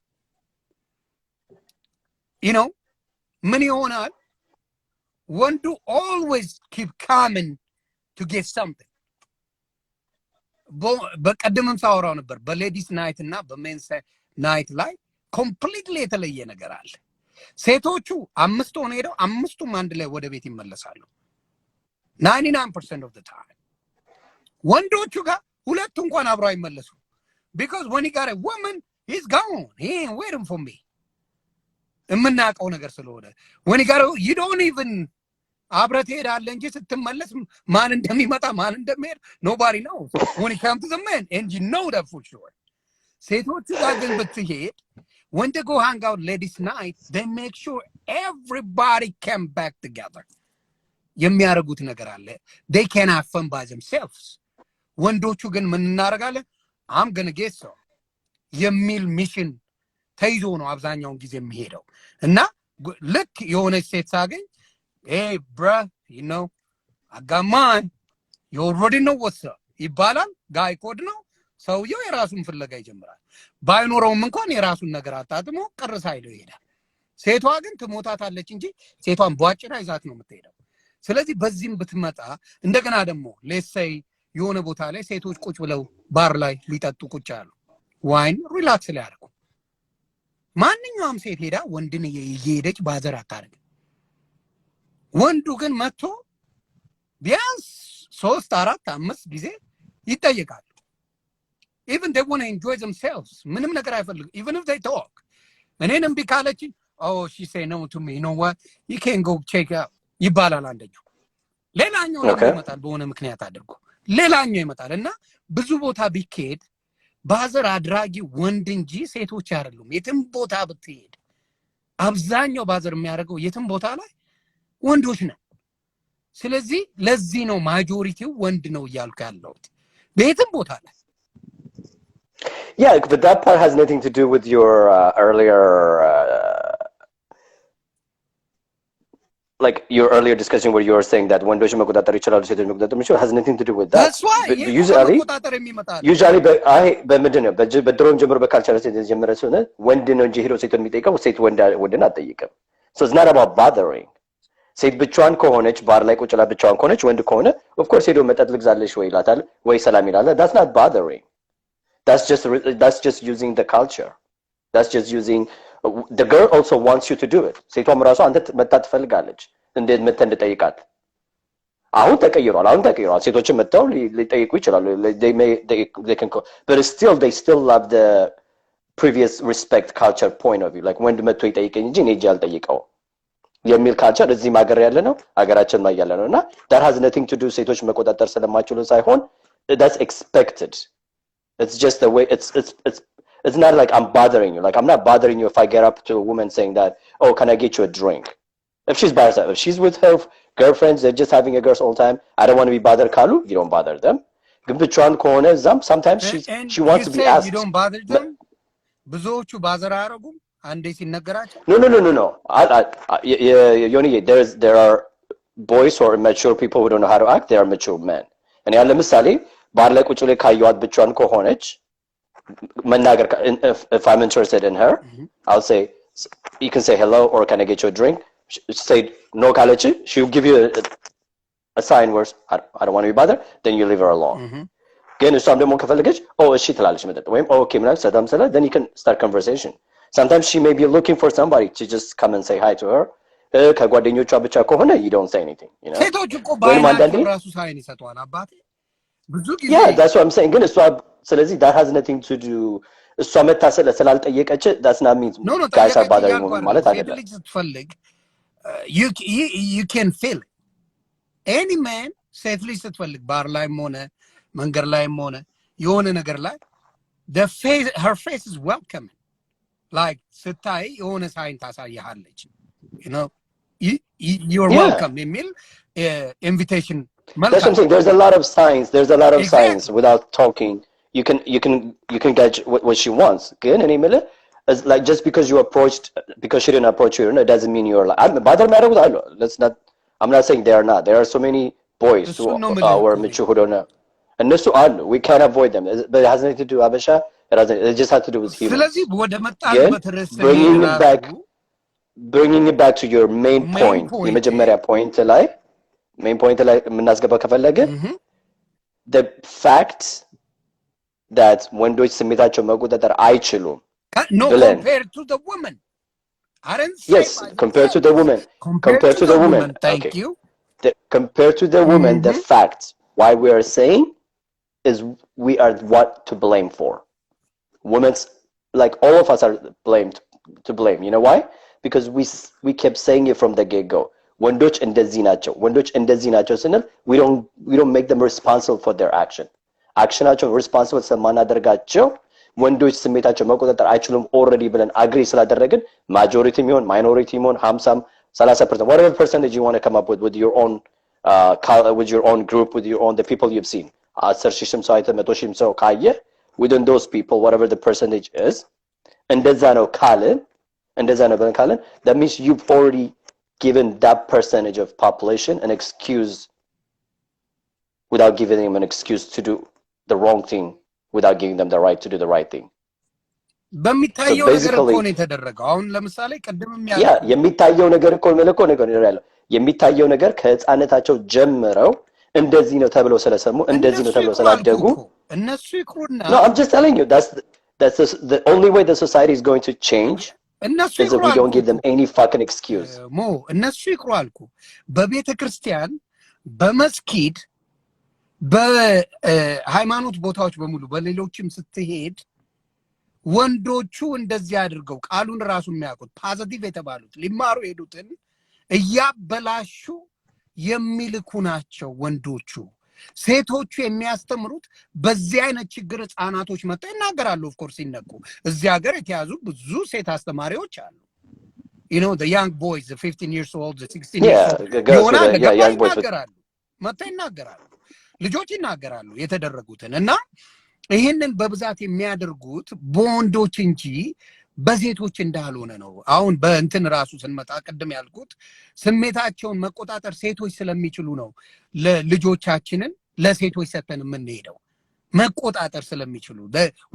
ምን ይሆናል ወንዱ always keep coming to get something በቀደምም ሳወራው ነበር በሌዲስ ናይት እና በሜንስ ናይት ላይ ኮምፕሊትሊ የተለየ ነገር አለ ሴቶቹ 5 ሆነው ሄደው 5ቱም አንድ ላይ ወደ ቤት ይመለሳሉ 99% of the time ወንዶቹ ጋር ሁለቱ እንኳን አብረው አይመለሱ because when he got a woman he's gone he ain't waiting for me እምናቀው ነገር ስለሆነ when he got you don't even አብረህ ትሄዳለህ እንጂ ስትመለስ ማን እንደሚመጣ ማን እንደሚሄድ nobody knows when it comes to the men and you know that for sure ሴቶቹ ጋር ግን ብትሄድ when they go hang out ladies night they make sure everybody come back together የሚያረጉት ነገር አለ they can have fun by themselves ወንዶቹ ግን ምን እናረጋለን I'm going to get so የሚል ሚሽን ተይዞ ነው አብዛኛውን ጊዜ የሚሄደው እና ልክ የሆነ ሴት ሳገኝ hey bro I got mine you already know what's up ይባላል ጋይ ኮድ ነው ሰውየው የራሱን ፍለጋ ይጀምራል ባይኖረውም እንኳን የራሱን ነገር አጣጥሞ ቅርስ አይለው ይሄዳል ሴቷ ግን ትሞታታለች እንጂ ሴቷን ቧጭራ ይዛት ነው የምትሄደው ስለዚህ በዚህም ብትመጣ እንደገና ደግሞ let's say የሆነ ቦታ ላይ ሴቶች ቁጭ ብለው ባር ላይ ሊጠጡ ቁጭ አሉ ዋይን ሪላክስ ሊያደርጉ ማንኛውም ሴት ሄዳ ወንድን እየሄደች ባዘር አታረግ ወንዱ ግን መጥቶ ቢያንስ 3 4 5 ጊዜ ይጠይቃሉ even they want to enjoy themselves ምንም ነገር አይፈልጉ even if they talk እኔንም ቢካለች oh she say no to me you know what you can't go check out ይባላል አንደኛው ሌላኛው ይመጣል በሆነ ምክንያት አድርጎ ሌላኛው ይመጣልና ብዙ ቦታ ቢኬድ ባዘር አድራጊ ወንድ እንጂ ሴቶች አይደሉም የትም ቦታ ብትሄድ አብዛኛው ባዘር የሚያደርገው የትም ቦታ ላይ ወንዶች ነው ስለዚህ ለዚህ ነው ማጆሪቲው ወንድ ነው እያልኩ ያለሁት በየትም ቦታ ላይ yeah but that part has nothing to do with your earlier like your earlier discussion where you were saying that ወንዶች መቆጣጠር ይችላሉ ሴቶች መቆጣጠር ይችላሉ has nothing to do with that that's why usually በምንድን ነው በድሮም ጀምሮ በካልቸር የተጀመረ ስለሆነ ወንድ ነው እንጂ ሄዶ ሴቶን የሚጠይቀው ሴት ወንድን አትጠይቅም so it's not about bothering ሴት ብቻዋን ከሆነች ባር ላይ ቁጭ ብላ ብቻዋን ከሆነች ወንድ ከሆነ of course ሄዶ መጠጥ ልግዛለሽ ወይ ይላታል ወይ ሰላም ይላል that's not bothering that's just using the culture that's just using the girl also wants you to do it ሴቷም ራሷ አንተ መጣ ትፈልጋለች እንዴት መተን እንጠይቃት አሁን ተቀይሯል ሴቶችን መጣው ሊጠይቁ ይችላሉ they can but they still love the previous respect culture point of view like ወንድ መጥቶ ይጠይቀኝ እንጂ እኔ እጄ አልጠይቀው የሚል ካልቸር እዚህ ማገር ያለ ነው አገራችን ላይ ያለ ነውና that has nothing to do ሴቶች መቆጣጠር ስለማይችሉ ሳይሆን that's expected it's just the way it's not like I'm bothering you like I'm not bothering you if I get up to a woman saying that oh can I get you a drink if she's by herself if she's with her girlfriends they're just having a girls all the time I don't want to be bothered kalu you don't bother them ግን ብቻዋን ከሆነ sometimes she wants to be asked you don't bother them ብዙዎቹ ባዘር አያረጉም አንዴ ሲነገራቸው no Yoni there are boys or immature people who don't know how to act they are mature men and ያለ ለምሳሌ ባር ላይ ቁጭ ላይ ካዩት ብቻዋን ከሆነች መናገር if I'm interested in her I'll say you can say hello or can I get you a drink? Say no ካለች she'll give you a sign where I don't want to be bothered, then you leave her alone. ግን እሷም ደግሞ ከፈለገች እሺ ትላለች መጠጥ ወይም okay ምናምን ሰላም ሰላ then you can start conversation. Sometimes she may be looking for somebody to just come and say hi to her. ከጓደኞቿ ብቻ ከሆነ you don't say anything, you know. ሴቶች እኮ ባይናቸው ራሱ ሳይን ይሰጧል አባቴ ብዙ ጊዜ yeah that's what I'm saying ግን እሷ ስለዚህ that has nothing to do እሷ መታሰለ ስላልጠየቀች that's not mean guys are bothering women ማለት አይደለም ልጅ ስትፈልግ you can feel it. Any man ሴት ልጅ ስትፈልግ ባር ላይም ሆነ መንገድ ላይም ሆነ የሆነ ነገር ላይ her face is welcoming. Like ስታይ የሆነ ሳይን ታሳያለች, you know, you're welcome የሚል invitation. That's what I'm saying. There's a lot of signs. There's a lot of signs without talking. You can get what she wants. Good. And Emily, like just because she didn't approach you, it doesn't mean you're like. Bother matter with let's not. I'm not saying they are not. There are so many boys who are mature who don't know. And those two are. We can't avoid them. But it has nothing to do with Abisha. It just has to do with humans. Bringing it back to your main point. የመጀመሪያ point ላይ main point ላይ የምናስገባ ከፈለገ the fact that ወንዶች ስሜታቸው መቆጣጠር አይችሉም no compared to the woman. I didn't say yes compared to the woman compared to the woman thank you compared to the woman the fact why we are saying is we are what to blame for. Women's like all of us are blamed to blame. You know why? Because we kept saying it from the get-go. ወንዶች እንደዚህ ናቸው ስንል we don't make them responsible for their actionናቸው responsible ስለማናደርጋቸው ወንዶች ስሜታቸው መቆጣጠር አይችሉም already ብለን agree ስላደረግን majority የሚሆን minority የሚሆን 50 30% whatever percentage you want to come up with your own group with your own the people you've seen 10,000 ሰው አይተ 100,000 ሰው ካየ within those people whatever the percentage is እንደዛ ነው ካልን that means you've already given that percentage of population an excuse without giving them an excuse to do the wrong thing without giving them the right to do the right thing. በሚታየው ነገር እኮ ነው የተደረገው አሁን ለምሳሌ ቀደምም የሚታየው ነገር እኮ ነው ያለው የሚታየው ነገር ከህፃነታቸው ጀምረው እንደዚህ ነው ተብለው ስለሰሙ እንደዚህ ነው ተብለው ስላደጉ እነሱ ይቅሩና No, I'm just telling you that's the only way the society is going to change is if we don't give them any fucking excuse. እነሱ ይቅሩ አልኩ በቤተ ክርስቲያን በመስጊድ በሃይማኖት ቦታዎች በሙሉ በሌሎችም ስትሄድ ወንዶቹ እንደዚህ አድርገው ቃሉን ራሱ የሚያውቁት ፖዚቲቭ የተባሉት ሊማሩ ሄዱትን እያበላሹ የሚልኩ ናቸው ወንዶቹ ሴቶቹ የሚያስተምሩት በዚህ አይነት ችግር ህፃናቶች መጣ ይናገራሉ ኦፍ ኮርስ ይነቁ እዚህ ሀገር የተያዙ ብዙ ሴት አስተማሪዎች አሉ you know the young boys the 15 years old the 16 years old young boys መጣ ይናገራሉ ልጆች ይናገራሉ የተደረጉትን እና ይሄንን በብዛት የሚያደርጉት በወንዶች እንጂ በሴቶች እንዳልሆነ ነው አሁን በእንትን ራሱ ስንመጣ ቀደም ያልኩት ስሜታቸውን መቆጣጠር ሴቶች ስለሚችሉ ነው ለልጆቻችንን ለሴቶች ሰተን የምንሄደው መቆጣጠር ስለሚችሉ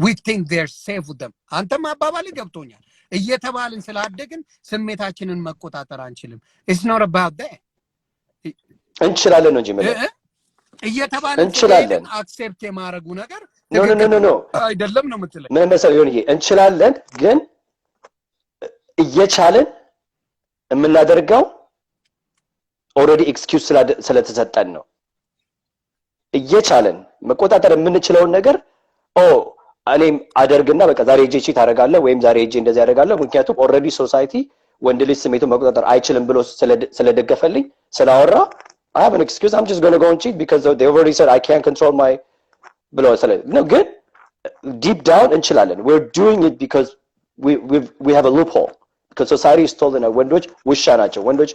we think they're safe with them አንተም አባባል ገብቶኛል እየተባልን ስላደግን ስሜታችንን መቆጣጠር አንችልም it's not about that እንችላለን ነው እንጂ ማለት እየተባልን እንችላለን አክሴፕት የማረጉ ነገር no አይደለም ነው የምትለው ምን መሰለህ ይሄ እንችላለን ግን እየቻለን የምናደርገው already excuse ስለተሰጠን ነው እየቻለን መቆጣጠር የምንችለው ነገር እኔም አደርግና በቃ ዛሬ ሄጄ ታረጋለህ ወይም ዛሬ ሄጄ እንደዚህ ያደርጋለህ ምክንያቱም already society ወንድ ልጅ ስሜቱን መቆጣጠር አይችልም ብሎ ስለደገፈልኝ ስላወራ I have an excuse I'm just going to go and cheat because they already said I can't control my below no good deep down እንችላለን we're doing it because we have a loophole because society is told that ወንዶች ውሻ ናቸው ወንዶች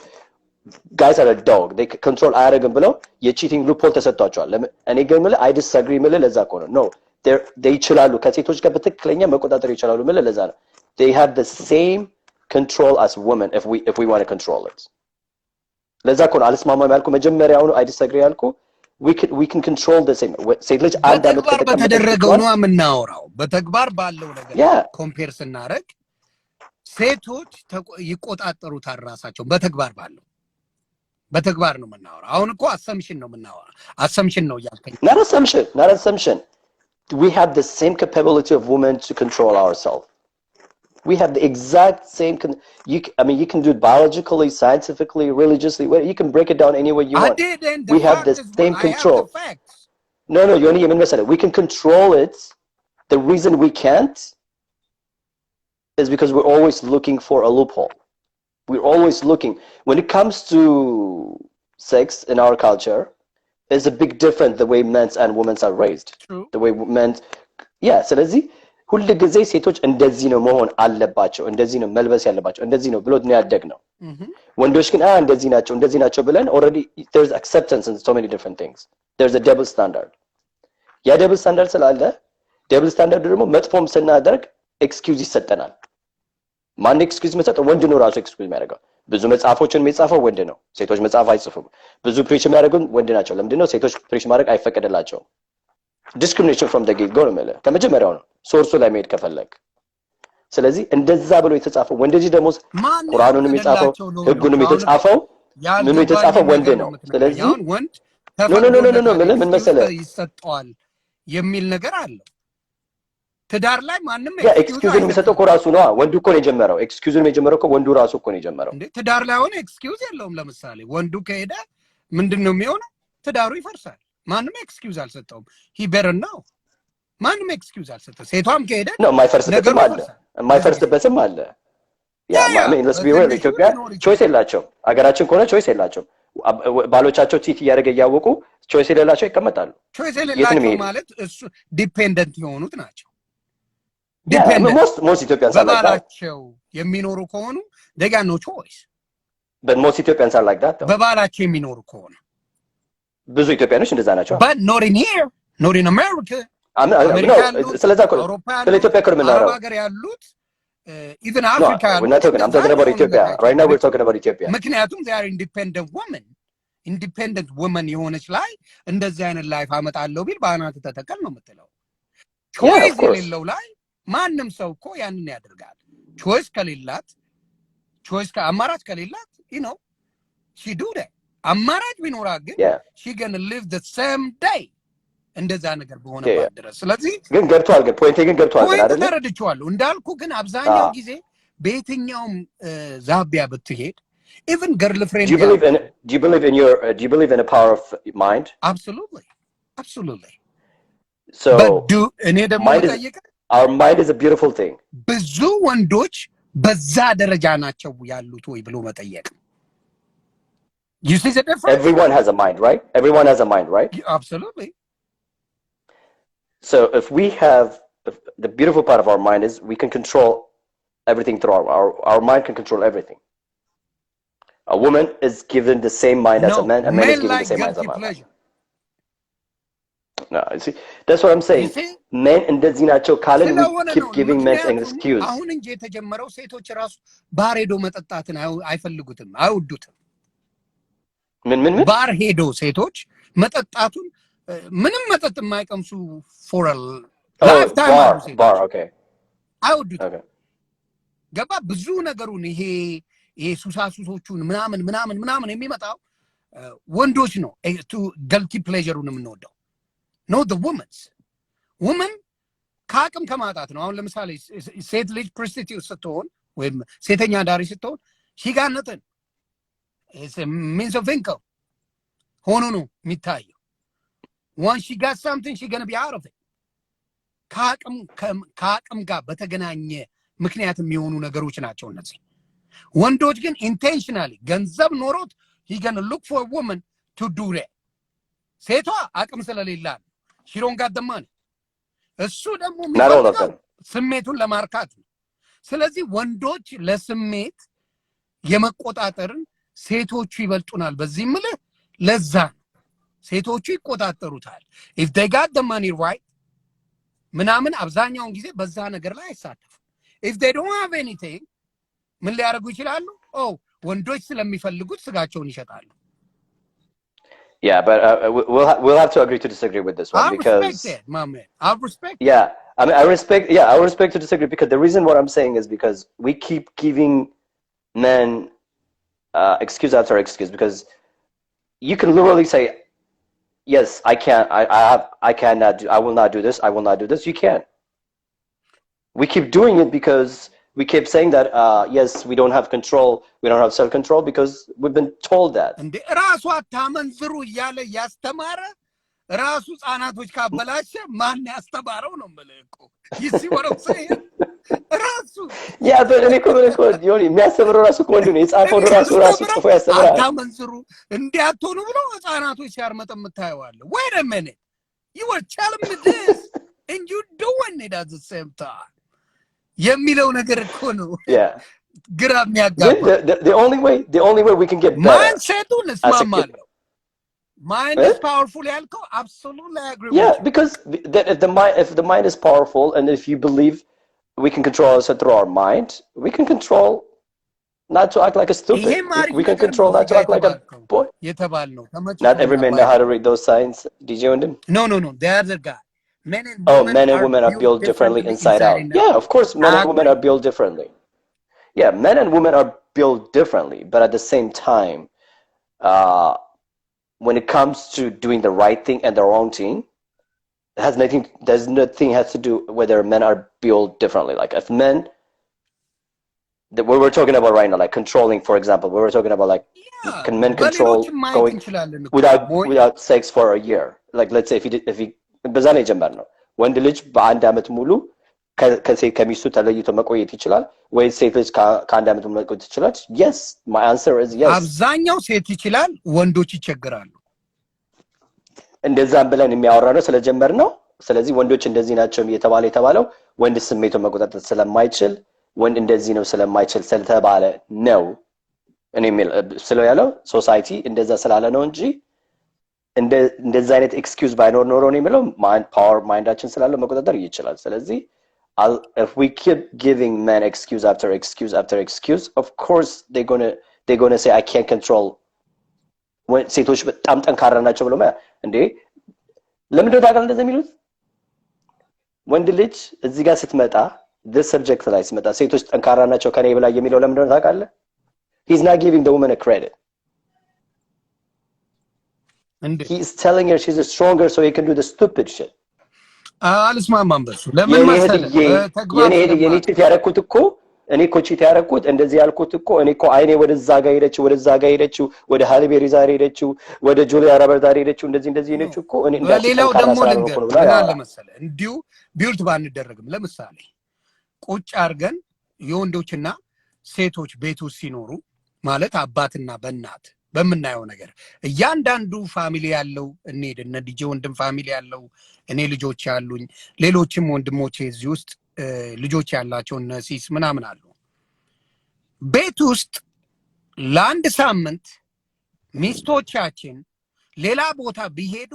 guys are a dog they control አያረግም ብለው የቺቲንግ loophole ተሰጥቷቸዋል እኔ ግን ማለት I disagree ማለት ለዛ እኮ ነው no they ይችላሉ ከሴቶች ጋር በትክክለኛ መቆጣጠር ይችላሉ ማለት ለዛ ነው they have the same control as women if we want to control it ለዛ እኮ ነው አልስማማም ያልኩ መጀመሪያው I disagree ያልኩ we can control the same ሴት ልጅ አንድ አመት በተደረገው ነው የምናወራው በተግባር ባለው ነገር ኮምፔር ስናረግ ሴቶች ይቆጣጠሩታል ራሳቸው በተግባር ነው የምናወራው። አሁን እኮ አሰምሽን ነው የምናወራው። አሰምሽን ነው ያልከኝ። not assumption. We have the same capability of women to control ourselves. We have the exact same you can do it biologically, scientifically, religiously. You can break it down any way you want. We have the same control. No, you only even miss it. We can control it. The reason we can't is because we're always looking for a loophole. We're always looking. When it comes to sex in our culture, there's a big difference the way men and women are raised. True. The way men, yeah. ስለዚህ ሁሉ ጊዜ ሴቶች እንደዚህ ነው መሆን አለባቸው፣ እንደዚህ ነው መልበስ ያለባቸው፣ እንደዚህ ነው ብሎ ነው ያደግነው። ወንዶች ግን እንደዚህ ናቸው ብለን already there's acceptance in so many different things. There's a double standard. ያ double standard ስላለ double standard ደግሞ መጥፎም ስናደርግ ኤክስኪውዝ ይሰጠናል። ማን ኤክስኪውዝ መስጠት? ወንድ ነው ራሱ ኤክስኪውዝ የሚያደርገው። ብዙ መጽሐፎችን የሚጻፈው ወንድ ነው። ሴቶች መጽሐፍ አይጽፉም። ብዙ ፕሪች የሚያደርጉን ወንድ ናቸው። ለምንድን ነው? ሴቶች ፕሪች ማድረግ አይፈቀድላቸውም። ዲስክሪሚኔሽን ፍሮም ዘ ጌት ጎ ነው ማለት ከመጀመሪያው ነው ሶርሱ ላይ መሄድ ከፈለግ። ስለዚህ እንደዛ ብሎ የተጻፈው ወንድ ልጅ ደግሞ ቁርአኑንም የጻፈው ህጉንም የተጻፈው ምኑ የተጻፈው ወንድ ነው። ስለዚህ ወንድ ኖ ምን መሰለህ ይሰጠዋል የሚል ነገር አለ። ትዳር ላይ ማንም ኤክስኪውዝ የሚሰጠው እኮ ራሱ ነው። ወንዱ እኮ ነው የጀመረው። ኤክስኪውዝን የጀመረው እኮ ወንዱ ራሱ እኮ ነው የጀመረው። ትዳር ላይ ሆነ ኤክስኪውዝ የለውም። ለምሳሌ ወንዱ ከሄደ ምንድነው የሚሆነው? ትዳሩ ይፈርሳል። ማንም ኤክስኪውዝ አልሰጠውም። ሂ ቤተር ነው። ማንም ኤክስኪውዝ አልሰጠው። ሴቷም ከሄደ ነው የማይፈርስበትም አለ። ያ ማሜን ለስ ቢሆን ኢትዮጵያ ቾይስ የላቸው። አገራችን ከሆነ ቾይስ የላቸው። ባሎቻቸው ቺት እያደረገ እያወቁ ቾይስ የሌላቸው ይቀመጣሉ። ቾይስ የሌላቸው ማለት እሱ ዲፔንደንት የሆኑት ናቸው። most Ethiopians are like that. በባላቸው የሚኖሩ ከሆኑ they got no choice. But most Ethiopians are like that though. በባላቸው የሚኖሩ ከሆነ ብዙ ኢትዮጵያኖች እንደዛ ናቸው። But not in here, not in America. ስለዛ እኮ ነው ስለ ኢትዮጵያ እኮ ነው የምናወራው። ሀገር ያሉት even Africa I'm talking about Ethiopia. Right now we're talking about Ethiopia. ምክንያቱም they are independent women የሆነች ላይ እንደዚህ አይነት ላይፍ አመጣለሁ ቢል በአናት ተተከል ነው የምትለው። choice የሌለው ላይ ማንም ሰው እኮ ያንን ያደርጋል። ቾይስ ከሌላት አማራጭ ከሌላት she do that. አማራጭ ቢኖራት ግን she gonna live the same day እንደዛ ነገር በሆነባት ድረስ። ስለዚህ ግን ገብቷል። ግን ፖይንቴ ግን ገብቷል አይደል? ተረድቼዋለሁ። እንዳልኩ ግን አብዛኛው ጊዜ በየትኛውም ዛቢያ ብትሄድ even girlfriend do you believe in a power of mind? Absolutely. So but እኔ ደግሞ our mind is a beautiful thing. ብዙ ወንዶች በዛ ደረጃ ናቸው ያሉት ወይ ብሎ መጠየቅ። You see the difference? Everyone has a mind, right? Absolutely. So if we have the beautiful part of our mind is we can control everything through our mind can control everything. A woman is given the same mind as a man. A man is given the same mind as a man. No, you see, that's what I'm saying. Men እንደዚህ ናቸው ካለን we keep giving men an excuse. አሁን እንጂ የተጀመረው ሴቶች ራሱ ባር ሄዶ መጠጣትን አይፈልጉትም፣ አይወዱትም። ምን ባር ሄዶ ሴቶች መጠጣቱን ምንም መጠጥ የማይቀምሱ for a lifetime bar okay አይወዱትም። ገባ ብዙ ነገሩን ይሄ ሱሳሱሶቹን ምናምን የሚመጣው ወንዶች ነው። ገልቲ ፕሌዠሩን የምንወደው no the woman ከአቅም ከማጣት ነው። አሁን ለምሳሌ ሴት ልጅ prostitute ስትሆን ወይም ሴተኛ ዳሪ ስትሆን she got nothing. It's a means of income ሆኖ ነው የሚታየው። once she got something she gonna be out of it. ከአቅም ጋር በተገናኘ ምክንያት የሚሆኑ ነገሮች ናቸው እነዚህ። ወንዶች ግን intentionally ገንዘብ ኖሮት he gonna look for a woman to do that. ሴቷ አቅም ስለሌላት she don't got the money. እሱ ደግሞ ስሜቱን ለማርካት ነው። ስለዚህ ወንዶች ለስሜት የመቆጣጠርን ሴቶቹ ይበልጡናል። በዚህ ምልህ ለዛ ሴቶቹ ይቆጣጠሩታል። if they got the money right ምናምን አብዛኛውን ጊዜ በዛ ነገር ላይ አይሳተፉ። if they don't have anything ምን ሊያደርጉ ይችላሉ? ወንዶች ስለሚፈልጉት ስጋቸውን ይሸጣሉ። Yeah, but we'll have to agree to disagree with this one because respect it, my man. I'll respect. Yeah, I mean, I respect to disagree because the reason what I'm saying is because we keep giving men excuse after excuse because you can literally say, yes, I cannot do, I will not do this, I will not do this. You can't. We keep doing it because we keep saying that, yes, we don't have control, we don't have self-control because we've been told that. እንዴ ራሱ አታመንዝሩ እያለ ያስተማረ ራሱ ጻናቶች ካበላሸ ማን ያስተባረው ነው መልኩ ይሲወረው ራሱ ያ በእኔ ኮሜንት ዮኒ የሚያስተምረው ራሱ ወንድ ነው የጻፈው ራሱ ጽፎ ያስተምራል አታመንዝሩ እንዲያትሆኑ ብሎ ጻናቶች ሲያርመጠም ታየዋለ wait a minute you were telling me this and you doing it at the same time የሚለው ነገር እኮ ነው ግራ የሚያጋባ the only way we can get better ማን ሰጡን እስማማለሁ mind is powerful yalko absolutely agree with you because if the mind is powerful and if you believe we can control ourselves through our mind we can control not to act like a stupid we can control not to act like a boy የተባልነው not every man know how to read those signs DJ Windham no the other guy men and women are built differently inside out yeah of course men and women are built differently yeah men and women are built differently but at the same time when it comes to doing the right thing and the wrong thing nothing has to do whether men are built differently like if men that what we're talking about right now like controlling for example we were talking about like can men control going without sex for a year like let's say if he በዛኔ ጀመር ነው ወንድ ልጅ በአንድ አመት ሙሉ ከሚስቱ ተለይቶ መቆየት ይችላል ወይ ሴት ልጅ ከአንድ አመት ሙሉ መቆየት ይችላል yes my answer is yes አብዛኛው ሴት ይችላል ወንዶች ይቸገራሉ እንደዛም ብለን የሚያወራ ነው ስለጀመር ነው ስለዚህ ወንዶች እንደዚህ ናቸው የተባለው ወንድ ስሜቱን መቆጣጠር ስለማይችል ወንድ እንደዚህ ነው ስለማይችል ስለተባለ ነው እኔ ስለው ያለው ሶሳይቲ እንደዛ ስላለ ነው እንጂ እንደዛ አይነት ኤክስኪውዝ ባይኖር ኖሮ ነው የሚለው ፓወር ማይንዳችን ስላለ መቆጣጠር ይችላል ስለዚህ if we keep giving men excuse after excuse of course they're going to say I can't control when ሴቶች በጣም ጠንካራ ናቸው ብለው እንዴ ለምን ነው ታውቃለህ እንደዚህ የሚሉት ወንድ ልጅ እዚህ ጋር ስትመጣ this subject ላይ ስትመጣ ሴቶች ጠንካራ ናቸው ከኔ በላይ የሚለው ለምን ነው ታውቃለህ he's not giving the woman a credit and he's telling her she's stronger so he can do the stupid shit አልስማማም በሱ ለምን መሰለህ የኔ ቺት ያረኩት እኮ እኔ እኮ ቺት ያረኩት እንደዚህ ያልኩት እኮ እኔ እኮ አይኔ ወደዛ ጋር ሄደችው ወደ ሃሊቤሪ ዛሬ ሄደችው ወደ ጁሊያ ሮበርት ዛሬ ሄደችው እንደዚህ ሄደችው እኮ እኔ ሌላው ደግሞ ምን አለ መሰለህ እንዲሁ ቢልድ ባንደረግም ለምሳሌ ቁጭ አርገን የወንዶችና ሴቶች ቤቱ ሲኖሩ ማለት አባትና በእናት በመናየው ነገር እያንዳንዱ ፋሚሊ ያለው እነ ዲጄ ወንድም ፋሚሊ ያለው እኔ ልጆች ያሉኝ ሌሎችም ወንድሞቼ እዚህ ውስጥ ልጆች ያላቸው ነሲስ ምናምን አሉ ቤት ውስጥ ለአንድ ሳምንት ሚስቶቻችን ሌላ ቦታ ቢሄዱ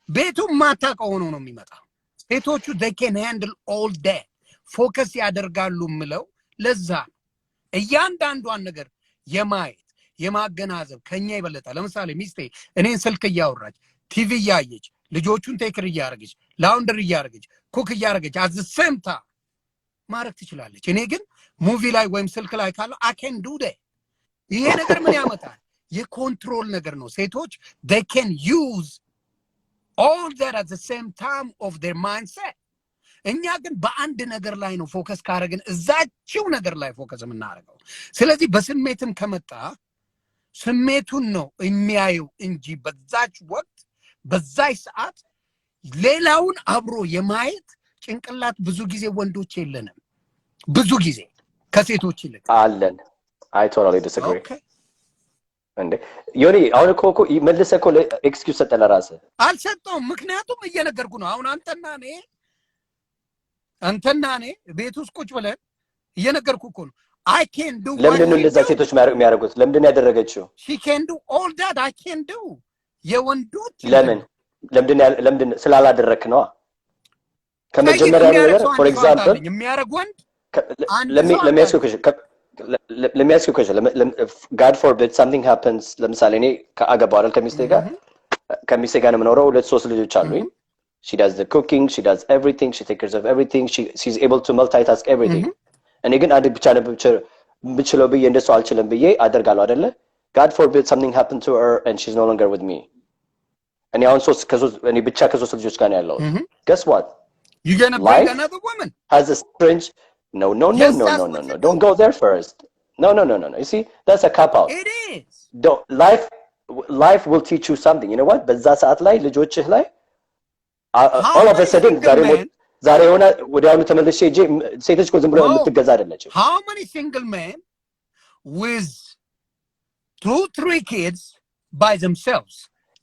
ቤቱ ማታቀው ነው የሚመጣው ሴቶቹ they can handle all day ፎከስ ያደርጋሉ ምለው ለዛ እያንዳንዷን ነገር የማየት የማገናዘብ ከኛ ይበለጣል ለምሳሌ ሚስቴ እኔን ስልክ ያወራች ቲቪ ያየች ልጆቹን ቴክር ያርገች ላውንደር ያርገች ኩክ ያርገች at the same time ማረክ ትችላለች እኔ ግን ሙቪ ላይ ወይም ስልክ ላይ ካለው I can do that ይሄ ነገር ምን ያመጣል የኮንትሮል ነገር ነው ሴቶች they can use all that at the same time of their mindset እኛ ግን በአንድ ነገር ላይ ነው ፎከስ ካረግን እዛችው ነገር ላይ ፎከስ የምናረገው ስለዚህ በስሜትም ከመጣ ስሜቱን ነው የሚያየው እንጂ በዛች ወቅት በዛች ሰዓት ሌላውን አብሮ የማየት ጭንቅላት ብዙ ጊዜ ወንዶች የለንም ብዙ ጊዜ ከሴቶች ይልቅ አለን I totally disagree እንዴ ዮኒ አሁን እኮ መልሰህ እኮ ኤክስኪውዝ ሰጠህ ለራስህ አልሰጠውም ምክንያቱም እየነገርኩ ነው አሁን አንተና እኔ ቤት ውስጥ ቁጭ ብለን እየነገርኩ እኮ ነው I can do ለምን ነው እንደዛ ሴቶች የሚያደርጉት ለምን ነው ያደረገችው she can do all that I can do የወንዶች ለምን ስላላደረክ ነው ከመጀመሪያ ነገር for example የሚያደርግ ወንድ let me ask you a question God forbid something happens ለምሳሌ እኔ ከአገባው አይደል ከሚስቴ ጋር ነው የምኖረው ሁለት ሶስት ልጆች አሉኝ She does the cooking, she does everything, she takes care of everything, she's able to multitask everything. እኔ ግን አንድ ብቻ ነው ብችለው ብዬ እንደሱ አልችልም ብዬ አደርጋለሁ አይደለ? God forbid something happened to her and she's no longer with me. እኔ አሁን እኔ ብቻ ከሶስት ልጆች ጋር ነው ያለሁት. Guess what? You're going to bring another woman. Has a strange No. Don't go there first. No. You see, that's a cop out. It is. Life will teach you something. You know what? በዛ ሰዓት ላይ ልጆችህ ላይ all of a sudden ዛሬ ሆነ ወዲያውኑ ተመልሼ ሴቶች እኮ ዝም ብሎ የምትገዛ አይደለችም። How many single men with 2-3 kids by themselves?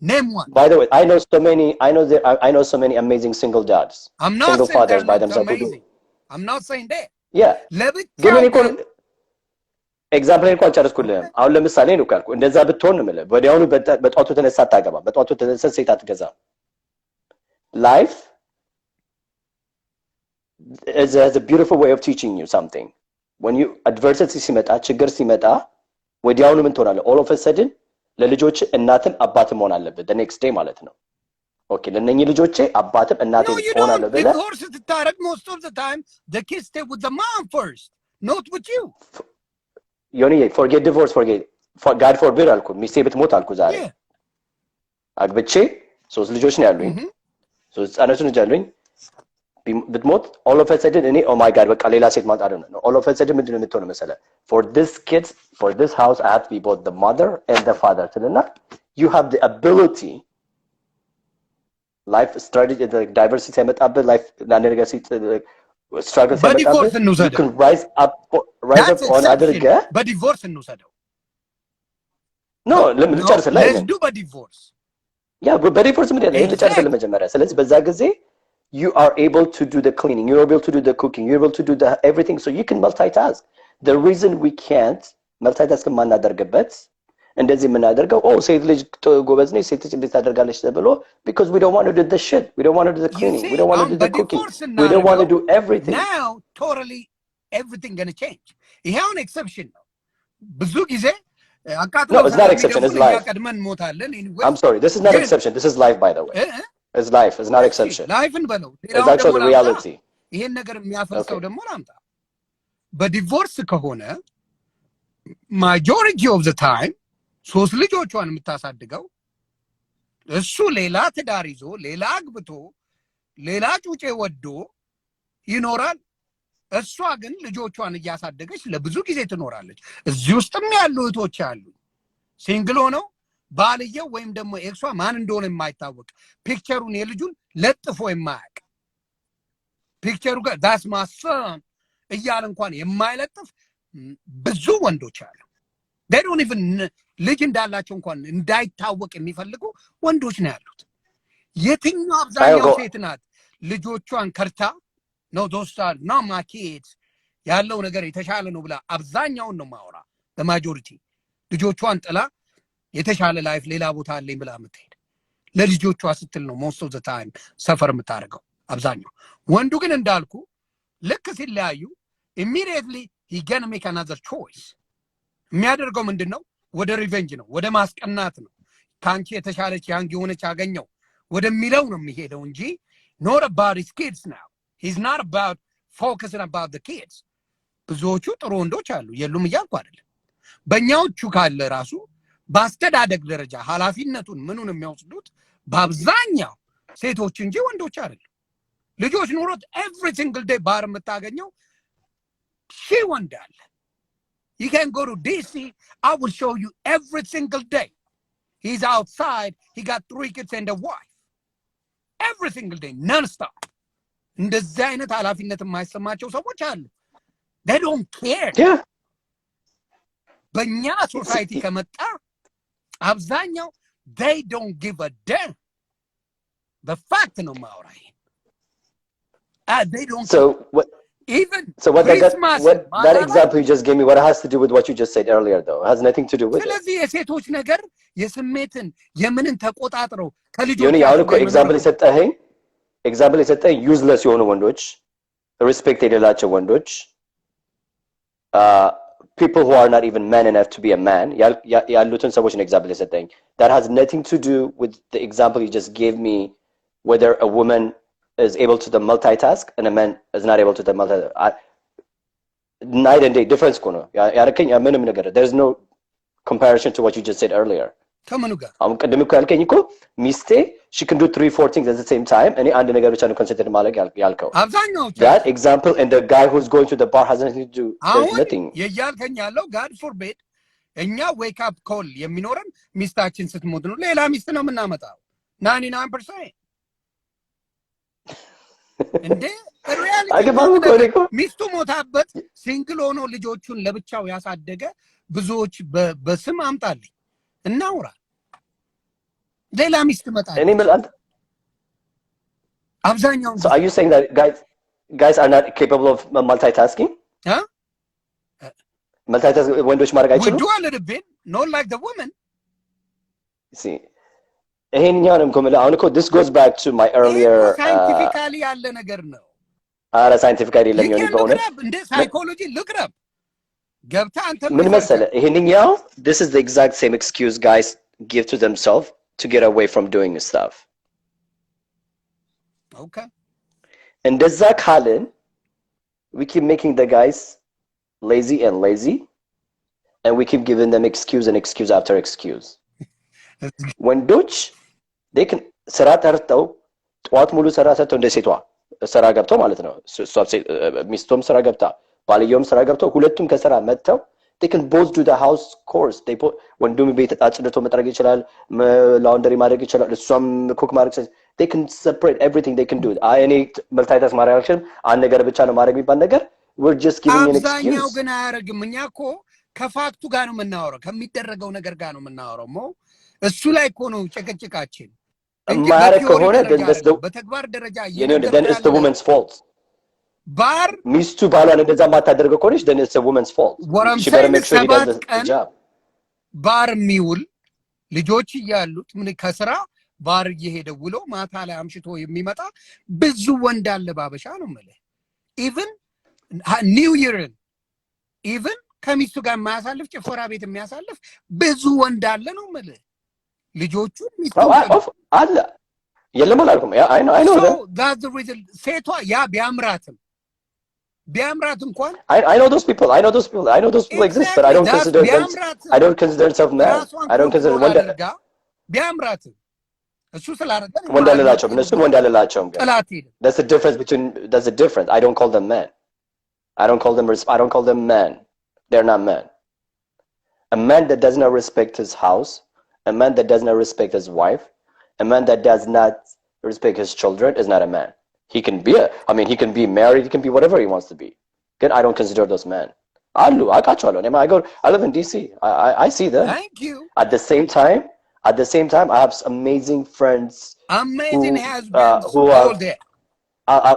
Name one. By the way, I know so many amazing single dads. I'm not single saying fathers by themselves. Amazing. I'm not saying that. Yeah. ግን እኔ እኮ ኤግዛምፕል እንኳን አልጨረስኩልህም። አሁን ለምሳሌ ነው ካልኩ እንደዛ ብትሆን ነው የምልህ። ወዲያውኑ በጧቱ ተነሳ አታገባም። በጧቱ ተነሳ ሴት አትገዛም። Life is a beautiful way of teaching you something. When you adversity ሲመጣ ችግር ሲመጣ ወዲያውኑ ምን ትሆናለህ? all of a sudden ለልጆች እናትም አባትም መሆን አለበት the next day ማለት ነው። ኦኬ ለነኚህ ልጆቼ አባትም እናትም ሆናለሁ ብለህ divorce ስታረግ most of the time the kids stay with the mom first, not with you. ዮኒ forget divorce, God forbid አልኩ። ሚስቴ ብትሞት አልኩ ዛሬ አግብቼ 3 ልጆች ነው ያሉኝ። 3 ህጻናት ልጆች አሉኝ። ብትሞት all of a sudden እኔ oh my god በቃ ሌላ ሴት ማጣት ነው። all of a sudden ምንድነው የምትሆነው መሰለህ? For this kids, for this house I have to be both the mother and the father. ስለና you have the ability life strategy the diversity ያመጣበት life ነገር struggle ያመጣበት you can rise up on አድርገ በዲቮርስ እንውሰደው። no ለምን ልጨርስልህ? let's do በዲቮርስ በዲቮርስ ምን ያለ ልጨርስልህ መጀመሪያ። ስለዚህ በዛ ጊዜ you are able to do the cleaning, you're able to do the cooking, you're able to do the everything, so you can multitask. The reason we can't multitask ማናደርግበት እንደዚህ የምናደርገው ሴት ልጅ ጎበዝ ነች ሴት ልጅ እንዴት ታደርጋለች ተብሎ because we don't want to do the shit, we don't want to do the cleaning, we don't want to do the cooking, we don't want to do everything. Now totally everything going to change. ይሄ አሁን ኤክሰፕሽን ነው። ብዙ ጊዜ No, it's not exception, it's life. I'm sorry, this is not exception, this is life by the way. It's life, it's not exception. Life and below. It's actually the reality. ይሄን ነገር የሚያፈልሰው ደግሞ ላምጣ። በዲቮርስ ከሆነ majority of the time 3 ልጆቿን የምታሳድገው እሱ ሌላ ትዳር ይዞ ሌላ አግብቶ ሌላ ጩጬ ወዶ ይኖራል። እሷ ግን ልጆቿን እያሳደገች ለብዙ ጊዜ ትኖራለች። እዚህ ውስጥም ያሉ እህቶች አሉ ሲንግል ሆነው ባልየው ወይም ደግሞ ኤክሷ ማን እንደሆነ የማይታወቅ ፒክቸሩን የልጁን ለጥፎ የማያውቅ ፒክቸሩ ጋር that's my son እያለ እንኳን የማይለጥፍ ብዙ ወንዶች አሉ። they don't even ልጅ እንዳላቸው እንኳን እንዳይታወቅ የሚፈልጉ ወንዶች ነው ያሉት። የትኛው አብዛኛው ሴት ናት ልጆቿን ከርታ no those are not my kids ያለው ነገር የተሻለ ነው ብላ አብዛኛውን ነው ማወራ the majority ልጆቿን ጥላ የተሻለ ላይፍ ሌላ ቦታ አለኝ ብላ የምትሄድ ለልጆቿ ስትል ነው most of the time ሰፈር የምታደርገው አብዛኛው። ወንዱ ግን እንዳልኩ ልክ ሲለያዩ immediately he gonna make another choice። የሚያደርገው ምንድነው? ወደ ሪቨንጅ ነው፣ ወደ ማስቀናት ነው። ካንቺ የተሻለች ያንግ የሆነች አገኘው ወደሚለው ነው የሚሄደው እንጂ not about his kids now. He's not about focusing about the kids. ብዙዎቹ ጥሩ ወንዶች አሉ የሉም እያልኩ አይደለም። በእኛዎቹ ካለ ራሱ በአስተዳደግ ደረጃ ኃላፊነቱን ምኑን የሚያወስዱት በአብዛኛው ሴቶች እንጂ ወንዶች አይደሉም። ልጆች ኑሮት every single day ባር የምታገኘው ሺ ወንድ አለ። You can go to DC, I will show you every single day. He's outside, he got 3 kids and a wife. Every single day, non-stop. እንደዚህ አይነት ኃላፊነት የማይሰማቸው ሰዎች አሉ። They don't care. Yeah. በእኛ ሶሳይቲ ከመጣ አብዛኛው they don't give a damn. The fact ነው ማውራ ይሄ they don't so what even so what that example you just gave me, what it has to do with what you just said earlier though? It has nothing to do with ስለዚህ የሴቶች ነገር የስሜትን የምንን ተቆጣጥረው ከልጆች ዮኒ አሁን እኮ ኤግዛምፕል የሰጠኝ ዩዝለስ የሆኑ ወንዶች ሪስፔክት የሌላቸው ወንዶች people who are not even man enough to be a man ያሉትን ሰዎች ነው ኤግዛምፕል የሰጠኝ. That has nothing to do with the example you just gave me whether a woman is able to multitask and a man is not able to multitask. Night and day difference kono. Yarakኝ ምንም ነገር there's no comparison to what you just said earlier. ከመኑ ጋር አሁን ቀደም እኮ ያልከኝ እኮ ሚስቴ she can do 3-4 things at the same time እኔ አንድ ነገር ብቻ ነው ኮንሲደር ማድረግ ያልከው አብዛኛው that example and the guy who's going to the bar has nothing to do there's nothing የያልከኝ ያለው God forbid እኛ wake up call የሚኖረን ሚስታችን ስትሞት ነው ሌላ ሚስት ነው የምናመጣው 99% እንዴ ሪያሊቲ ሚስቱ ሞታበት ሲንግል ሆኖ ልጆቹን ለብቻው ያሳደገ ብዙዎች በስም አምጣልኝ እናውራ ሌላ ሚስት መጣች እኔ ማለት አብዛኛው So are you saying that guys are not capable of multitasking? Multitasking ወንዶች ማድረግ አይችሉም? We do a little bit, not like the women. See. ይሄኛውንም ኮመላ አሁን እኮ this goes back to my earlier scientifically ያለ ነገር ነው አረ ሳይንቲፊካሊ ለሚሆን በእውነት እንደ ሳይኮሎጂ look it up ገብታ አንተ ምን መሰለህ ይሄንኛው this is the exact same excuse guys give to themselves to get away from doing stuff. Okay. እንደዛ ካልን we keep making the guys lazy and we keep giving them excuse and excuse after excuse. ወንዶች they can ስራ ተርተው ጧት ሙሉ ስራ ተርተው እንደ ሴቷ ስራ ገብተው ማለት ነው ሚስቶም ስራ ገብታ ባልየውም ስራ ገብተው ሁለቱም ከስራ መጥተው they can both do the house chores ወንዱም ቤት አጽድቶ መጥረግ ይችላል ላውንደሪ ማድረግ ይችላል እሷም ኩክ ማድረግ ይችላል they can separate everything they can do እኔ መልታይታስ ማድረግ አልችልም አንድ ነገር ብቻ ነው ማድረግ የሚባል ነገር we're just giving an excuse አብዛኛው ግን አያረግም እኛ እኮ ከፋክቱ ጋር ነው የምናወራው ከሚደረገው ነገር ጋር ነው የምናወራው እሱ ላይ እኮ ነው ጨቀጨቃችን ማረግ ከሆነ በተግባር ደረጃ then it's the woman's fault bar ሚስቱ ባሏን እንደዛ ማታደርገው ከሆነች then it's the woman's fault she better make sure he does the job bar ሚውል ልጆች ያሉት ምን ከስራ ባር እየሄደ ውሎ ማታ ላይ አምሽቶ የሚመጣ ብዙ ወንድ አለ ባበሻ ነው ማለት even new year even ከሚስቱ ጋር ማያሳልፍ ጭፈራ ቤት የሚያሳልፍ ብዙ ወንድ አለ ነው ማለት ልጆቹ ሚስቱ አለ የለም አላልኩም I know that that's the reason ሴቷ ያ ቢያምራትም እንኳን I know those people exist but I don't consider myself man I don't consider wonder ቢያምራትም እሱ ስላረገ ወንዳለላቸው እነሱ ወንዳለላቸው that's the difference I don't call them men I don't call them men they're not men a man that does not respect his house a man that does not respect his wife a man that does not respect his children is not a man he can be married he can be whatever he wants to be again I don't consider those men allu akaachalo I live in DC I see them thank you at the same time I have amazing friends amazing husbands who are there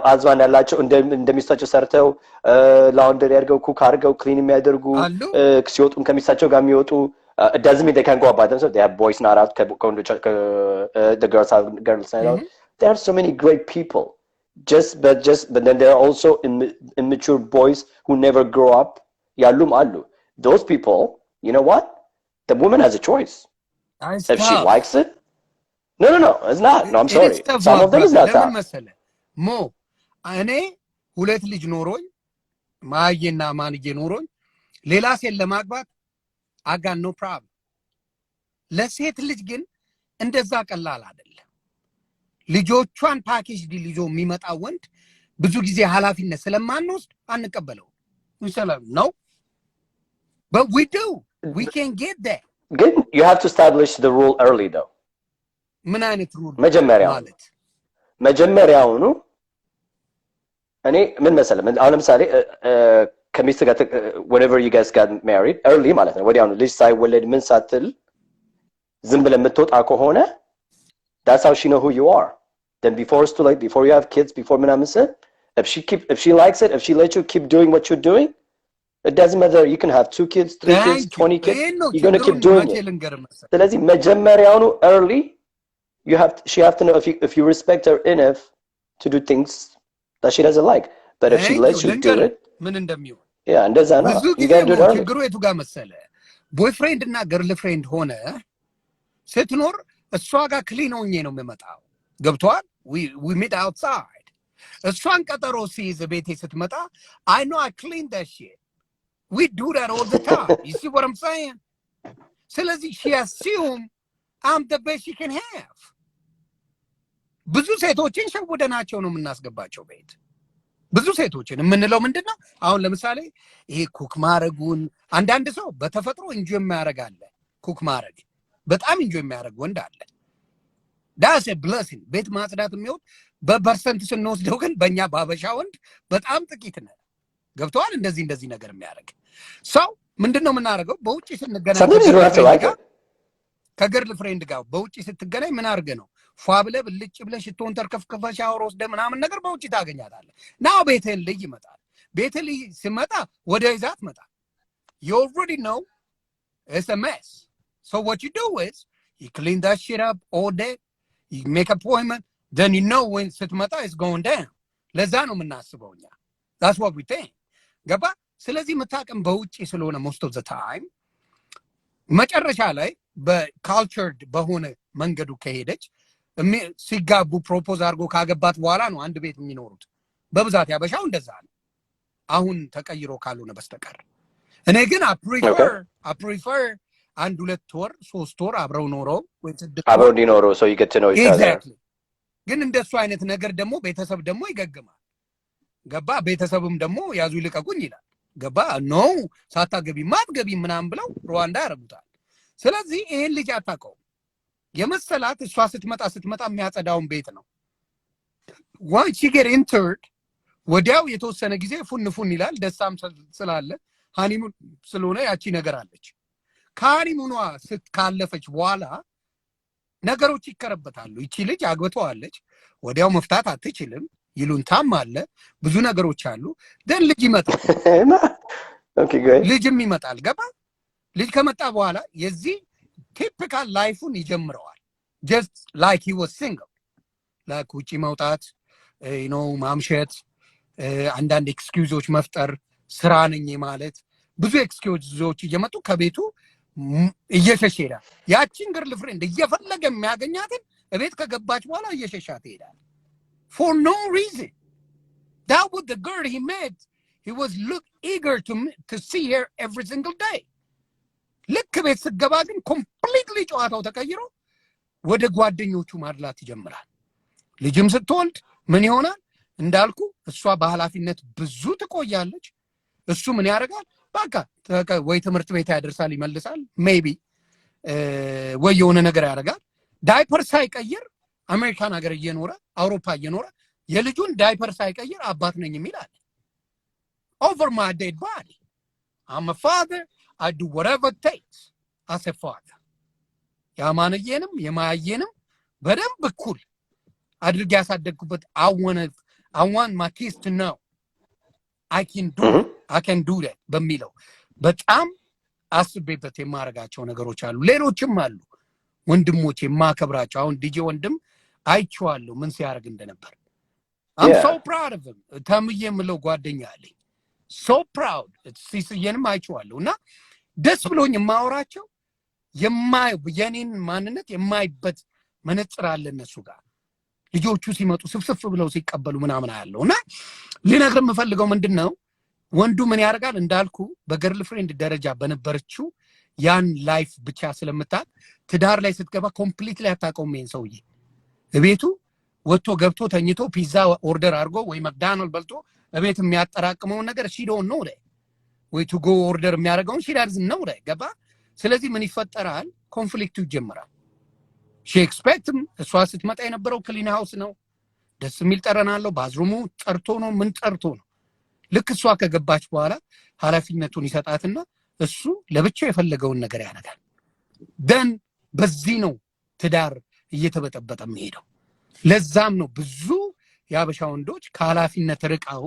አዝዋን ያላቸው እንደሚስታቸው ሰርተው ላውንደሪ ያርገው ኩክ አርገው ክሊን የሚያደርጉ ሲወጡም ከሚስታቸው ጋር የሚወጡ it doesn't mean they can't go about themselves they have boys not out the girls have girls not out there are so many great people but then there are also immature boys who never grow up yallum allu those people you know what the woman has a choice if she likes it no it's not no I'm sorry some of them is not that ሞ እኔ ሁለት ልጅ ኖሮኝ ማየና ማንዬ ኖሮኝ ሌላ ሴት ለማግባት አጋን no problem ለሴት ልጅ ግን እንደዛ ቀላል አይደለም ልጆቿን ፓኬጅ ዲል ይዞ የሚመጣ ወንድ ብዙ ጊዜ ኃላፊነት ስለማንወስድ አንቀበለው ይሰላል ነው but we can get there good you have to establish the rule early though ምን አይነት ሩል መጀመሪያው ነው እኔ ምን መሰለህ አሁን ለምሳሌ ከሚስት ጋር whenever you guys got married early ማለት ነው ወዲያው ልጅ ሳይወለድ ምን ሳትል ዝም ብለህ የምትወጣ ከሆነ that's how she know who you are then before you have kids before ምናምን if she likes it if she lets you keep doing what you're doing it doesn't matter you can have 2 kids 3 kids 20 kids you're going to keep doing it ስለዚህ መጀመሪያው ነው early she have to know if you respect her enough to do things that she doesn't like but if she lets you do it ምን እንደሚሆን yeah እንደዛ ነው you got to do it ችግሩ የቱ ጋር መሰለ ቦይፍሬንድ እና ገርል ፍሬንድ ሆነ ስትኖር እሷ ጋር ክሊን ሆኜ ነው የምመጣው ገብቷል we meet outside. እሷን ቀጠሮ ሲይዝ ቤቴ ስትመጣ I know I clean that shit. We do that all the time. You see what I'm saying? ስለዚህ she assume I'm the best she can have. ብዙ ሴቶችን ሸውደናቸው ነው የምናስገባቸው ቤት። ብዙ ሴቶችን የምንለው ምንድነው? አሁን ለምሳሌ ይሄ ኩክ ማረጉን አንዳንድ ሰው በተፈጥሮ ኢንጆይ የሚያደርግ አለ። ኩክ ማረግ በጣም ኢንጆይ የሚያደርግ ወንድ አለ። that's a blessing. ቤት ማጽዳት የሚወድ በፐርሰንት ስንወስደው ግን በእኛ ባበሻ ወንድ በጣም ጥቂት ነው። ገብተዋል? እንደዚህ ነገር የሚያደርግ ሰው ምንድነው የምናደርገው? በውጪ ስንገናኝ ከገርል ፍሬንድ ጋር በውጪ ስትገናኝ ምን አድርገህ ነው ፏ ብለህ ብልጭ ብለህ ሽቶን ተርከፍከፈህ ሻወር ወስደህ ምናምን ነገር በውጪ ታገኛታለህ። ናው ቤትህን ልጅ ይመጣል። ቤትህ ልጅ ሲመጣ ወደ ይዛት መጣል you already know it's a mess. So what you do is you clean that shit up all day, you make appointment, then you know when ስትመጣ it's going down. ለዛ ነው የምናስበው እኛ that's what we think. ገባ? ስለዚህ መታቀም በውጪ ስለሆነ most of the time መጨረሻ ላይ በካልቸርድ በሆነ መንገዱ ከሄደች ሲጋቡ ፕሮፖዝ አድርጎ ካገባት በኋላ ነው አንድ ቤት የሚኖሩት። በብዛት ያበሻው እንደዛ ነው አሁን ተቀይሮ ካልሆነ በስተቀር። እኔ ግን I prefer አንድ 2 ወር 3 ወር አብረው ኖረው ወይ አብረው እንዲኖሩ so you get to know each other. ግን እንደሱ አይነት ነገር ደግሞ ቤተሰብ ደግሞ ይገግማል። ገባ? ቤተሰብም ደግሞ ያዙ ይልቀቁኝ ይላል። ገባ? ኖ ሳታገቢ ማትገቢ ምናምን ብለው ሩዋንዳ ያረጉታል። ስለዚህ ይሄን ልጅ አታውቀው የመሰላት እሷ ስትመጣ የሚያጸዳውን ቤት ነው። once you get entered ወዲያው የተወሰነ ጊዜ ፉን ይላል። ደስታም ስላለ ሃኒሙን ስለሆነ ያቺ ነገር አለች። ከሃኒሙኗ ካለፈች በኋላ ነገሮች ይከረበታሉ። ይቺ ልጅ አግብተዋለች፣ ወዲያው መፍታት አትችልም። ይሉንታም አለ፣ ብዙ ነገሮች አሉ። ደን ልጅ ይመጣል። ልጅም ይመጣል። ገባ? ልጅ ከመጣ በኋላ የዚህ ቲፒካል ላይፉን ይጀምረዋል። just like he was single. like ውጪ መውጣት ማምሸት፣ አንዳንድ ኤክስኪውዞች መፍጠር፣ ስራ ነኝ ማለት ብዙ ኤክስኪውዞች እየመጡ ከቤቱ እየሸሸ ይሄዳል። ያቺን ገርል ፍሬንድ እየፈለገ የሚያገኛትን እቤት ከገባች በኋላ እየሸሻት ይሄዳል for no reason. That was the girl he met. He was eager to see her every single day. ልክ ቤት ስትገባ ግን ኮምፕሊትሊ ጨዋታው ተቀይሮ ወደ ጓደኞቹ ማድላት ይጀምራል። ልጅም ስትወልድ ምን ይሆናል እንዳልኩ እሷ በኃላፊነት ብዙ ትቆያለች። እሱ ምን ያደርጋል? በቃ ወይ ትምህርት ቤት ያደርሳል ይመልሳል፣ ሜቢ ወይ የሆነ ነገር ያደርጋል። ዳይፐር ሳይቀይር አሜሪካን ሀገር እየኖረ አውሮፓ እየኖረ የልጁን ዳይፐር ሳይቀይር አባት ነኝ የሚል አለ። over my dead body. I'm a father. I do whatever it takes as a father. ያማነየንም የማየንም በደንብ እኩል አድርጌ ያሳደግኩበት I want my kids to know I can do that በሚለው በጣም አስቤበት የማረጋቸው ነገሮች አሉ። ሌሎችም አሉ ወንድሞቼ የማከብራቸው። አሁን ዲጄ ወንድም አይቼዋለሁ ምን ሲያደርግ እንደነበር። I'm so proud of him. ታምዬ የምለው ጓደኛ አለኝ። so proud. ሲስየንም አይቼዋለሁ እና ደስ ብሎኝ የማወራቸው የኔን ማንነት የማይበት መነጽር አለ እነሱ ጋር። ልጆቹ ሲመጡ ስፍስፍ ብለው ሲቀበሉ ምናምን አያለው እና ልነግርህ የምፈልገው ምንድነው ወንዱ ምን ያደርጋል እንዳልኩ በገርል ፍሬንድ ደረጃ በነበረችው ያን ላይፍ ብቻ ስለምታውቅ ትዳር ላይ ስትገባ ኮምፕሊትሊ አታውቀውም። ይሄን ሰውዬ እቤቱ ወጥቶ ገብቶ ተኝቶ ፒዛ ኦርደር አድርጎ ወይ መክዳናልድ በልቶ እቤት የሚያጠራቅመው ነገር she don't know that. ወይ to go order የሚያደርገውን she doesn't know that. ገባ? ስለዚህ ምን ይፈጠራል? ኮንፍሊክቱ ይጀምራል። she expect እሷ ስትመጣ የነበረው ክሊን ሃውስ ነው፣ ደስ የሚል ጠረን አለው፣ ባዝሩሙ ጠርቶ ነው፣ ምን ጠርቶ ነው። ልክ እሷ ከገባች በኋላ ኃላፊነቱን ይሰጣትና እሱ ለብቻው የፈለገውን ነገር ያደርጋል። ደን በዚህ ነው ትዳር እየተበጠበጠ የሚሄደው። ለዛም ነው ብዙ የአበሻ ወንዶች ከኃላፊነት ርቀው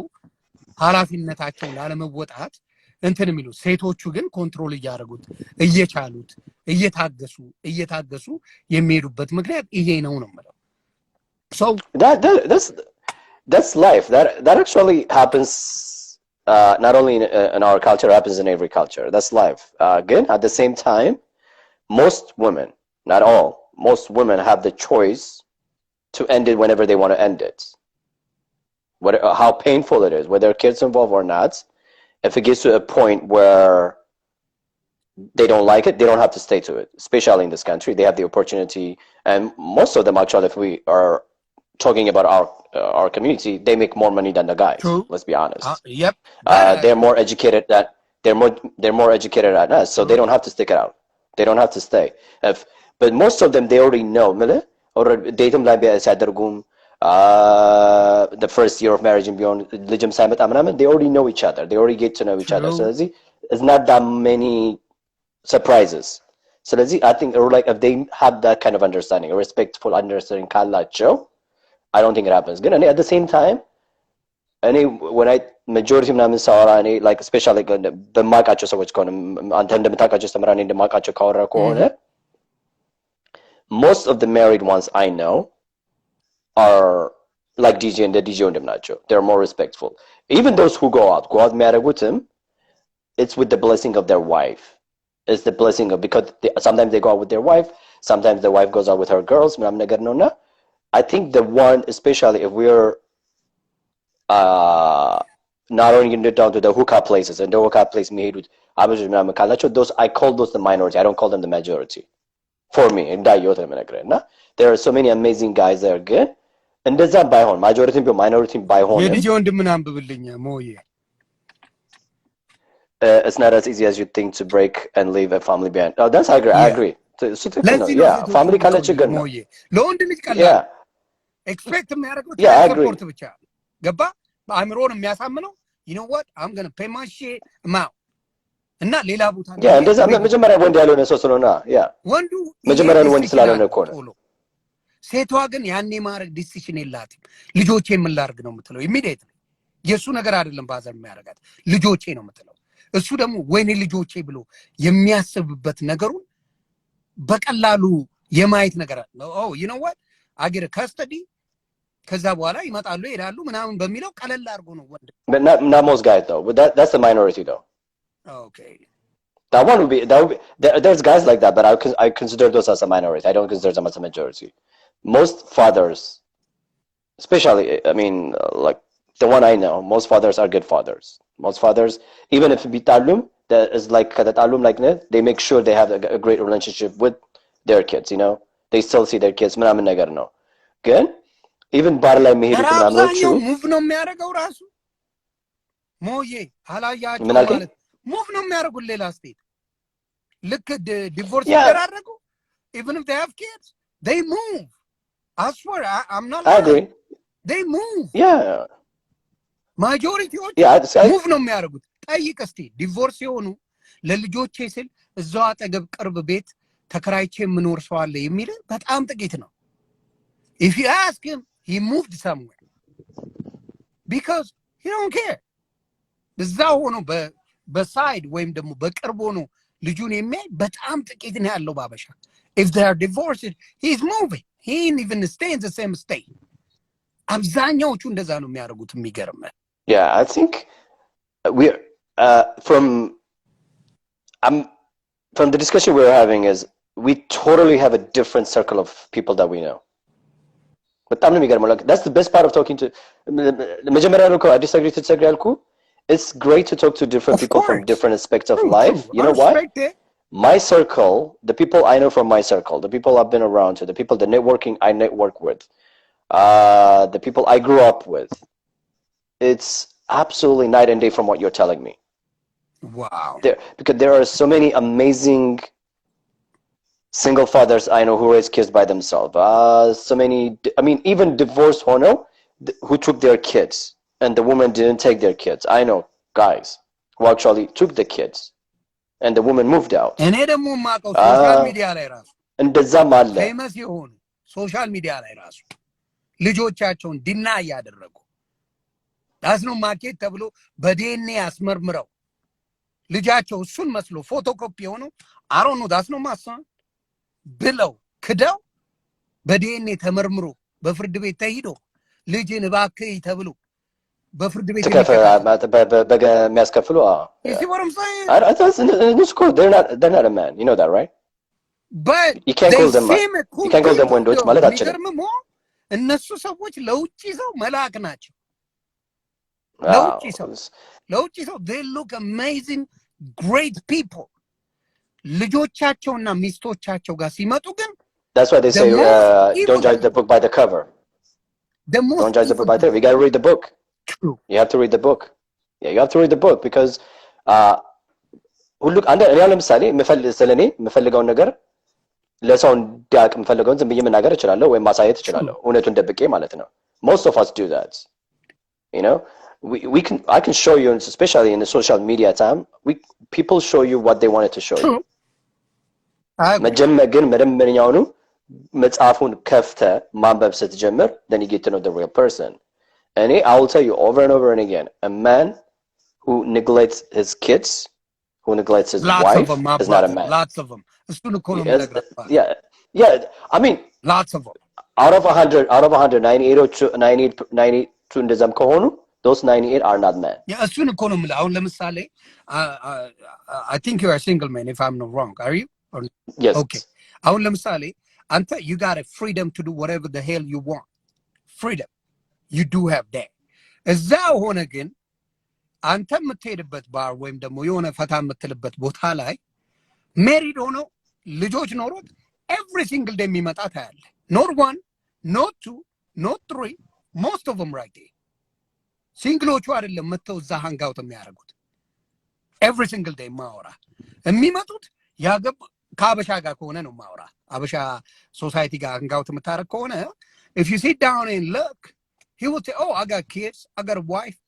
ኃላፊነታቸውን ላለመወጣት እንትን የሚሉ፣ ሴቶቹ ግን ኮንትሮል እያደረጉት እየቻሉት እየታገሱ የሚሄዱበት ምክንያት ይሄ ነው የምለው። So that's life. That actually happens not only in our culture, happens in every culture. That's life. Again, at the same time, most women, not all, most women have the choice to end it whenever they want to end it. How painful it is, whether kids involved or not. If it gets to a point where they don't like it, they don't have to stay to it. Especially in this country, they have the opportunity, and most of them actually, if we are talking about our community, they make more money than the guys. True. Let's be honest. Yep. They're more educated they're more educated than us, so they don't have to stick it out. They don't have to stay. But most of them, they already know. Already datum ላይ ሲያደርጉም the first year of marriage and beyond, ልጅም ሳይመጣ ምናምን, they already know each other. They already get to know each other. So it's not that many surprises. So I think like if they have that kind of understanding, a respectful understanding ካላቸው, I don't think it happens. Good. And at the same time, when I majority ምናምን ሳወራ እኔ like especially በማውቃቸው ሰዎች ከሆነ አንተ እንደምታውቃቸው ተምራ እኔ እንደማውቃቸው ካወራ ከሆነ most of the married ones I know are like DJ and the DJ ወንድም ናቸው. They're more respectful. Even those who go out የሚያደርጉትም it's with the blessing of their wife. It's the blessing of, because sometimes they go out with their wife, sometimes the wife goes out with her girls ምናምን ነገር ነውና I think the one, especially if we're not only down to the hookah places and the hookah place የሚሄዱት አበሾች ምናምን ካላቸው, those I call those the minority. I don't call them the majority. For me, እንዳየሁት ነው የምነግርህ እና there are so many amazing guys there. ግን እንደዛ ባይሆን ማጆሪቲም ቢሆን ማይኖሪቲም ባይሆን የልጅ ወንድምን አንብብልኝ ሞዬ it's not as easy as you think to break and leave a family behind. Oh, that's I agree. ፋሚሊ ካለ ችግር ነው ሞዬ። ለወንድ ልጅ ቀላል ኤክስፔክት የሚያደርገው ሰፖርት ብቻ ገባ በአእምሮን የሚያሳምነው you know what I'm going to pay my shit amount እና ሌላ ቦታ እንደዛ መጀመሪያ ወንድ ያልሆነ ሰው ስለሆነ ወንዱ መጀመሪያ ወንድ ስላልሆነ እኮ ነው። ሴቷ ግን ያኔ ማድረግ ዲሲሽን የላትም። ልጆቼ ምን ላድርግ ነው የምትለው። ኢሚዲየት የእሱ ነገር አይደለም ባዘር የሚያደርጋት ልጆቼ ነው የምትለው። እሱ ደግሞ ወይኔ ልጆቼ ብሎ የሚያስብበት ነገሩን በቀላሉ የማየት ነገር ነው። you know what I get a custody ከዛ በኋላ ይመጣሉ ይሄዳሉ ምናምን በሚለው ቀለል አድርጎ ነው ወንድ። But not most guys though. That's the minority though. Okay. That would be there's guys like that, but I consider those as a minority. I don't consider them as a majority. Most fathers, especially I mean like the one I know, most fathers are good fathers. Most fathers, even if bitalum, that is like katatalum like that, they make sure they have a great relationship with their kids, you know. They still see their kids ምናምን ነገር ነው። ግን even ባር ላይ የሚሄዱት ምናምኖቹ ሙቭ ነው የሚያደርገው ራሱ ሞዬ አላያቸው ማለት ሙቭ ነው የሚያደርጉት ሌላ ስቴት ልክ ዲቮርስ ይደራረጉ even if they have kids they move. I swear I'm not I agree. They move. Majority move ነው የሚያደርጉት። ጠይቅ እስቲ ዲቮርስ የሆኑ ለልጆቼ ስል እዛው አጠገብ ቅርብ ቤት ተከራይቼ የምኖር ሰው አለ የሚል በጣም ጥቂት ነው። If you ask him, he moved somewhere because he don't care. እዛው ሆኖ በሳይድ ወይም ደግሞ በቅርብ ሆኖ ልጁን የሚያይ በጣም ጥቂት ነው ያለው ባበሻ። If they are divorced, he's moving. He ain't even stay in the same state. አብዛኛዎቹ እንደዛ ነው የሚያደርጉት። የሚገርም Yeah, I think we're from the discussion we're having is we totally have a different circle of people that we know. But like, that's the best part of talking to I disagree alku. It's great to talk to different people from different aspects of life. You know what? My circle, the people I know from my circle, the people I've been around to, the people, the networking I network with, the people I grew up with, it's absolutely night and day from what you're telling me. Wow. Because there are so many amazing single fathers I know who raise kids by themselves. So many, I mean, even divorced hono who took their kids and the woman didn't take their kids. I know guys who actually took the kids and the woman moved out. እኔ ደግሞ ማቀው ሶሻል ሚዲያ ላይ ራሱ እንደዛም አለ ፌመስ የሆኑ ሶሻል ሚዲያ ላይ ራሱ ልጆቻቸውን ዲና ያደረጉ ዳስ ነው ማርኬት ተብሎ በዲኤንኤ አስመርምረው ልጃቸው እሱን መስሎ ፎቶኮፒ ሆኖ አሮን ነው ዳስ ነው ማሳን ብለው ክደው በዲኤንኤ ተመርምሮ በፍርድ ቤት ተሄዶ ልጅን እባክህ ተብሎ በፍርድ ቤት የሚያስከፍሉ they're not a man, you know that, right? But you can't call them ወንዶች ማለት አትችልም። እነሱ ሰዎች ለውጪ ሰው መልአክ ናቸው። ለውጪ ሰው they look amazing great people ልጆቻቸውና ሚስቶቻቸው ጋር ሲመጡ ግን that's why they say don't judge the book by the cover. Don't judge the book by the cover. You got to read the book. True. You have to read the book. Yeah, you have to read the book because ሁሉ አንደ እኔ ለምሳሌ ስለኔ የምፈልገውን ነገር ለሰው እንዲያውቅ የምፈልገውን ዝም ብዬ መናገር እችላለሁ ወይም ማሳየት እችላለሁ እውነቱን ደብቄ ማለት ነው። Most of us do that. You know, I can show you, especially in the social media time, people show you what they wanted to show you. መጀመር ግን መደመኛው ነው መጽሐፉን ከፍተ ማንበብ ስትጀምር then you get to know the real person. And I will tell you over and over and again, a man who neglects his kids, who neglects his wife is not a man. Lots of them. Yeah. I mean, lots of them. Out of 100, 98 እንደዛም ከሆኑ those 98 are not men. Yeah, እሱን እኮ ነው የምልህ። አሁን ለምሳሌ I think you are a single man if I'm not wrong. Are you? Yes. Okay. አሁን ለምሳሌ አንተ you got a freedom to do whatever the hell you want. Freedom. You do have that. እዛ ሆነ ግን አንተ የምትሄድበት ባር ወይም ደግሞ የሆነ ፈታ የምትልበት ቦታ ላይ ሜሪድ ሆኖ ልጆች ኖሮት every single day የሚመጣ ታያለህ። not one, not two, not three, most of them right there. ሲንግሎቹ አይደለም መተው እዛ ሃንጋውት የሚያደርጉት every single day ማወራ የሚመጡት ያገብ ከአበሻ ጋር ከሆነ ነው ማወራ። አበሻ ሶሳይቲ ጋር ሃንጋውት የምታረግ ከሆነ if you sit down and look, he will say, oh, I got kids, I got a wife,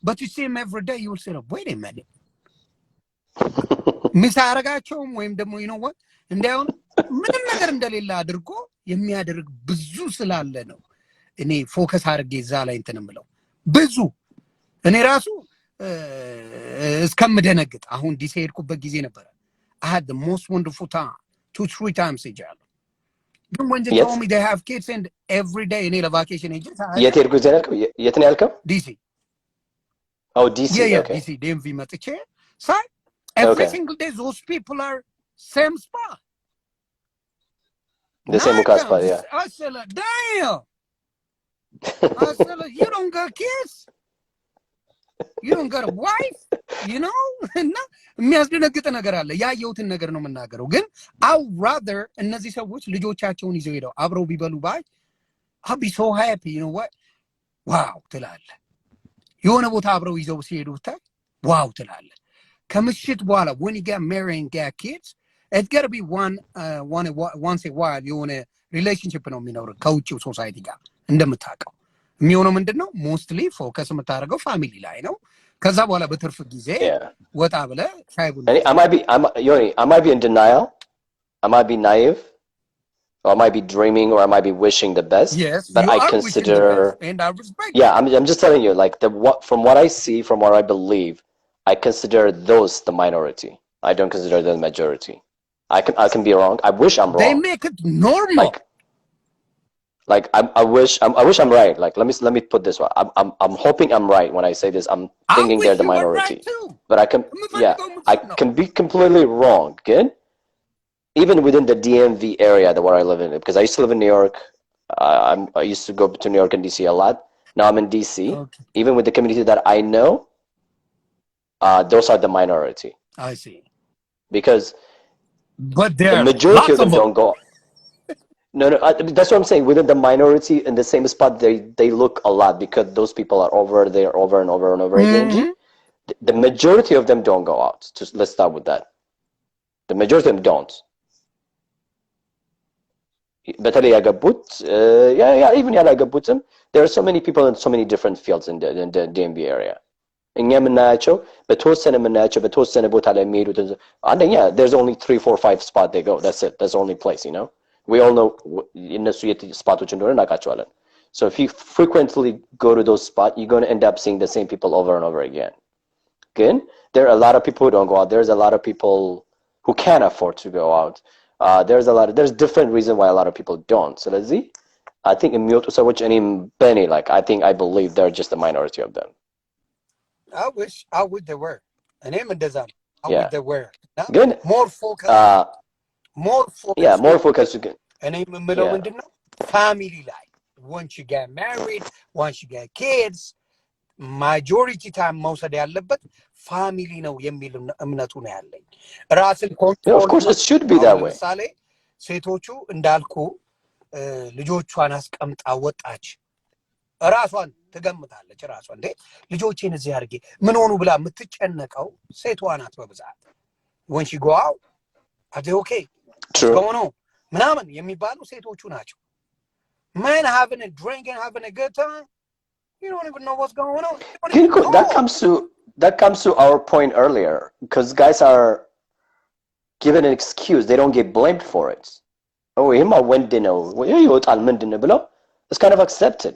but you see him every day, you will say, wait a minute. ሚስ አረጋቸውም ወይም ደግሞ you know what እንዲያው ምንም ነገር እንደሌለ አድርጎ የሚያደርግ ብዙ ስላለ ነው እኔ ፎከስ አድርጌ እዛ ላይ እንትን እምለው ብዙ እኔ ራሱ እስከምደነግጥ አሁን ዲሲ ሄድኩበት ጊዜ ነበር። I had the most wonderful time 2-3 times ሄጃለሁ። ግን when they told me they have kids and every day እኔ ለቫኬሽን ሄጄ የት ሄድኩ ዘልከው የት ነው ያልከው? ዲሲ DC. Yeah, okay. DC DMV መጥቼ ሳይ every single day those people are same spot. The same spot, yeah. I said, damn. I said, you don't got kids? You don't got a wife? You know? እና የሚያስደነግጥ ነገር አለ። ያየሁትን ነገር ነው የምናገረው። ግን I'll rather እነዚህ ሰዎች ልጆቻቸውን ይዘው ሄደው አብረው ቢበሉ ባይ I'll be so happy. You know what? ዋው ትላለህ። የሆነ ቦታ አብረው ይዘው ሲሄዱ ብታይ ዋው ትላለህ። ከምሽት በኋላ when you get married and get kids, it's got to be once a while የሆነ ሪሌሽንሺፕ ነው የሚኖረው ከውጭው ሶሳይቲ ጋር እንደምታውቀው። የሚሆነው ምንድነው ሞስትሊ ፎከስ የምታደርገው ፋሚሊ ላይ ነው። ከዛ በኋላ በትርፍ ጊዜ ወጣ ብለህ ሻይ ቡና I might be in denial. I might be naive. Or I might be dreaming, or I might be wishing the best. Yes, but you I are consider, wishing the best, and I respect. Yeah, I'm just telling you, like from what I see, from what I believe, I consider those the minority. I don't consider them the majority. I can be wrong. I wish I'm wrong. They make it normal. Like I wish I'm right. Like let me put this way. I'm hoping I'm right when I say this. I'm thinking they're the minority. Right, but I can be completely wrong. Good. Even within the DMV area where I live in, because I used to live in New York. I used to go to New York and DC a lot. Now I'm in DC. Okay. Even with the community that I know, those are the minority. I see. Because but the majority of them don't go. No, that's what I'm saying. Within the minority, in the same spot, they look a lot because those people are over there over and over and over again. The majority of them don't go out. Let's start with that. The majority of them don't. በተለይ ያገቡት even ያላገቡትም there are so many people in so many different fields in the DMV area. እኛ የምናያቸው በተወሰነ ቦታ ላይ የሚሄዱት አንደኛ there's only 3-4-5 spot they go. That's it. That's the only place, you know. We all know እነሱ የት ስፓቶች እንደሆነ እናውቃቸዋለን. So if you frequently go to those spots, you're going to end up seeing the same people over and over again. Again, there are a lot of people who don't go out. There's a lot of people who can't afford to go out. There's different reasons why a lot of people don't. So let's see. I think የሚወጡ ሰዎች እኔም በእኔ like I believe they're just a minority of them. I wish they were. እኔም እንደዛ ነው. I wish they were. Good. More focus. Yeah, more focus again. እኔ የምለው ምንድነው ፋሚሊ ላይ once you get married, once you get kids, majority time መውሰድ ያለበት ፋሚሊ ነው የሚል እምነቱ ነው ያለኝ ራስን Yeah, of ኮንትሮል course it should be that way. ለምሳሌ ሴቶቹ እንዳልኩ ልጆቿን አስቀምጣ ወጣች ራሷን ትገምታለች ራሷ እንዴ ልጆቼን እዚህ አድርጌ ምን ሆኑ ብላ የምትጨነቀው ሴቷ ናት በብዛት when she go out are they okay True. going on ምናምን የሚባሉ ሴቶቹ ናቸው men having a drink and having a good time you don't even know what's going on that comes to our point earlier because guys are given an excuse they don't get blamed for it oh him I went dinner ይወጣል ምንድነው ብለው it's kind of accepted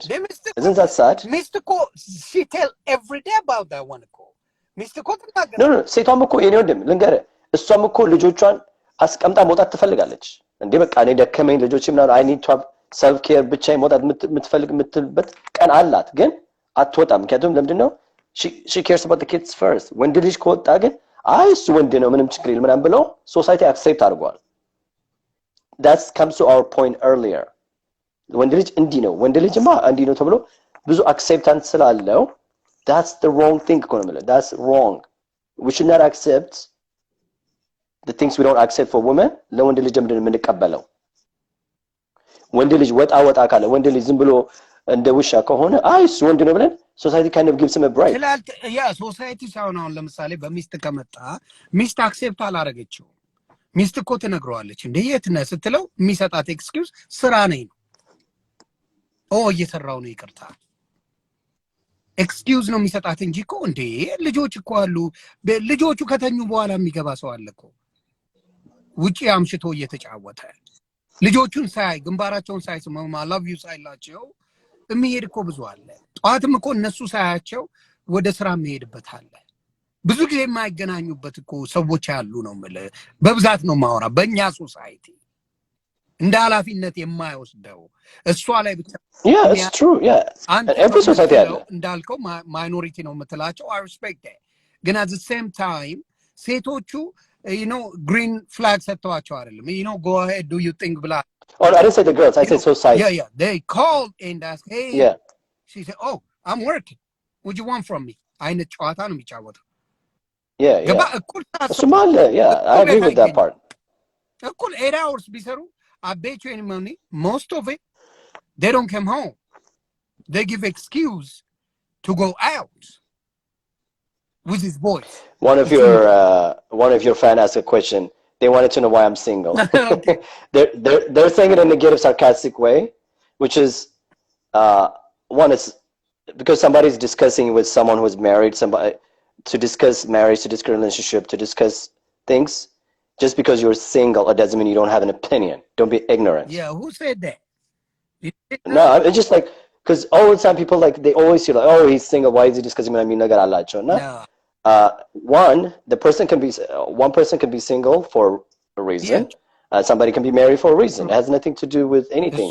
isn't that sad mystical she tell every day about that one call mystical no ሴቷም እኮ የኔ ወንድም ልንገርህ እሷም እኮ ልጆቿን አስቀምጣ መውጣት ትፈልጋለች እንዴ በቃ እኔ ደከመኝ ልጆቼ ምናምን I need to have self care ብቻ መውጣት የምትፈልግ የምትልበት ቀን አላት ግን አትወጣም ምክንያቱም ለምንድነው she cares about the kids first ወንድ ልጅ ከወጣ ግን አይ እሱ ወንድ ነው ምንም ችግር የለም ምናምን ብለው society accept አድርጓል that comes to our point earlier ወንድ ልጅ እንዲህ ነው ወንድ ልጅማ እንዲህ ነው ተብሎ ብዙ acceptance ስላለው that's the wrong thing that's wrong we should not accept the things we don't accept for women ለወንድ ልጅ ምንድነው የምንቀበለው ወንድ ልጅ ወጣ ካለ ወንድ ልጅ ዝም ብሎ እንደ ውሻ ከሆነ አይስ ወንድ ነው ብለን society kind of gives him a break ያ society ሳይሆን አሁን ለምሳሌ በሚስት ከመጣ ሚስት አክሴፕት አላረገችው ሚስት እኮ ትነግረዋለች እንደ የት ነህ ስትለው የሚሰጣት ኤክስኪውዝ ስራ ነኝ እየሰራው ነው ይቅርታ ኤክስኪውዝ ነው የሚሰጣት እንጂ እኮ እንዴ ልጆች እኮ አሉ ልጆቹ ከተኙ በኋላ የሚገባ ሰው አለ እኮ ውጪ አምሽቶ እየተጫወተ ልጆቹን ሳይ ግንባራቸውን ሳይ ስማማ love you ሳይላቸው የሚሄድ እኮ ብዙ አለ ጧትም እኮ እነሱ ሳያቸው ወደ ስራ የሚሄድበት አለ ብዙ ጊዜ የማይገናኙበት እኮ ሰዎች አሉ ነው ማለት በብዛት ነው ማወራ በእኛ ሶሳይቲ እንደ ኃላፊነት የማይወስደው እሷ ላይ ብቻ yeah it's true yeah and every society has እንዳልከው ማይኖሪቲ ነው የምትላቸው I respect that ግን at the same time ሴቶቹ you know green flag ሰጥተዋቸው አይደለም you know go ahead do you think blah oh I didn't say the girls I said society yeah they called and asked hey yeah she said oh I'm working what do you want from me አይነት ጨዋታ ነው የሚጫወተው yeah Somalia yeah I agree with that part እኩል 8 hours ቢሰሩ I bet you any money most of it they don't come home they give excuse to go out with his boys one of your fan asked a question they wanted to know why I'm single okay. they're saying it in a negative sarcastic way which is one is because somebody's discussing with someone who's married somebody to discuss marriage to discuss relationship to discuss things just because you're single it doesn't mean you don't have an opinion don't be ignorant yeah who said that no it's just like because all the time people like they always feel like oh he's single why is he discussing I mean ነገር አላቸው እና one person can be single for a reason somebody can be married for a reason it has nothing to do with anything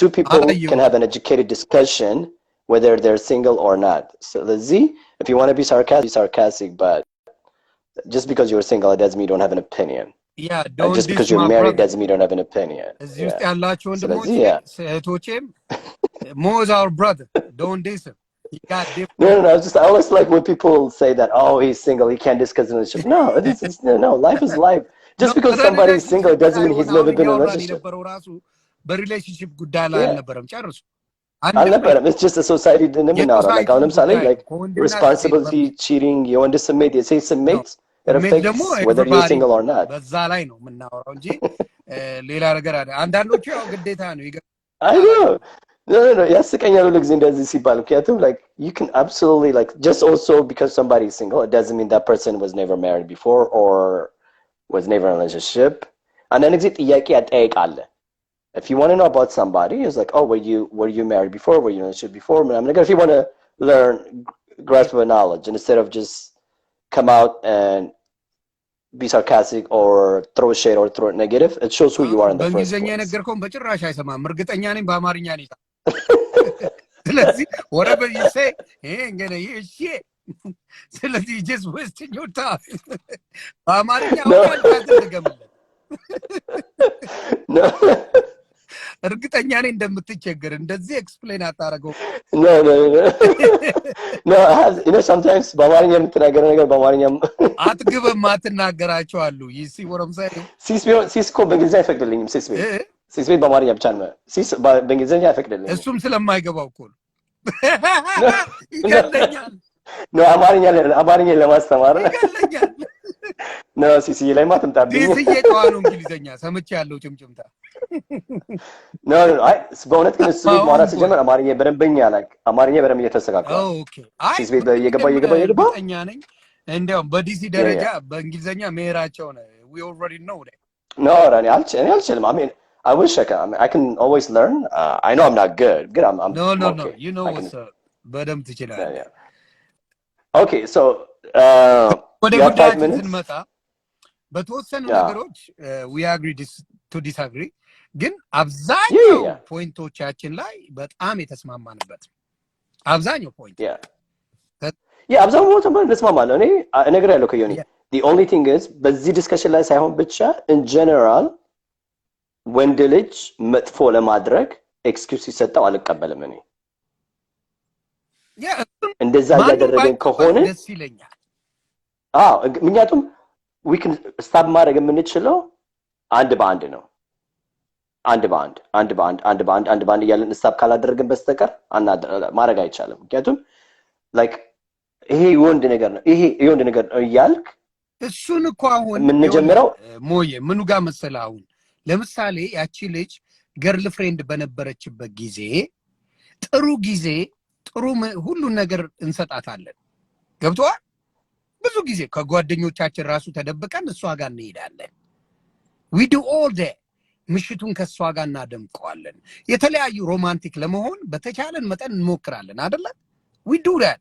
two people can have an educated discussion whether they're single or not so the Z if you want to be sarcastic but just because you're single it doesn't mean you don't have an opinion yeah don't just because you're married doesn't mean you don't have an opinion እዚህ ውስጥ ያላችሁ ወንድሞቼ እህቶቼም Mo's our brother don't diss him he got different no I was like when people say that oh he's single he can't discuss relationship no life is life just because somebody is single it doesn't mean he's never been in a relationship በሪሌሽንሺፕ ጉዳይ ላይ አልነበረም ጨርሱ አልነበረም it's just a society dynamic like አሁን ለምሳሌ like responsibility cheating የወንድ ስሜት የሴት ስሜት it affects whether you're single or not በዛ ላይ ነው የምናወራው እንጂ ሌላ ነገር አይደል አንዳንዶቹ ያው ግዴታ ነው I know no ያስቀኛል ሁሉ ጊዜ እንደዚህ ሲባል ምክንያቱም like you can absolutely like just also because somebody is single it doesn't mean that person was never married before or was never in a relationship አንዳንድ ጊዜ ጥያቄ ያጠይቃል if you want to know about somebody it's like oh were you married before were you in a relationship before if you want to learn grasp of knowledge and instead of just come out and be sarcastic or throw shade or throw negative it shows who you are in the first place በእንግሊዘኛ ነገርኩም በጭራሽ አይሰማም እርግጠኛ ነኝ በአማርኛ ነው ስለዚህ whatever you say እንግዲህ እሺ ስለዚህ just wasting your time በአማርኛ አውቃለሁ ታደርገምለ no እርግጠኛ ነኝ እንደምትቸገር እንደዚህ ኤክስፕሌን አታረገው no no no no you know sometimes በአማርኛ የምትናገረው ነገር በአማርኛም አትግበም አትናገራቸው አሉ you see what I'm saying ሲስ እኮ በእንግሊዝኛ አይፈቅድልኝም ሲስ ቤት በአማርኛ ብቻ ነው ሲስ በእንግሊዝኛ አይፈቅድልኝም እሱም ስለማይገባው እኮ ነው ይገለኛል ነው አማርኛ ለማስተማር ይገለኛል ነው ሲስ ላይ ማትምጣብኝ ሲስ የጨዋ ነው እንግሊዝኛ ሰምቼ ያለው ጭምጭምታ no አይ በእውነት ግን እሱ ቤት ማውራት ሲጀምር አማርኛ በደንብ እየተስተካከለ ኦኬ ሲስ ቤት እየገባ እኛ ነኝ እንደውም በዲሲ ደረጃ በእንግሊዝኛ መሄራቸው ነው we already know that no እኔ አልችልም I mean I wish I can always learn I know I'm not good I'm no okay. you know what's up በደም ትችላለህ okay so ወደ ጉዳያችን ስንመጣ በተወሰኑ ነገሮች we agree to disagree ግን አብዛኛው ፖይንቶቻችን ላይ በጣም የተስማማንበት አብዛኛው ፖይንት አብዛኛው ፖይንት ተስማማለሁ እኔ ነገር ያለው ከዮኒ the only thing is በዚህ ዲስከሽን ላይ ሳይሆን ብቻ in general ወንድ ልጅ መጥፎ ለማድረግ ኤክስኪውዝ ሲሰጠው አልቀበልም እኔ እንደዛ ያደረገን ከሆነ ደስ ይለኛል ምክንያቱም we can stop ማድረግ የምንችለው አንድ በአንድ ነው አንድ በአንድ እያለን ስታፕ ካላደረግን በስተቀር ማድረግ አይቻልም ምክንያቱም ላይክ ይሄ የወንድ ነገር ነው እያልክ እሱን እኮ አሁን ምን ጀምረው ሞዬ ምኑ ጋር መሰለህ አሁን ለምሳሌ ያቺ ልጅ ገርል ፍሬንድ በነበረችበት ጊዜ ጥሩ ሁሉ ነገር እንሰጣታለን ገብቷል ብዙ ጊዜ ከጓደኞቻችን ራሱ ተደብቀን እሷ ጋር እንሄዳለን we do all that ምሽቱን ከሷ ጋር እናደምቀዋለን የተለያዩ ሮማንቲክ ለመሆን በተቻለን መጠን እንሞክራለን አይደለ we do that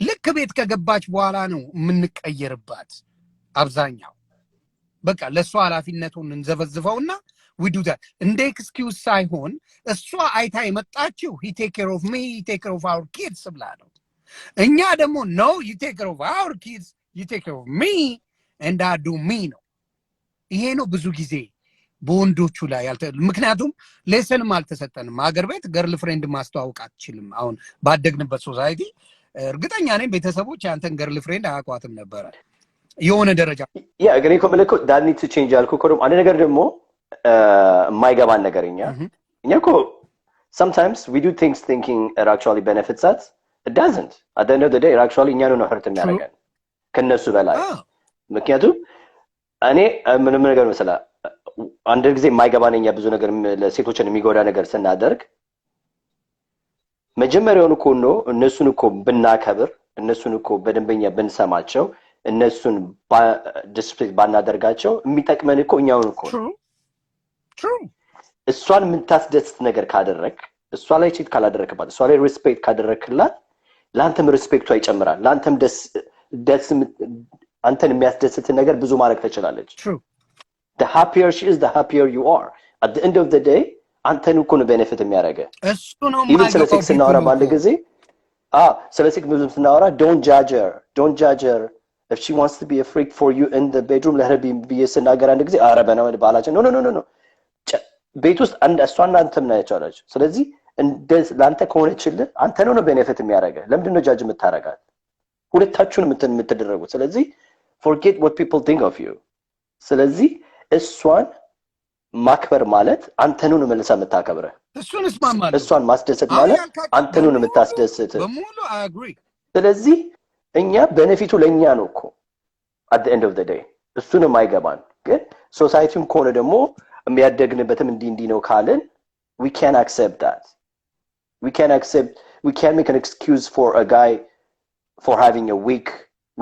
ልክ ቤት ከገባች በኋላ ነው የምንቀየርባት አብዛኛው በቃ ለሷ ኃላፊነቱን እንዘበዝፈውና we do that እንደ ኤክስኪውዝ ሳይሆን እሷ አይታ የመጣችው he take care of me he take care of our kids ብላ ነው እኛ ደግሞ no you take care of our kids you take care of me and I do me ነው ይሄ ነው ብዙ ጊዜ በወንዶቹ ላይ ምክንያቱም ሌሰንም አልተሰጠንም ሀገር ቤት ገርል ፍሬንድ ማስተዋወቅ አትችልም አሁን ባደግንበት ሶሳይቲ እርግጠኛ ነኝ ቤተሰቦች አንተን ገርል ፍሬንድ አያውቋትም ነበር የሆነ ደረጃ ግን እኮ ማለት that need to change አልኩ እኮ አንድ ነገር ደግሞ የማይገባን ነገር እኛ እኮ sometimes we do things thinking it actually benefits us it doesn't at the end of the day it actually እኛ ነው hurt የሚያደርገን ከነሱ በላይ ምክንያቱም እኔ ምንም ነገር መሰላ አንድ ጊዜ የማይገባን እኛ ብዙ ነገር ለሴቶችን የሚጎዳ ነገር ስናደርግ መጀመሪያውን እኮ ነው እነሱን እኮ ብናከብር እነሱን እኮ በደንበኛ ብንሰማቸው እነሱን ዲስፕሊን ባናደርጋቸው የሚጠቅመን እኮ እኛውን እኮ true እሷን የምታስደስት ነገር ካደረክ እሷ ላይ ቺት ካላደረክባት እሷ ላይ ሪስፔክት ካደረክላት ላንተም ሪስፔክቷ ይጨምራል ላንተም ደስ አንተን የሚያስደስት ነገር ብዙ ማድረግ ትችላለች true the happier she is the happier you are at the end of the day አንተን እኮ ነው ቤኔፊት የሚያደርገው እሱ ነው ማለት ነው ሴክስ እናወራ ባለ ጊዜ ስለ ሴክስ ብዙ ስናወራ don't judge her if she wants to be a freak for you in the bedroom let her be ስናገር አንድ ጊዜ አረ በነው ባላችን no ቤት ውስጥ እሷና አንተም ናቸው አላች ስለዚህ ለአንተ ከሆነችልህ አንተ ነው ቤኔፊት የሚያደርገው ለምንድን ነው ጃጅ የምታረጋት ሁለታችሁን የምትደረጉት ስለዚህ forget what people think of you ስለዚህ እሷን ማክበር ማለት አንተኑ ነው መልሳ የምታከብረው እሱን እስማማለሁ እሷን ማስደሰት ማለት አንተኑ ነው የምታስደስት በሙሉ I agree ስለዚህ እኛ ቤኔፊቱ ለኛ ነው እኮ at the end of the day እሱ ነው የማይገባን ግን ሶሳይቲውን ከሆነ ደግሞ የሚያደግንበትም እንዲህ ነው ካልን we can't accept that we can't make an excuse for a guy for having a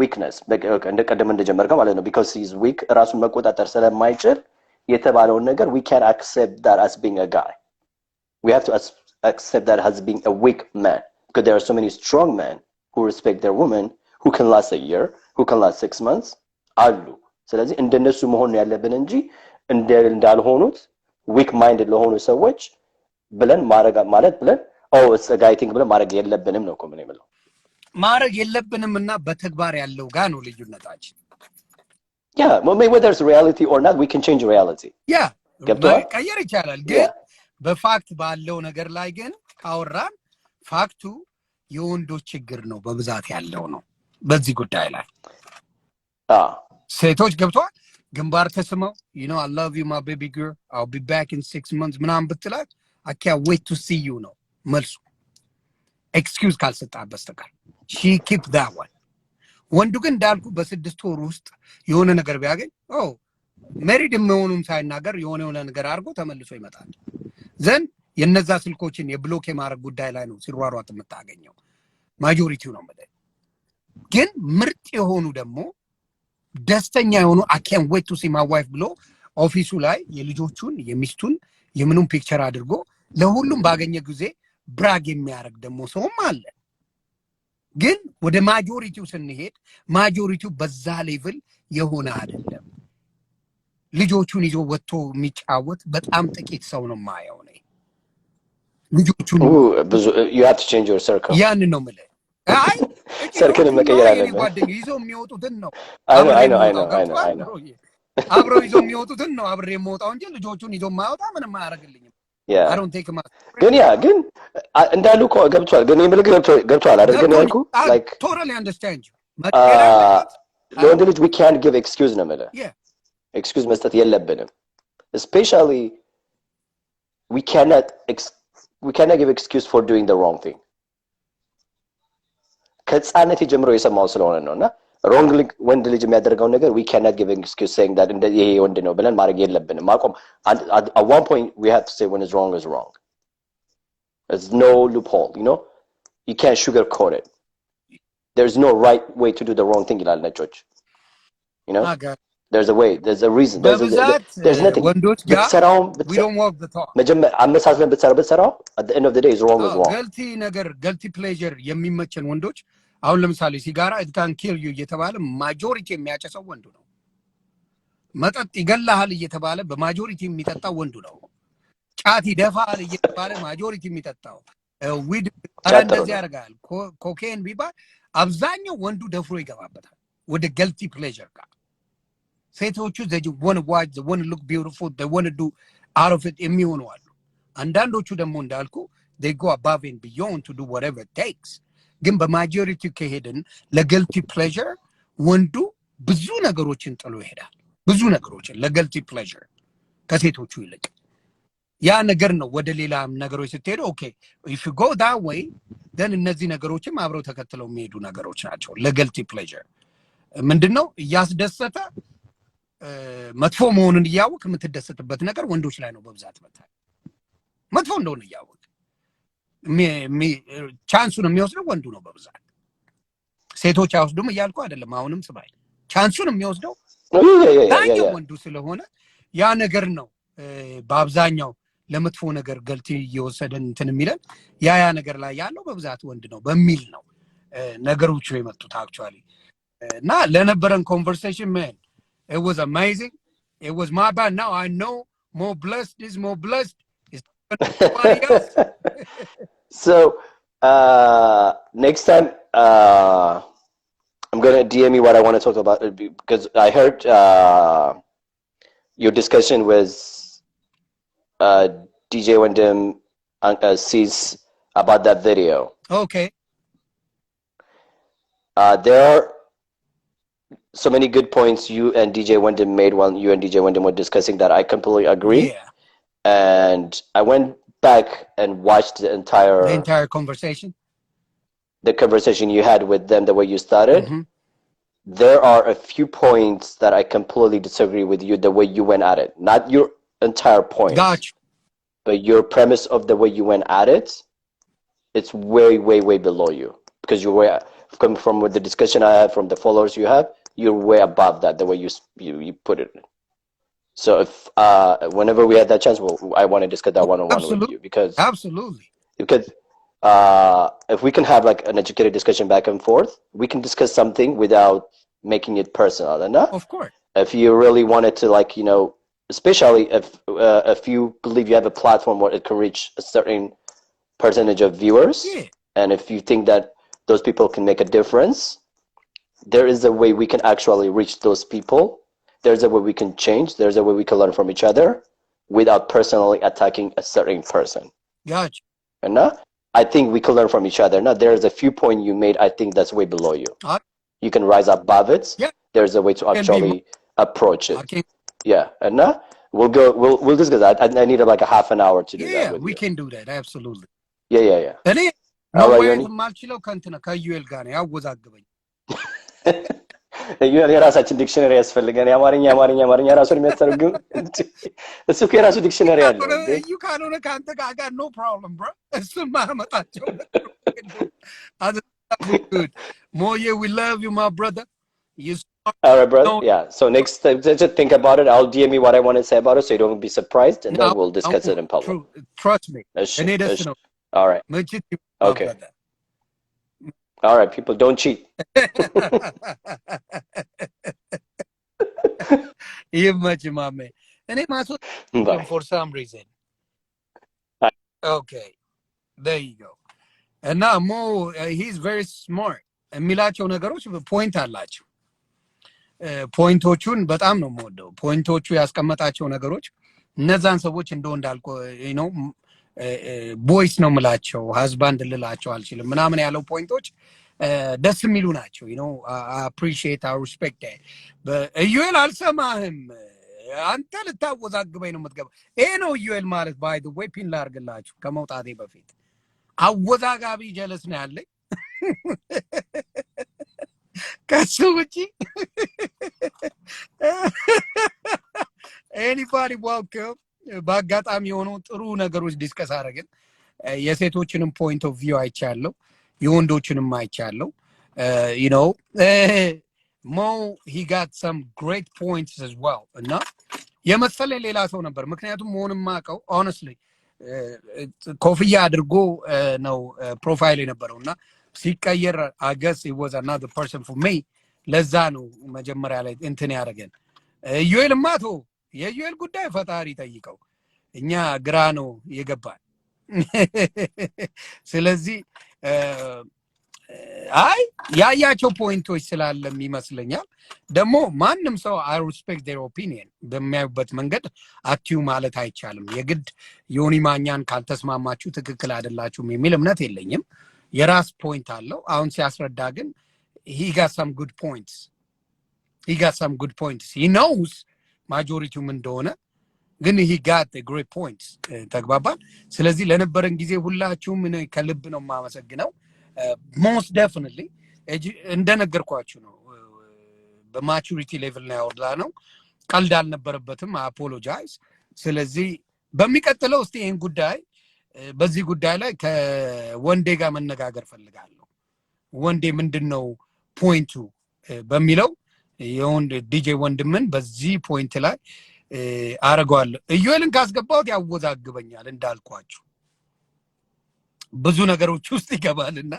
weakness እንደቀደም እንደጀመርከው ማለት ነው because he's weak ራሱን መቆጣጠር ስለማይችል የተባለውን ነገር we can't accept that as being a guy we have to accept that as being a weak man because there are so many strong men who respect their women who can last a year who can last 6 months አሉ ስለዚህ እንደነሱ መሆን ያለብን እንጂ እንዳልሆኑት weak minded ለሆኑ ሰዎች ብለን ማለት ብለን it's a guy thing ብለን ማድረግ የለብንም ነው ኮምን የሚለው ማድረግ የለብንምና በተግባር ያለው ጋር ነው ልዩነታችን whether it's reality or not we can change reality ቀየር ይቻላል ግን በፋክት ባለው ነገር ላይ ግን ካወራን ፋክቱ የወንዶች ችግር ነው በብዛት ያለው ነው በዚህ ጉዳይ ላይ ሴቶች ገብቷል ግንባር ተስመው you know I love you my baby girl I'll be back in 6 months ምናምን ብትላት I can't wait to see you ነው መልሱ ኤክስኪውዝ ካልሰጣ በስተቀር she keep that one ወንዱ ግን እንዳልኩ በ6 ወር ውስጥ የሆነ ነገር ቢያገኝ ሜሪድ መሆኑን ሳይናገር የሆነ ነገር አድርጎ ተመልሶ ይመጣል ዘን የነዛ ስልኮችን የብሎክ የማድረግ ጉዳይ ላይ ነው ሲሯሯጥ የምታገኘው ማጆሪቲው ነው ማለት ግን ምርጥ የሆኑ ደግሞ ደስተኛ የሆኑ I can't wait to see my wife ብሎ ኦፊሱ ላይ የልጆቹን የሚስቱን የምኑን ፒክቸር አድርጎ ለሁሉም ባገኘ ጊዜ ብራግ የሚያደርግ ደግሞ ሰውም አለ ግን ወደ ማጆሪቲው ስንሄድ ማጆሪቲው በዛ ሌቭል የሆነ አይደለም ልጆቹን ይዞ ወጥቶ የሚጫወት በጣም ጥቂት ሰው ነው ማየው ነው ልጆቹን you have to change your circle ያን ነው ማለት አይ ሰርክል መቀየር አለበት ጓደኞች ይዞ የሚወጡትን ነው I know አብረው ይዞ የሚወጡትን ነው አብሬ የምወጣው እንጂ ልጆቹን ይዞ ማውጣ ምንም አያደርግልኝም I don't take him ግን እንዳሉ ገብቷል ግን የምልህ ገብቷል አይደል ግን ያልኩ like totally understand you ለወንድ ልጅ we can't give excuse ነው ማለት excuse መስጠት የለብንም especially we cannot give excuse for doing the wrong thing ከጻነት ጀምሮ የሰማው ስለሆነ ነውና wrong ወንድ ልጅ የሚያደርገው ነገር we cannot give an excuse saying that ይሄ ወንድ ነው ብለን ማድረግ የለብንም ማቆም at one point we have to say when is wrong there's no loophole you know you can't sugarcoat it there's no right way to do the wrong thing ይላል ነጮች you know there's a way there's a reason there's nothing we don't walk the talk መጀመሪያ አመሳስለን ብትሰራው at the end of the day is wrong guilty pleasure የሚመቸን ወንዶች አሁን ለምሳሌ ሲጋራ it can kill you እየተባለ ማጆሪቲ የሚያጨሰው ወንዱ ነው መጠጥ ይገላል እየተባለ በማጆሪቲ የሚጠጣው ወንዱ ነው ጫት ይደፋል እየተባለ ማጆሪቲ የሚጠጣው ዊድ እንደዚህ ያርጋል ኮኬን ቢባል አብዛኛው ወንዱ ደፍሮ ይገባበታል ወደ guilty pleasure ጋር ሴቶቹ they want to watch they want to look beautiful they want to do out of it የሚሆኑ አሉ አንዳንዶቹ ደግሞ እንዳልኩ they go above and beyond to do whatever it takes ግን በማጆሪቲ ከሄድን ለguilty pleasure ወንዱ ብዙ ነገሮችን ጥሎ ይሄዳል ብዙ ነገሮችን ለguilty pleasure ከሴቶቹ ይልቅ ያ ነገር ነው ወደ ሌላ ነገሮች ስትሄዱ okay if you go that way then እነዚህ ነገሮችም አብረው ተከትለው የሚሄዱ ነገሮች ናቸው ለguilty pleasure ምንድነው ያስደሰተ መጥፎ መሆኑን ያውቅ የምትደሰትበት ነገር ወንዶች ላይ ነው በብዛት መጥፎ እንደሆነ ያውቅ ቻንሱን የሚወስደው ወንዱ ነው በብዛት ሴቶች አይወስዱም እያልኩ አይደለም አሁንም ስባይ ቻንሱን የሚወስደው ወንዱ ስለሆነ ያ ነገር ነው በአብዛኛው ለመጥፎ ነገር ገልቲ እየወሰደን እንትን የሚለን ያ ነገር ላይ ያለው በብዛት ወንድ ነው በሚል ነው ነገሮቹ የመጡት actually እና ለነበረን conversation man it was amazing it was my bad now I know more blessed is somebody else so next time I'm going to DM you what I want to talk about because I heard your discussion with DJ Wendem sees about that video okay there are so many good points you and DJ Wendem made while you and DJ Wendem were discussing that I completely agree. Yeah. And I went back and watched the entire conversation. The conversation you had with them, the way you started. Mm-hmm. There are a few points that I completely disagree with you, the way you went at it. Not your entire point. Gotcha. But your premise of the way you went at it, it's way, way, way below you. Because you were coming from the discussion I had, from the followers you have, you're way above that, the way you put it. So if whenever we had that chance, I want to discuss that one-on-one with you because if we can have like an educated discussion back and forth, we can discuss something without making it personal enough. Of course. If you really wanted to, like, you know, especially if you believe you have a platform where it can reach a certain percentage of viewers, and if you think that those people can make a difference, there is a way we can actually reach those people. There's a way we can change. There's a way we can learn from each other. without personally attacking a certain person. Gotcha. And I think we can learn from each other. Now, there's a few points you made, I think that's way below you. You can rise above it. Yeah. There's a way to actually approach it. Okay. Yeah. And we'll discuss that. I need like a half an hour to do that with we you. can do that. Absolutely. Yeah. እኔ ነው ወይ ማልችለው ከንተና ከዩኤል ጋር ነው ያወዛግበኝ። የራሳችን ዲክሽነሪ ያስፈልገን የአማርኛ ራሱን የሚያስተርጉም እሱ እኮ የራሱ ዲክሽነሪ አለ። እዩ ካልሆነ ከአንተ ጋር no problem bro እሱን ማመጣቸው good Moye we love you my brother. All right, brother. Yeah. So next time, just think about it. I'll DM you what I want to say about it, so you don't be surprised, and then we'll discuss it in public. Trust me. All right. Okay. All right, people, don't cheat. You much, my man. And it must for some reason. Okay. There you go. And now Mo, he's very smart. የሚላቸው ነገሮች ፖይንት አላቸው። ፖይንቶቹን በጣም ነው የምወደው። ፖይንቶቹ ያስቀመጣቸው ነገሮች እነዛን ሰዎች እንዳልኩ ቦይስ ነው የምላቸው፣ ሃዝባንድ ልላቸው አልችልም ምናምን ያለው ፖይንቶች ደስ የሚሉ ናቸው። appreciate our respect. በዩኤል አልሰማህም አንተ ልታወዛግበኝ ነው የምትገባ። ይሄ ነው ዩኤል ማለት ባይ ዘ ዌይ ፒን ላድርግላችሁ ከመውጣቴ በፊት አወዛጋቢ ጀለስ ነው ያለኝ። ከሱ ውጪ anybody welcome። በአጋጣሚ የሆኑ ጥሩ ነገሮች ዲስከስ አደረግን። የሴቶችንም ፖይንት ኦፍ ቪው አይቻለሁ፣ የወንዶችንም አይቻለሁ። Mo he got some great points as well። እና የመሰለኝ ሌላ ሰው ነበር፣ ምክንያቱም መሆንም ማቀው honestly ኮፍያ አድርጎ ነው ፕሮፋይል የነበረውና ሲቀየር I guess it was another person for me። ለዛ ነው መጀመሪያ ላይ እንትን ያደረገን። ዩኤል ማቶ የዩኤል ጉዳይ ፈጣሪ ጠይቀው፣ እኛ ግራ ነው የገባን። ስለዚህ አይ ያያቸው ፖይንቶች ስላለም ይመስለኛል። ደግሞ ማንም ሰው I respect their opinion በሚያዩበት መንገድ አትዩ ማለት አይቻልም። የግድ ዮኒ ማኛን ካልተስማማችሁ ትክክል አይደላችሁም የሚል እምነት የለኝም። የራስ ፖይንት አለው። አሁን ሲያስረዳ ግን he got some good points. He knows ማጆሪቲው ምን እንደሆነ ግን he got the great points። ተግባባን። ስለዚህ ለነበረን ጊዜ ሁላችሁም እኔ ከልብ ነው የማመሰግነው። most definitely እንደነገርኳችሁ ነው በማቹሪቲ ሌቭል ላይ ያወርዳ ነው። ቀልድ አልነበረበትም። አፖሎጃይዝ። ስለዚህ በሚቀጥለው እስቲ ይሄን ጉዳይ በዚህ ጉዳይ ላይ ከወንዴ ጋር መነጋገር ፈልጋለሁ። ወንዴ ምንድነው ፖይንቱ በሚለው የወንድ ዲጄ ወንድምን በዚህ ፖይንት ላይ አረጋዋለሁ። ዩኤልን ካስገባሁት ያወዛግበኛል እንዳልኳችሁ ብዙ ነገሮች ውስጥ ይገባልና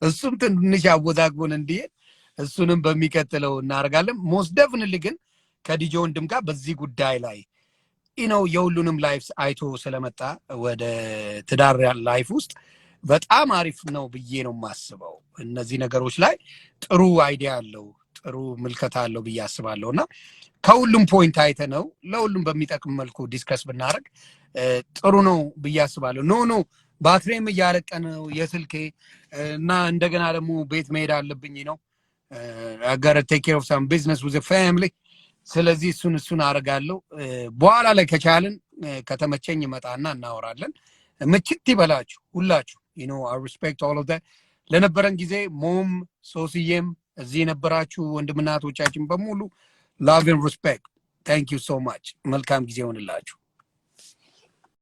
እሱም ትንሽ አወዛግቦን እንዲሄድ እሱንም በሚቀጥለው እናደርጋለን። ሞስት ዴፊኒትሊ ግን ከዲጄ ወንድም ጋር በዚህ ጉዳይ ላይ የሁሉንም ላይፍ አይቶ ስለመጣ ወደ ትዳር ላይፍ ውስጥ በጣም አሪፍ ነው ብዬ ነው የማስበው። እነዚህ ነገሮች ላይ ጥሩ አይዲያ አለው፣ ጥሩ ምልከታ አለው ብዬ አስባለሁና ከሁሉም ፖይንት አይተነው ለሁሉም በሚጠቅም መልኩ ዲስከስ ብናደርግ ጥሩ ነው ብዬ አስባለሁ። ኖ ባትሪም እያለቀ ነው የስልኬ እና እንደገና ደግሞ ቤት መሄድ አለብኝ ነው I gotta take care of some business with the family። ስለዚህ እሱን አደርጋለሁ። በኋላ ላይ ከቻልን ከተመቸኝ መጣና እናወራለን። ምችት ይበላችሁ ሁላችሁ። I respect all of that። ለነበረን ጊዜ ሞም ሶሲዬም እዚህ የነበራችሁ ወንድምናቶቻችን በሙሉ love and respect. Thank you so much። መልካም ጊዜ ይሁንላችሁ።